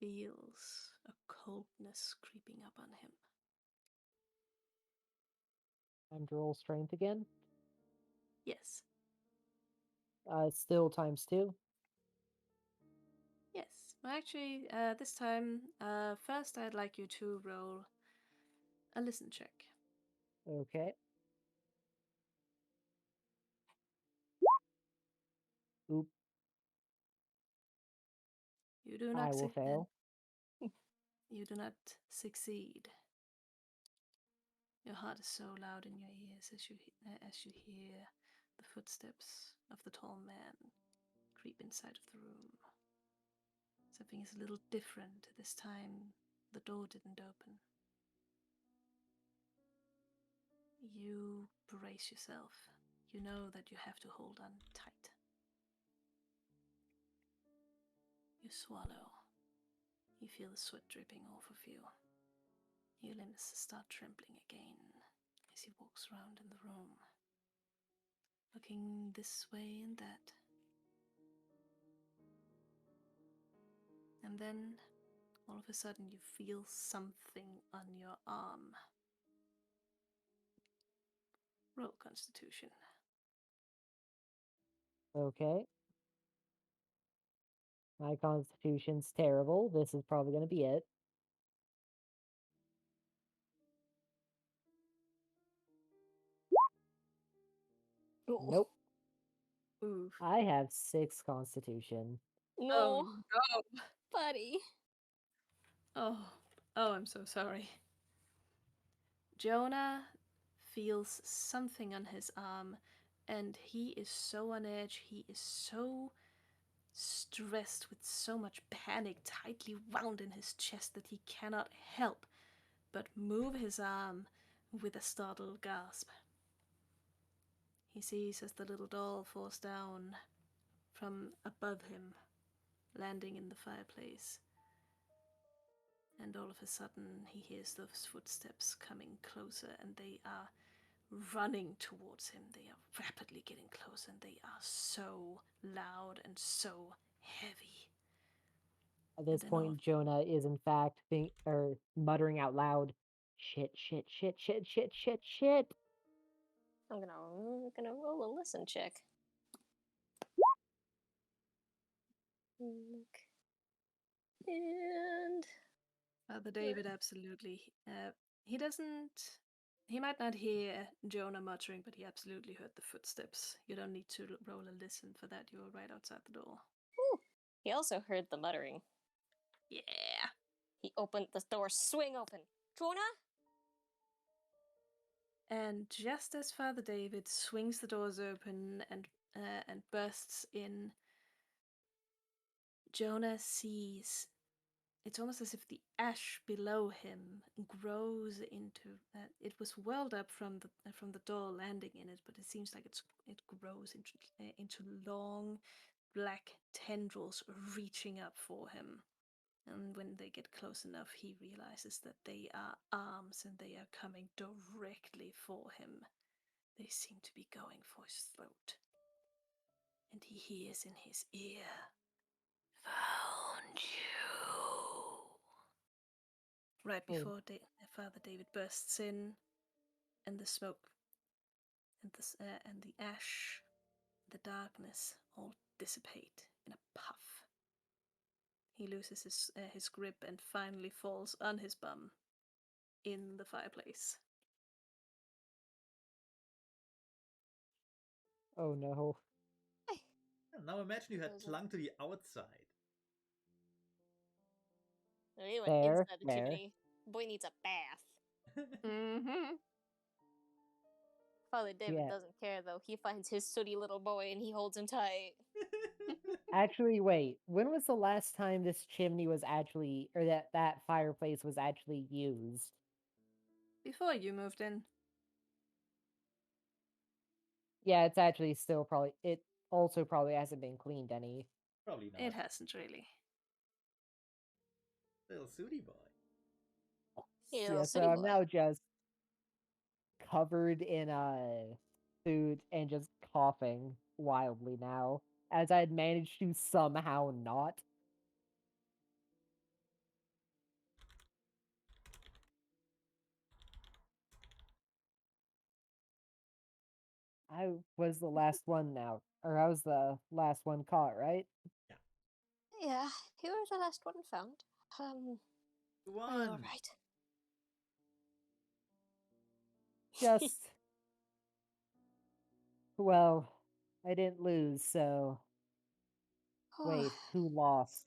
feels a coldness creeping up on him. Time to roll strength again. Yes, Still ×2. yes. Well, actually, this time, first I'd like you to roll a listen check. Okay. Oop. You do I not will fail. You do not succeed. Your heart is so loud in your ears as you hear the footsteps of the tall man creep inside of the room. Something is a little different this time. The door didn't open. You brace yourself. You know that you have to hold on tight. You swallow. You feel the sweat dripping off of you. Your limbs start trembling again as he walks around in the room, looking this way and that. And then, all of a sudden, you feel something on your arm. Roll Constitution. Okay. My constitution's terrible. This is probably going to be it. Nope. Oof. I have 6 constitution. No, Oh no! buddy. Oh, I'm so sorry. Jonah feels something on his arm, and he is so on edge. He is so stressed with so much panic tightly wound in his chest that he cannot help but move his arm with a startled gasp. He sees as the little doll falls down from above him, landing in the fireplace. And all of a sudden, he hears those footsteps coming closer, and they are running towards him. They are rapidly getting closer, and they are so loud and so heavy. At this And then all point, Jonah is in fact muttering out loud, "Shit, shit, shit, shit, shit, shit, shit." I'm gonna roll a listen check. And Father David absolutely. He doesn't. He might not hear Jonah muttering, but he absolutely heard the footsteps. You don't need to roll a listen for that. You were right outside the door. whew, he also heard the muttering. Yeah. He opened the door, swing open. Jonah? And just as Father David swings the doors open and bursts in, Jonah sees. It's almost as if the ash below him grows into. It was whirled up from the door landing in it, but it seems like it grows into long black tendrils reaching up for him. And when they get close enough, he realizes that they are arms and they are coming directly for him. They seem to be going for his throat. And he hears in his ear, "Found you." Right Oh, before Father David bursts in, and the smoke and the ash, the darkness all dissipate in a puff. He loses his grip and finally falls on his bum in the fireplace. oh no. Now imagine you had Those are- clung to the outside. He went Fair, inside the fair. chimney. Boy needs a bath. Mm-hmm. Father David Yeah. doesn't care though. He finds his sooty little boy and he holds him tight. Actually, wait. When was the last time this chimney was actually, or that fireplace was actually used? Before you moved in. Yeah, it's actually still probably. It also probably hasn't been cleaned any. Probably not. It hasn't really. Little sooty boy. Hey, Yeah, little so sooty I'm boy. now just covered in food and just coughing wildly now, as I had managed to somehow not. I was the last one now, or I was the last one caught, right? Yeah, you were the last one found. You Are you won. alright? Just, well, I didn't lose, so wait, who lost?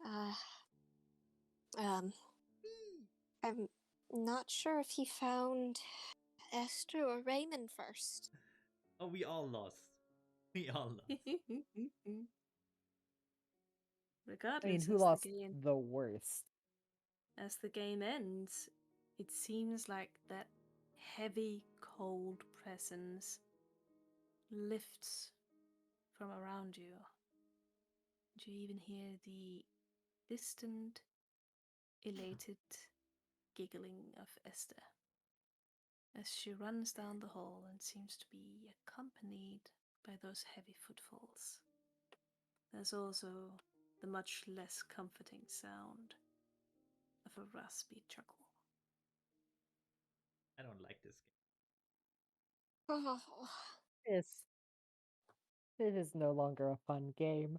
uh, um, I'm not sure if he found Esther or Raymond first. Oh, we all lost. We all lost. I mean, Regardless, who lost the worst? as the game ends, it seems like that heavy, cold presence lifts from around you. You even hear the distant, elated giggling of Esther as she runs down the hall and seems to be accompanied by those heavy footfalls. There's also the much less comforting sound of a raspy chuckle. I don't like this Oh, This is no longer a fun game.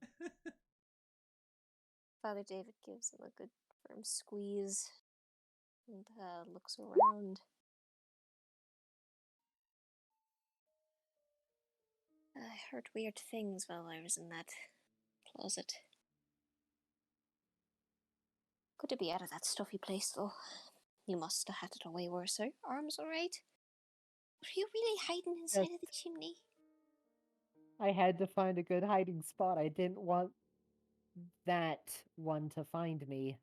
Father David gives him a good firm squeeze and looks around. I heard weird things while I was in that closet. Good to be out of that stuffy place, though. You must have had it away worse. Are arms alright? Were you really hiding inside Yes. of the chimney? I had to find a good hiding spot. I didn't want that one to find me.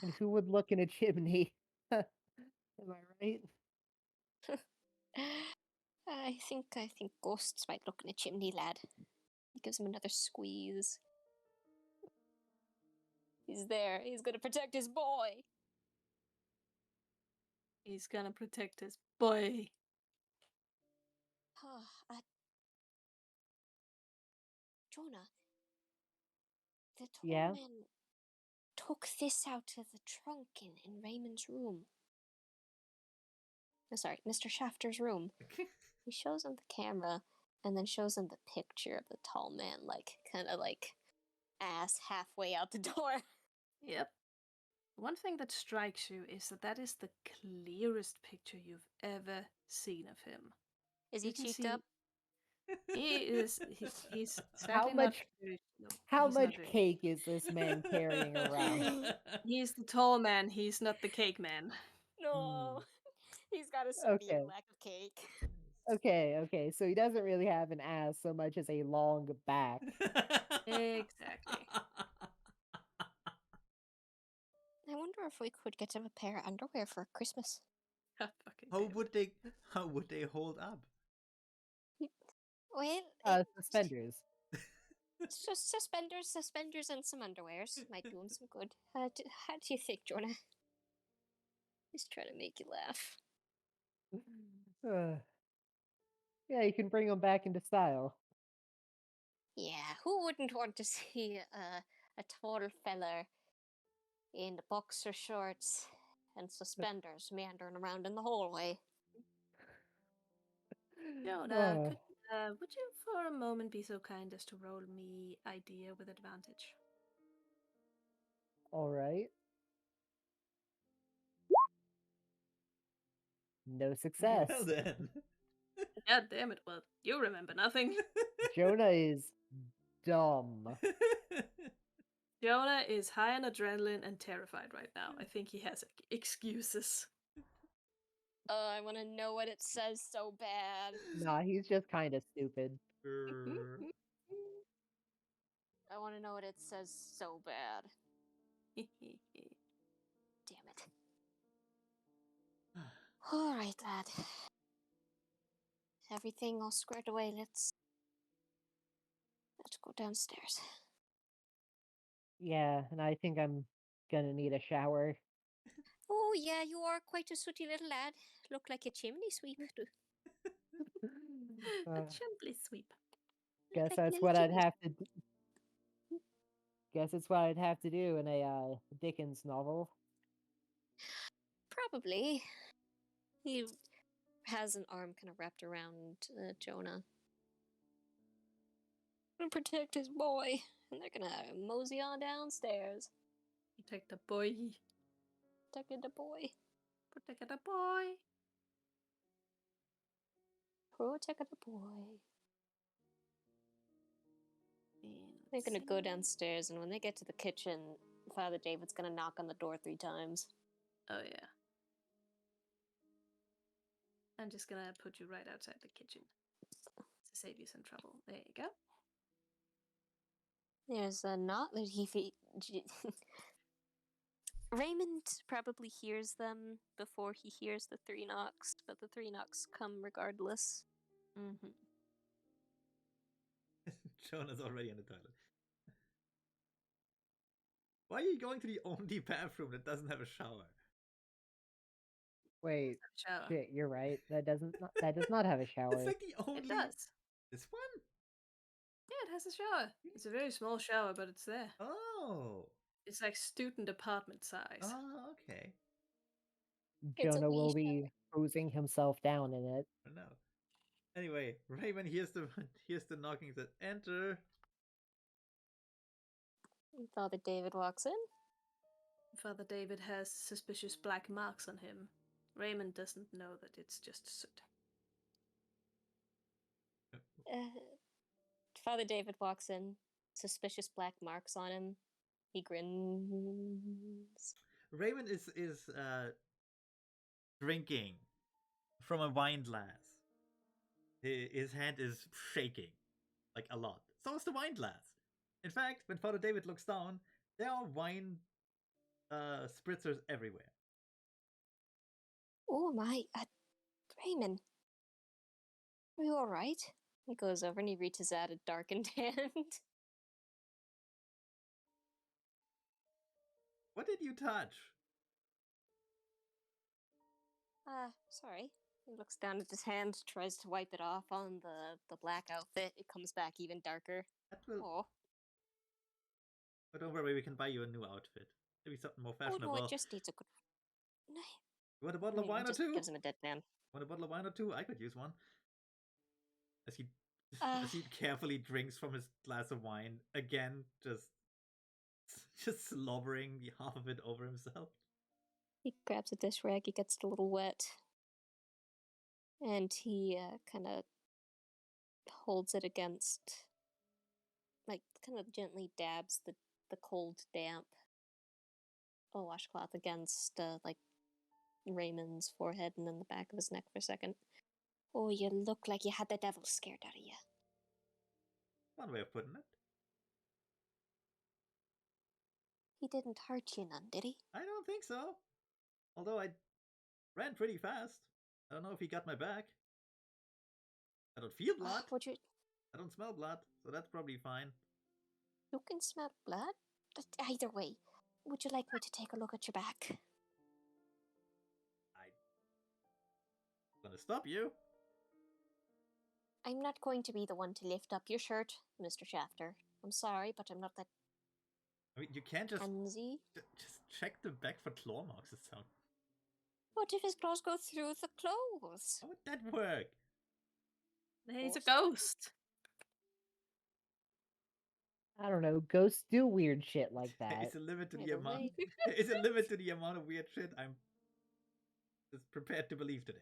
And who would look in a chimney? Am I right? I think ghosts might look in a chimney, lad. He gives him another squeeze. He's there. He's gonna protect his boy. He's gonna protect his boy. Jonah, the tall Yeah. man took this out of the trunk in Raymond's room. Sorry, Mr. Shafter's room. He shows him the camera and then shows him the picture of the tall man, like, kind of like ass halfway out the door. Yep. One thing that strikes you is that is the clearest picture you've ever seen of him. Is he You can cheeked see up? he is he's How sadly not much very no, how he's not much very cake is this man carrying around? he's the tall man, he's not the cake man. No. He's got a severe Okay. lack of cake. Okay. So he doesn't really have an ass so much as a long back. Exactly. I wonder if we could get him a pair of underwear for Christmas. Fucking How David. would they hold up? Well, Suspenders. just suspenders, and some underwears might do him some good. How do you think, Jonah? He's trying to make you laugh. Uh, yeah, you can bring him back into style. Yeah, who wouldn't want to see a tall feller in boxer shorts and suspenders meandering around in the hallway? Jonah, Uh, would you for a moment be so kind as to roll me idea with advantage? all right. No success. Well then. God damn it, well, you remember nothing. Jonah is dumb. Jonah is high on adrenaline and terrified right now. I think he has excuses. Oh, I want to know what it says so bad. Nah, he's just kind of stupid. I want to know what it says so bad. Damn it. All right, lad. Everything all squared away. Let's go downstairs. Yeah, and I think I'm gonna need a shower. Oh yeah, you are quite a sooty little lad. Look like a chimney sweep. A chimney sweep. Guess like a that's little what I'd chimney have to. Guess it's what I'd have to do in a Dickens novel. Probably. He has an arm kind of wrapped around Jonah. Gonna protect his boy, and they're gonna mosey on downstairs. Protect the boy. Protect the boy. Protect the boy. Protect the boy. And They're let's gonna go see. downstairs, and when they get to the kitchen, Father David's gonna knock on the door 3 times. Oh yeah. I'm just gonna put you right outside the kitchen to save you some trouble. There you go. There's a knock that Raymond probably hears them before he hears the 3 knocks, but the 3 knocks come regardless. Mm-hmm. Jonah's already in the toilet. Why are you going to the only bathroom that doesn't have a shower? Wait, Shower. shit, you're right. That does not have a shower. It's like the only. It does. This one? Yeah, it has a shower. It's a very small shower, but it's there. Oh. It's like student apartment size. Oh, okay. It's a Jonah wee will shower. be hosing himself down in it. I don't know. Anyway, Raven hears the knocking. Says, "Enter." Father David walks in. Father David has suspicious black marks on him. Raymond doesn't know that it's just soot. Father David walks in. Suspicious black marks on him. He grins. Raven is drinking from a wine glass. His hand is shaking, like a lot. So is the wine glass. In fact, when Father David looks down, there are wine spritzers everywhere. Oh my, Raymond, are you alright? He goes over and he reaches out a darkened hand. What did you touch? Sorry. He looks down at his hand, tries to wipe it off on the black outfit. It comes back even darker. That will. Oh. But don't worry, we can buy you a new outfit. Maybe something more Oh fashionable. no, it just needs a good. You want a bottle of wine or Just two? gives him a deadpan. Want a bottle of wine or two? I could use one. As he Uh, as he carefully drinks from his glass of wine again, just slobbering half of it over himself. He grabs a dish rag, he gets it a little wet, and he kind of holds it against, like, kind of gently dabs the cold, damp washcloth against, like, Raymond's forehead and then the back of his neck for a second. Oh, you look like you had the devil scared out of you. One way of putting it. He didn't hurt you none, did he? I don't think so. Although I ran pretty fast. I don't know if he got my back. I don't feel blood. Would you? I don't smell blood, so that's probably fine. You can smell blood? Either way, would you like me to take a look at your back? I'm gonna stop you. I'm not going to be the one to lift up your shirt, Mr. Shafter. I'm sorry, but I'm not that I mean, you can't just handsy. just check the back for claw marks. It sounds. What if his claws go through the clothes? How would that work? He's a ghost. I don't know. Ghosts do weird shit like that. It's a limit to the Either amount. way. It's a limit to the amount of weird shit I'm just prepared to believe today.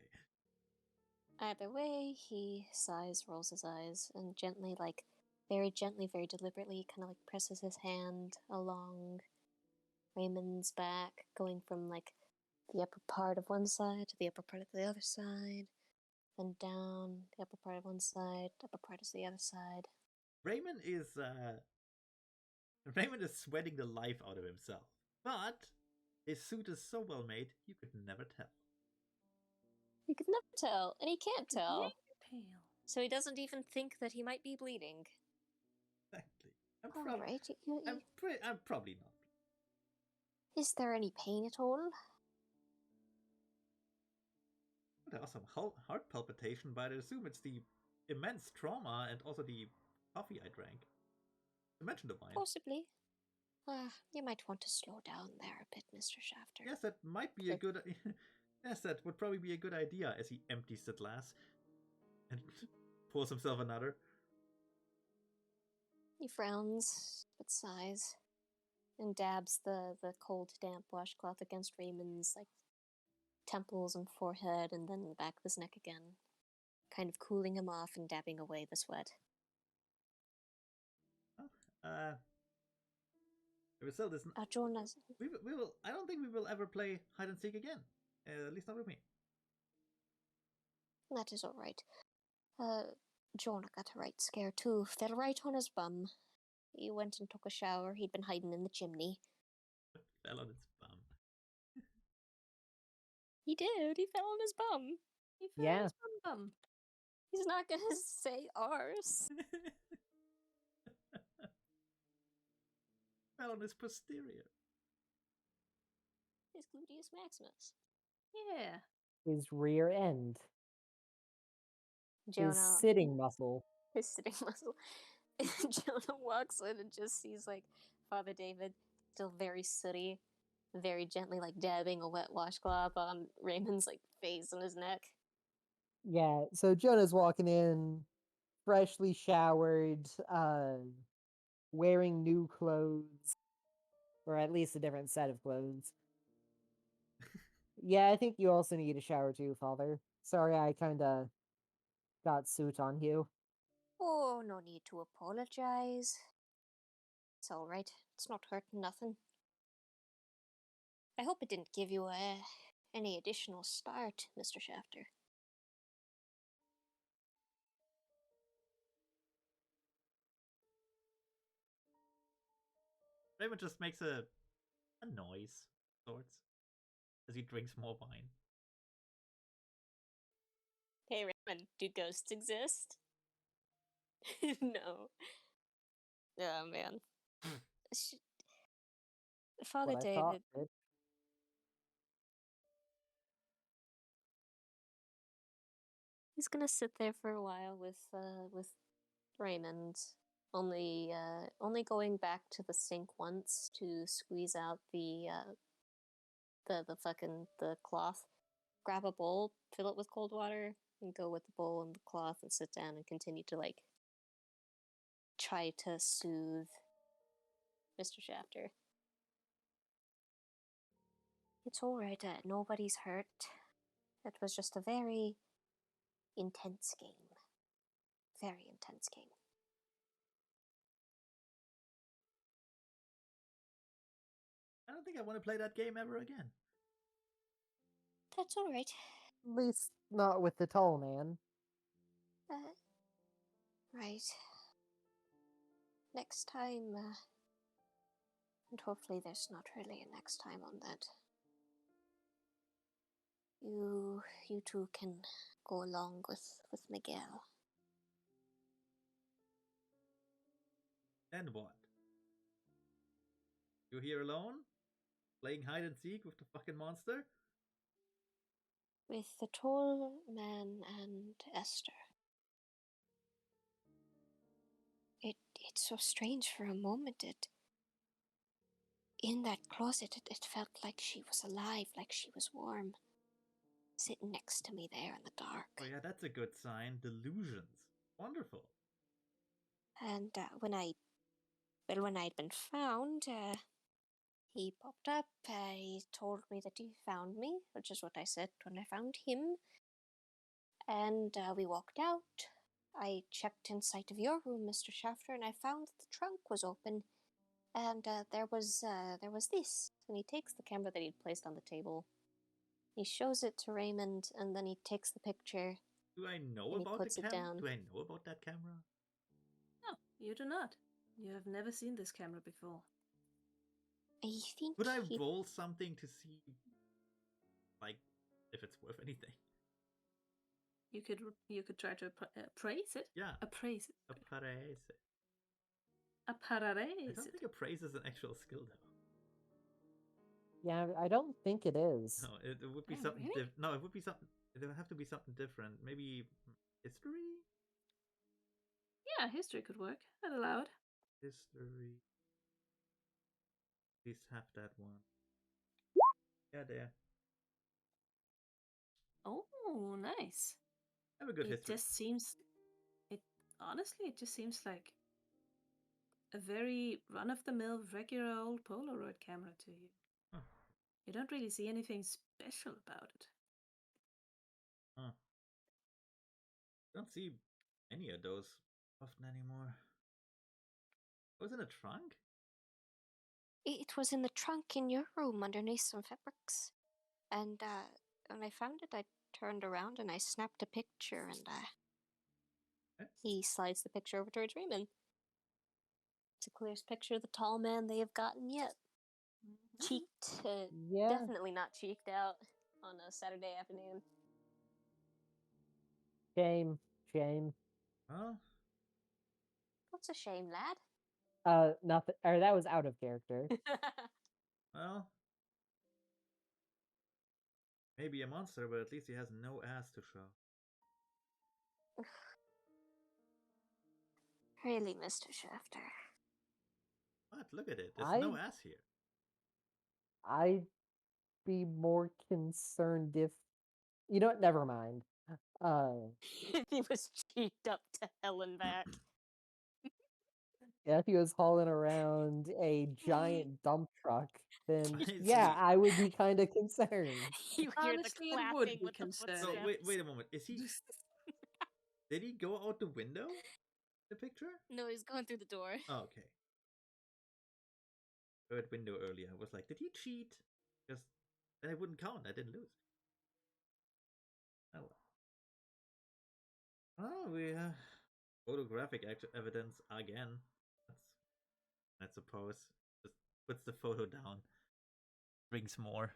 Either way, he sighs, rolls his eyes, and gently, like, very gently, very deliberately, kind of like presses his hand along Raymond's back, going from, like, the upper part of one side to the upper part of the other side, then down the upper part of one side, upper part is the other side. Raymond is sweating the life out of himself, but his suit is so well made you could never tell. You could never tell, and he can't tell. Pale. So he doesn't even think that he might be bleeding. Exactly. All right. I'm probably not. Is there any pain at all? There are some heart palpitation, but I assume it's the immense trauma and also the coffee I drank. To mention the wine. Possibly. You might want to slow down there a bit, Mr. Shafter. Yes, that might be a good. Yes, that would probably be a good idea. As he empties the glass and pours himself another. He frowns, but sighs, and dabs the cold, damp washcloth against Raymond's, like, temples and forehead, and then the back of his neck again, kind of cooling him off and dabbing away the sweat. Still, this. Jonas. We will. I don't think we will ever play hide and seek again. At least not with me. That is all right. Jonah got a right scare too. Fell right on his bum. He went and took a shower. He'd been hiding in the chimney. Fell on its bum. He did. He fell on his bum. He fell Yeah. his bum. He's not gonna say ours. Fell on his posterior. His gluteus maximus. Yeah. His rear end. Jonah. His sitting muscle. His sitting muscle. Jonah walks in and just sees, like, Father David, still very sooty, very gently, like, dabbing a wet washcloth on Raymond's, like, face and his neck. Yeah, so Jonah's walking in, freshly showered, wearing new clothes, or at least a different set of clothes. Yeah, I think you also need a shower too, Father. Sorry, I kinda got suit on you. Oh, no need to apologize. It's all right. It's not hurting nothing. I hope it didn't give you any additional start, Mr. Shafter. Raymond just makes a noise, sorts, as he drinks more wine. Hey, Raymond, do ghosts exist? No. Oh, man. Father What I thought, David, bitch. he's gonna sit there for a while with Raymond, only going back to the sink once to squeeze out the cloth, grab a bowl, fill it with cold water, and go with the bowl and the cloth and sit down and continue to like try to soothe Mr. Shafter. It's alright, nobody's hurt. It was just a very intense game. Very intense game. I don't think I want to play that game ever again. That's alright. At least not with the tall man. Right. Next time, and hopefully there's not really a next time on that. You two can go along with Miguel. And what? You here alone? Playing hide and seek with the fucking monster? With the tall man and Esther. It's so strange for a moment. In that closet, it felt like she was alive, like she was warm. Sitting next to me there in the dark. Oh yeah, that's a good sign. Delusions. Wonderful. And when I'd been found, he popped up. He told me that he found me, which is what I said when I found him. And we walked out. I checked inside of your room, Mr. Shafter, and I found that the trunk was open. And there was this. And he takes the camera that he'd placed on the table. He shows it to Raymond, and then he takes the picture. Do I know and about he puts the it camera? down. Do I know about that camera? No, you do not. You have never seen this camera before. I think. Could I roll something to see, like, if it's worth anything? You could try to appraise it. Yeah. Appraise it. Appraise it. Appraise I don't it. think appraise is an actual skill, though. Yeah, I don't think it is. No, it would be Oh, something really? different. No, it would be something. There would have to be something different. Maybe history? Yeah, history could work. That allowed. History. Please have that one. Yeah, there. Oh, nice. Have a good It history. just seems. It just seems like a very run-of-the-mill, regular old Polaroid camera to you. Huh. You don't really see anything special about it. Huh. Don't see any of those often anymore. Was it in a trunk? It was in the trunk in your room underneath some fabrics. And when I found it, I turned around and I snapped a picture, and he slides the picture over towards Raymond. It's the clearest picture of the tall man they have gotten yet. Cheeked, Yeah. definitely not cheeked out on a Saturday afternoon. Shame. Shame. Huh? What's a shame, lad? Nothing. Or that was out of character. Well, maybe a monster, but at least he has no ass to show. Really, Mr. Shafter. What? Look at it. There's no ass here. I'd be more concerned if. You know what? Never mind. He was cheeked up to hell and back. If he was hauling around a giant dump truck, then I yeah, see. I would be kind of concerned. You hear Honestly, the it would clapping be with the concerning. So footsteps. wait a moment. Is he? Did he go out the window? The picture? No, he's going through the door. Oh, okay. Heard window earlier. I was like, did he cheat? Because then it wouldn't count. I didn't lose. Oh well. Oh, we have photographic evidence again. I suppose. Just puts the photo down. Brings more.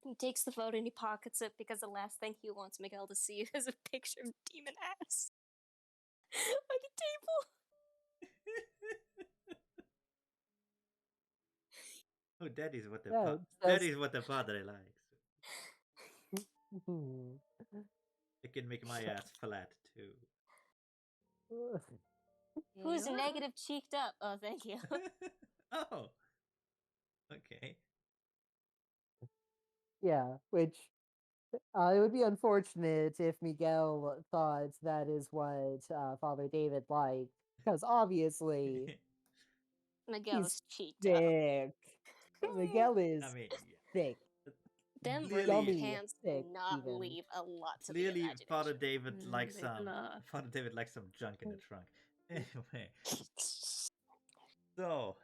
He takes the photo and he pockets it because the last thing he wants Miguel to see is a picture of demon ass on the table. Oh, that is what the Yeah, that just- is what the padre likes. Mhm. It can make my ass flat too. Who's negative cheeked up? Oh, thank you. Oh, okay. Yeah, which it would be unfortunate if Miguel thought that is what Father David liked, because obviously Miguel's cheeked up. thick. Miguel is I mean, thick. Them clearly, virgin Yummy hands thick, do not even. leave a lot to the clearly, imagination. Father David likes they some. do not. Father David likes some junk in the trunk. Anyway, so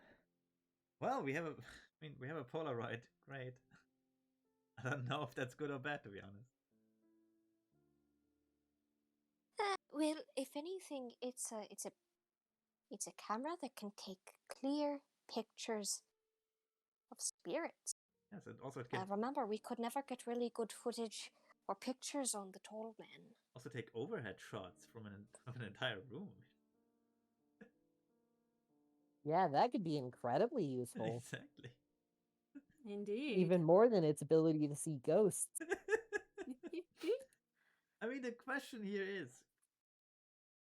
well, we have a. I mean, we have a Polaroid. Great. I don't know if that's good or bad, to be honest. Well, if anything, it's a camera that can take clear pictures of spirits. Yes, and also it can Remember, we could never get really good footage or pictures on the tall man. also take overhead shots from an entire room. Yeah, that could be incredibly useful. Exactly. Indeed. Even more than its ability to see ghosts. I mean, the question here is,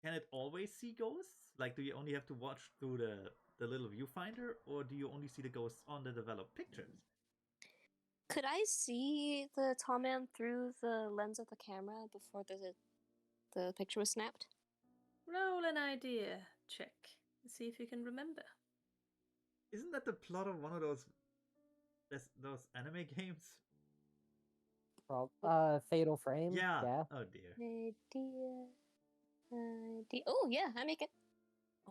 can it always see ghosts? Like, do you only have to watch through the little viewfinder, or do you only see the ghosts on the developed pictures? Could I see the tall man through the lens of the camera before the picture was snapped? Roll an idea check. See if you can remember. Isn't that the plot of one of those anime games? Fatal Frame. Yeah. Yeah. Oh dear. Idea. Oh yeah, I make it.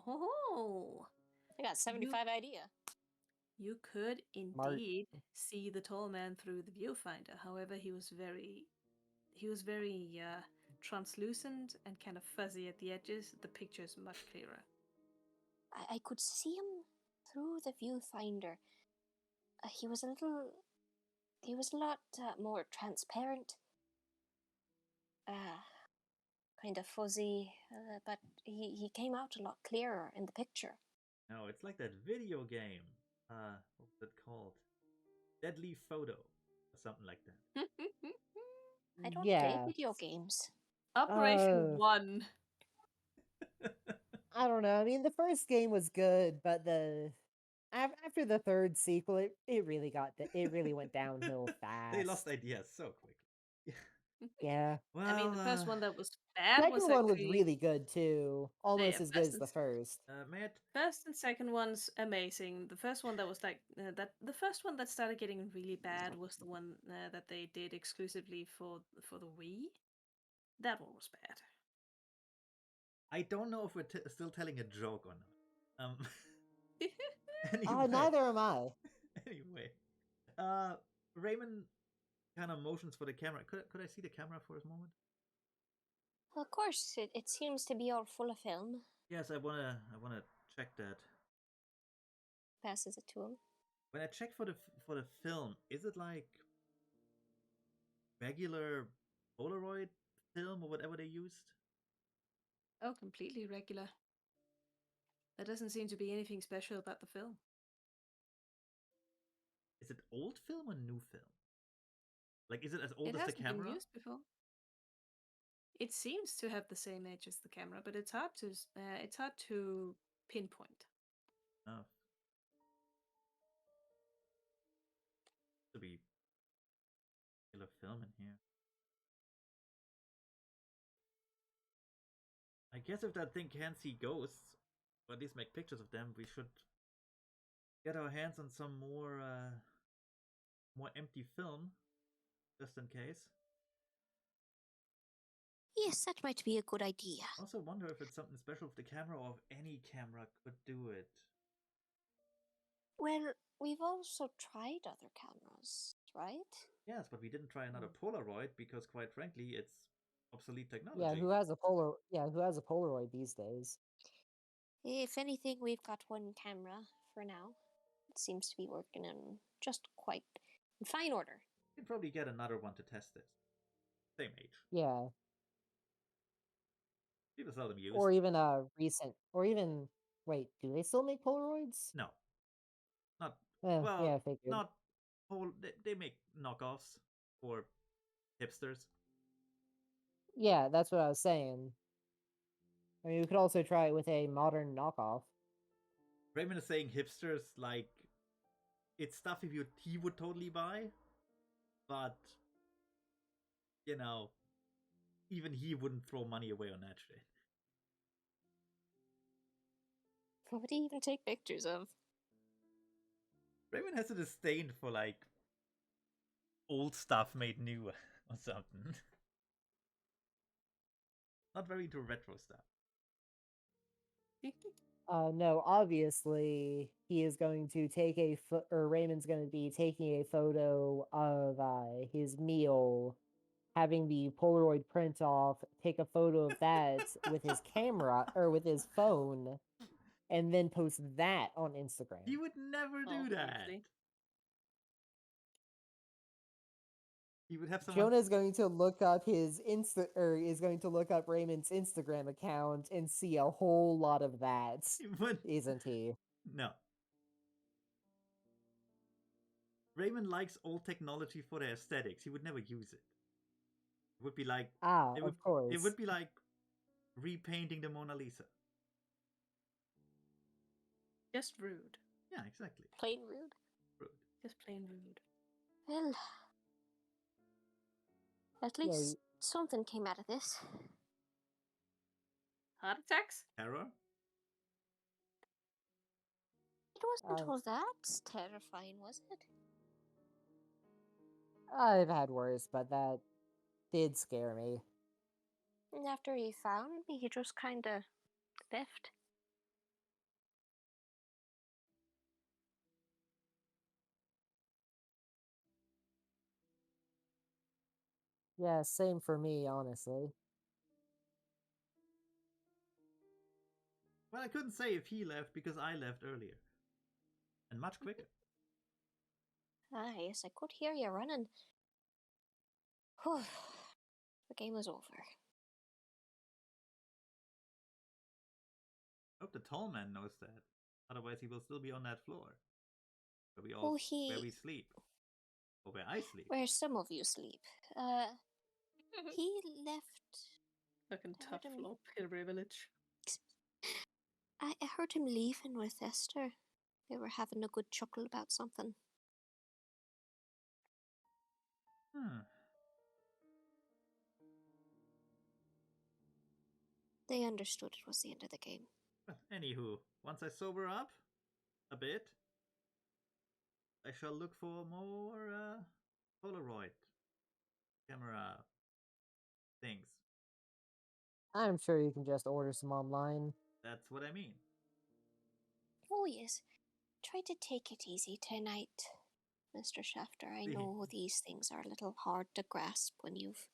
Oh, I got 75 idea. you could Smart. indeed see the tall man through the viewfinder. However, he was very translucent and kind of fuzzy at the edges. The picture is much clearer. I could see him through the viewfinder. He was a lot more transparent. Kind of fuzzy, but he came out a lot clearer in the picture. No, it's like that video game. What was it called? Deadly Photo, or something like that. I don't play Yeah. video games. Operation One. I don't know. I mean, the first game was good, but after the third sequel, it really went downhill fast. They lost ideas so quickly. Yeah. Well, I mean, the first one that was bad Second was one was actually really good too, almost yeah, as good as first the and- first. Matt, first and second one's amazing. The first one that was like the first one that started getting really bad was the one that they did exclusively for the Wii. That one was bad. I don't know if we're still telling a joke or not. Anyway, Neither am I. Anyway, Raymond kind of motions for the camera. Could I see the camera for a moment? Well, of course, it seems to be all full of film. Yes, I wanna check that. Passes it to him. When I check for the film, is it like regular Polaroid film or whatever they used? Oh, completely regular. There doesn't seem to be anything special about the film. Is it old film or new film? Like, is it as old It as the hasn't been camera? used before. It seems to have the same age as the camera, but it's hard to pinpoint. Oh. To be regular film in here. I guess if that thing can't see ghosts, or at least make pictures of them, we should get our hands on some more empty film, just in case. Yes, that might be a good idea. I also wonder if it's something special with the camera or if any camera could do it. Well, we've also tried other cameras, right? Yes, but we didn't try another Polaroid because, quite frankly, it's obsolete technology. Yeah, who has a Polaroid these days? If anything, we've got one camera for now. It seems to be working in just quite in fine order. You'd probably get another one to test this. Same age. Yeah. People seldom use. Or even a recent, or even, wait, do they still make Polaroids? No. Not, Yeah, well, I figured. not whole, they make knockoffs for hipsters. Yeah, that's what I was saying. I mean, we could also try it with a modern knockoff. Raymond is saying hipsters, like, it's stuff he would totally buy, but, you know, even he wouldn't throw money away on that shit. What would he even take pictures of? Raymond has a disdain for, like, old stuff made new or something. Not very into retro stuff. No, obviously he is going to take or Raymond's going to be taking a photo of his meal, having the Polaroid print off, take a photo of that with his camera or with his phone, and then post that on Instagram. He would never do that. Obviously. He would have someone. Jonah's going to look up is going to look up Raymond's Instagram account and see a whole lot of that, isn't he? No. Raymond likes old technology for the aesthetics. He would never use it. It would be like of course. It would be like repainting the Mona Lisa. Just rude. Yeah, exactly. Plain rude. Rude. Just plain rude. Well, at least something came out of this. Heart attacks? Terror? It wasn't all that terrifying, was it? I've had worse, but that did scare me. And after he found me, he just kinda left. Yeah, same for me, honestly. Well, I couldn't say if he left because I left earlier. And much quicker. Ah, yes, I could hear you running. Whew. The game was over. I hope the tall man knows that. Otherwise he will still be on that floor. Where we where we sleep. Or where I sleep. Where some of you sleep. He left. Fucking tough floor privilege. I heard him leaving with Esther. They were having a good chuckle about something. They understood it was the end of the game. Well, anywho, once I sober up a bit, I shall look for more Polaroid camera things. I'm sure you can just order some online. That's what I mean. Oh yes, try to take it easy tonight, Mr. Shafter. I know these things are a little hard to grasp when you've...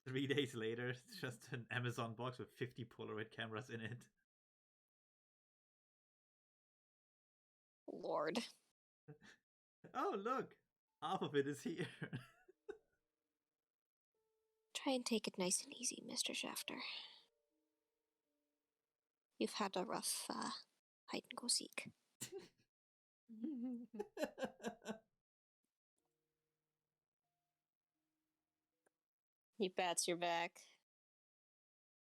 3 days later, it's just an Amazon box with 50 Polaroid cameras in it. Lord. Oh, look! Half of it is here. Try and take it nice and easy, Mr. Shafter. You've had a rough hide-and-go-seek. He pats your back.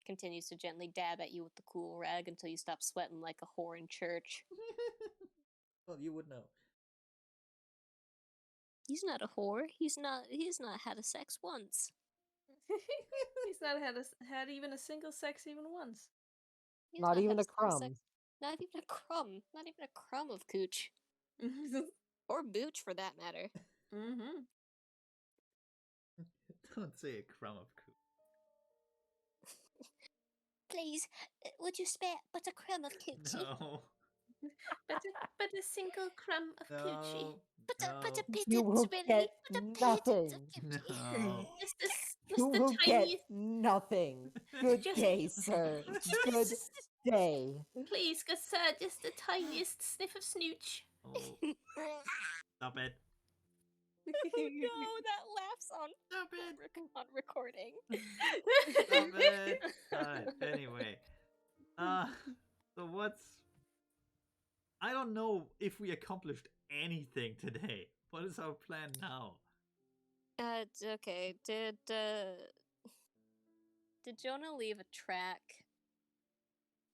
Continues to gently dab at you with the cool rag until you stop sweating like a whore in church. Well, you would know. He's not a whore. He's not had a sex once. He's not had even a single sex even once. He's Not even had a single crumb. sex- Not even a crumb. Not even a crumb of cooch. Or booch, for that matter. Mm-hmm. Don't say a crumb of cooch. Please, would you spare but a crumb of coochie? No. But a single crumb of coochie. But a You will pittance, really. get But a pittance nothing. of coochie. No. You will get tiniest. nothing. Good Just- day, sir. Good day. Please, good sir, just the tiniest sniff of snooch. Oh, stop it. No, that laugh sound Stop it! on recording. Stop it! Alright, anyway. So what's... I don't know if we accomplished anything today. What is our plan now? Okay. Did Jonah leave a track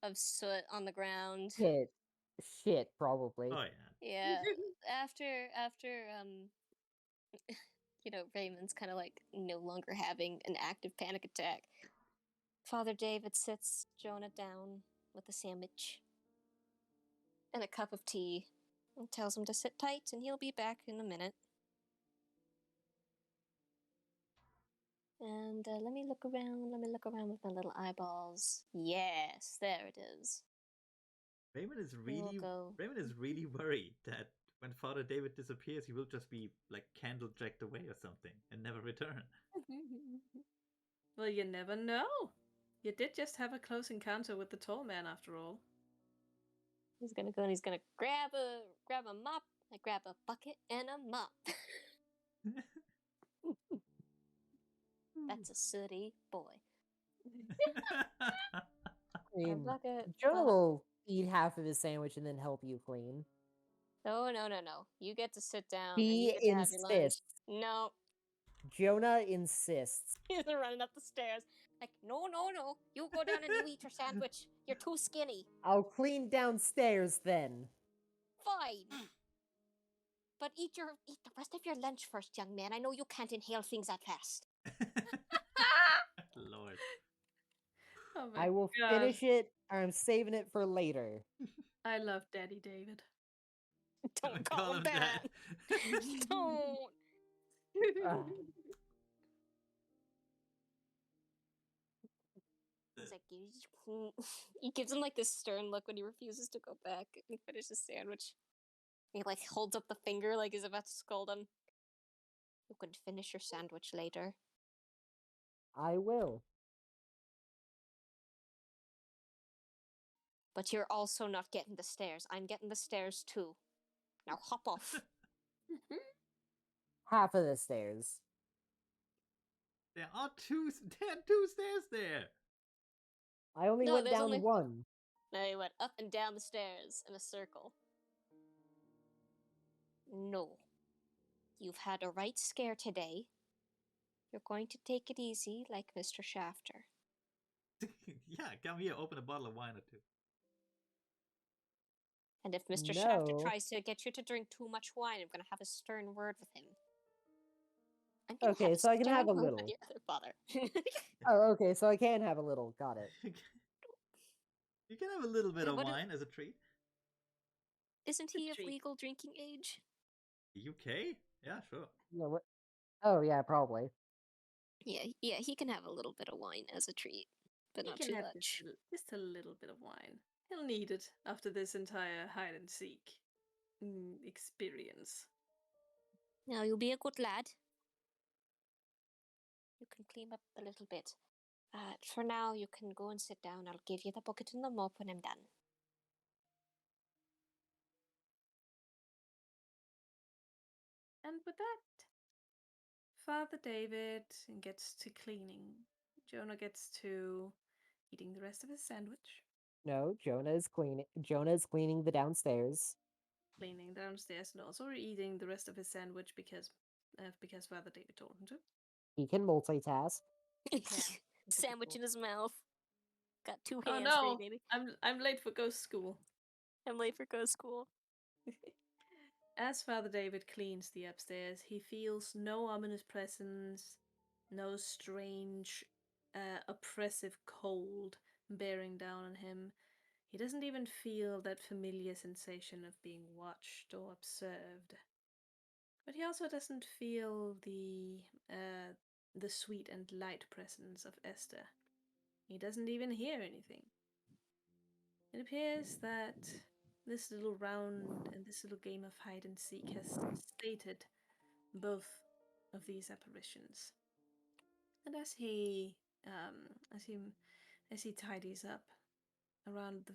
of soot on the ground? Shit, probably. Oh yeah. Yeah. After Raymond's kind of like no longer having an active panic attack. Father David sits Jonah down with a sandwich and a cup of tea and tells him to sit tight and he'll be back in a minute. And let me look around with my little eyeballs. Yes, there it is. Raymond is go. really worried that when Father David disappears, he will just be like candle jacked away or something and never return. Well, you never know. You did just have a close encounter with the tall man, after all. He's gonna go and he's gonna grab a mop. I grab a bucket and a mop. That's a sooty boy. I mean, bucket, Jonah will eat half of his sandwich and then help you clean. No. You get to sit down He and you get to have your lunch. insists. No. Jonah insists. He's running up the stairs. Like, no. You go down and you eat your sandwich. You're too skinny. I'll clean downstairs then. Fine. But eat the rest of your lunch first, young man. I know you can't inhale things that fast. Lord. Oh my I will God. finish it. I'm saving it for later. I love Daddy David. Don't call him that. Don't. Ugh. He's like, he gives him like this stern look when he refuses to go back and finish his sandwich. He like holds up the finger like he's about to scold him. You can finish your sandwich later. I will. But you're also not getting the stairs. I'm getting the stairs too. Now hop off. Half of the stairs. There are two stairs there. I only No, went there's down only- one. Now he went up and down the stairs in a circle. No. You've had a right scare today. You're going to take it easy like Mr. Shafter. Yeah, come here, open a bottle of wine or two. And if Mr. Shafter No. tries to get you to drink too much wine, I'm going to have a stern word with him. I'm gonna Okay, have so I can have a stern word with little. your other father. Oh, okay, so I can have a little. Got it. You can have a little bit Yeah, of what is- wine as a treat. Isn't he of treat. legal drinking age? UK? Yeah, sure. Yeah, what? Oh, yeah, probably. Yeah, he can have a little bit of wine as a treat, but He not can too have much. just a little bit of wine. He'll need it after this entire hide and seek experience. Now, you'll be a good lad. You can clean up a little bit. For now, you can go and sit down. I'll give you the bucket and the mop when I'm done. And with that, Father David gets to cleaning. Jonah gets to eating the rest of his sandwich, No, Jonah is cleaning. Jonah is cleaning the downstairs. cleaning downstairs, and also eating the rest of his sandwich because Father David told him to. He can multitask. Sandwich in his mouth. Got two Oh hands free, no, baby. I'm late for ghost school. I'm late for go school. As Father David cleans the upstairs, he feels no ominous presence, no strange, oppressive cold bearing down on him. He doesn't even feel that familiar sensation of being watched or observed. But he also doesn't feel the sweet and light presence of Esther. He doesn't even hear anything. It appears that this little round and this little game of hide and seek has sated both of these apparitions. And as he tidies up around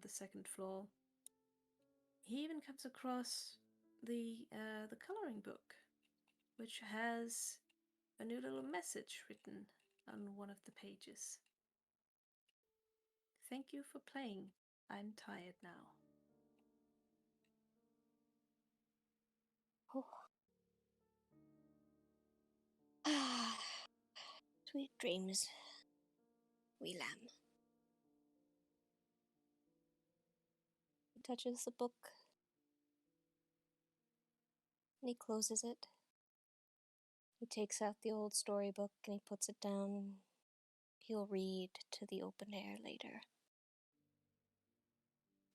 the second floor, he even comes across the coloring book which has a new little message written on one of the pages. Thank you for playing. I'm tired now. Oh. Sweet dreams, wee lamb. He touches the book and he closes it. He takes out the old storybook and he puts it down. He'll read to the open air later,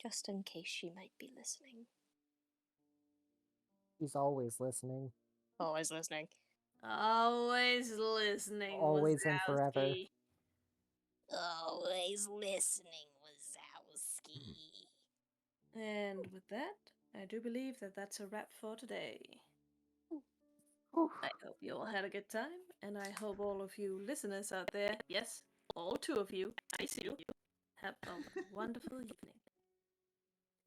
just in case she might be listening. He's always listening. Always listening. Always listening, Always and forever. Wazowski. Always listening, Wazowski. And with that, I do believe that that's a wrap for today. I hope you all had a good time, and I hope all of you listeners out there, yes, all 2 of you, I see you, have a wonderful evening.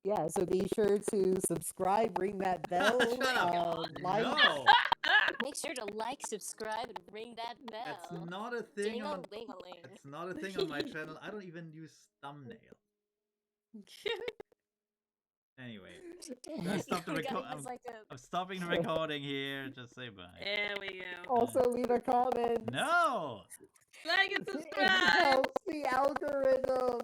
Yeah, so be sure to subscribe, ring that bell, Shut up. like. No, Make sure to like, subscribe, and ring that bell. that's not a thing on. Ding-a-ling-a-ling. It's not a thing on my channel. I don't even use thumbnails. Anyway, I stopped the We gotta record. use, like, I'm stopping the recording here. Just say bye. There we go. Also, leave a comment. No. Like and It subscribe! helps the algorithm.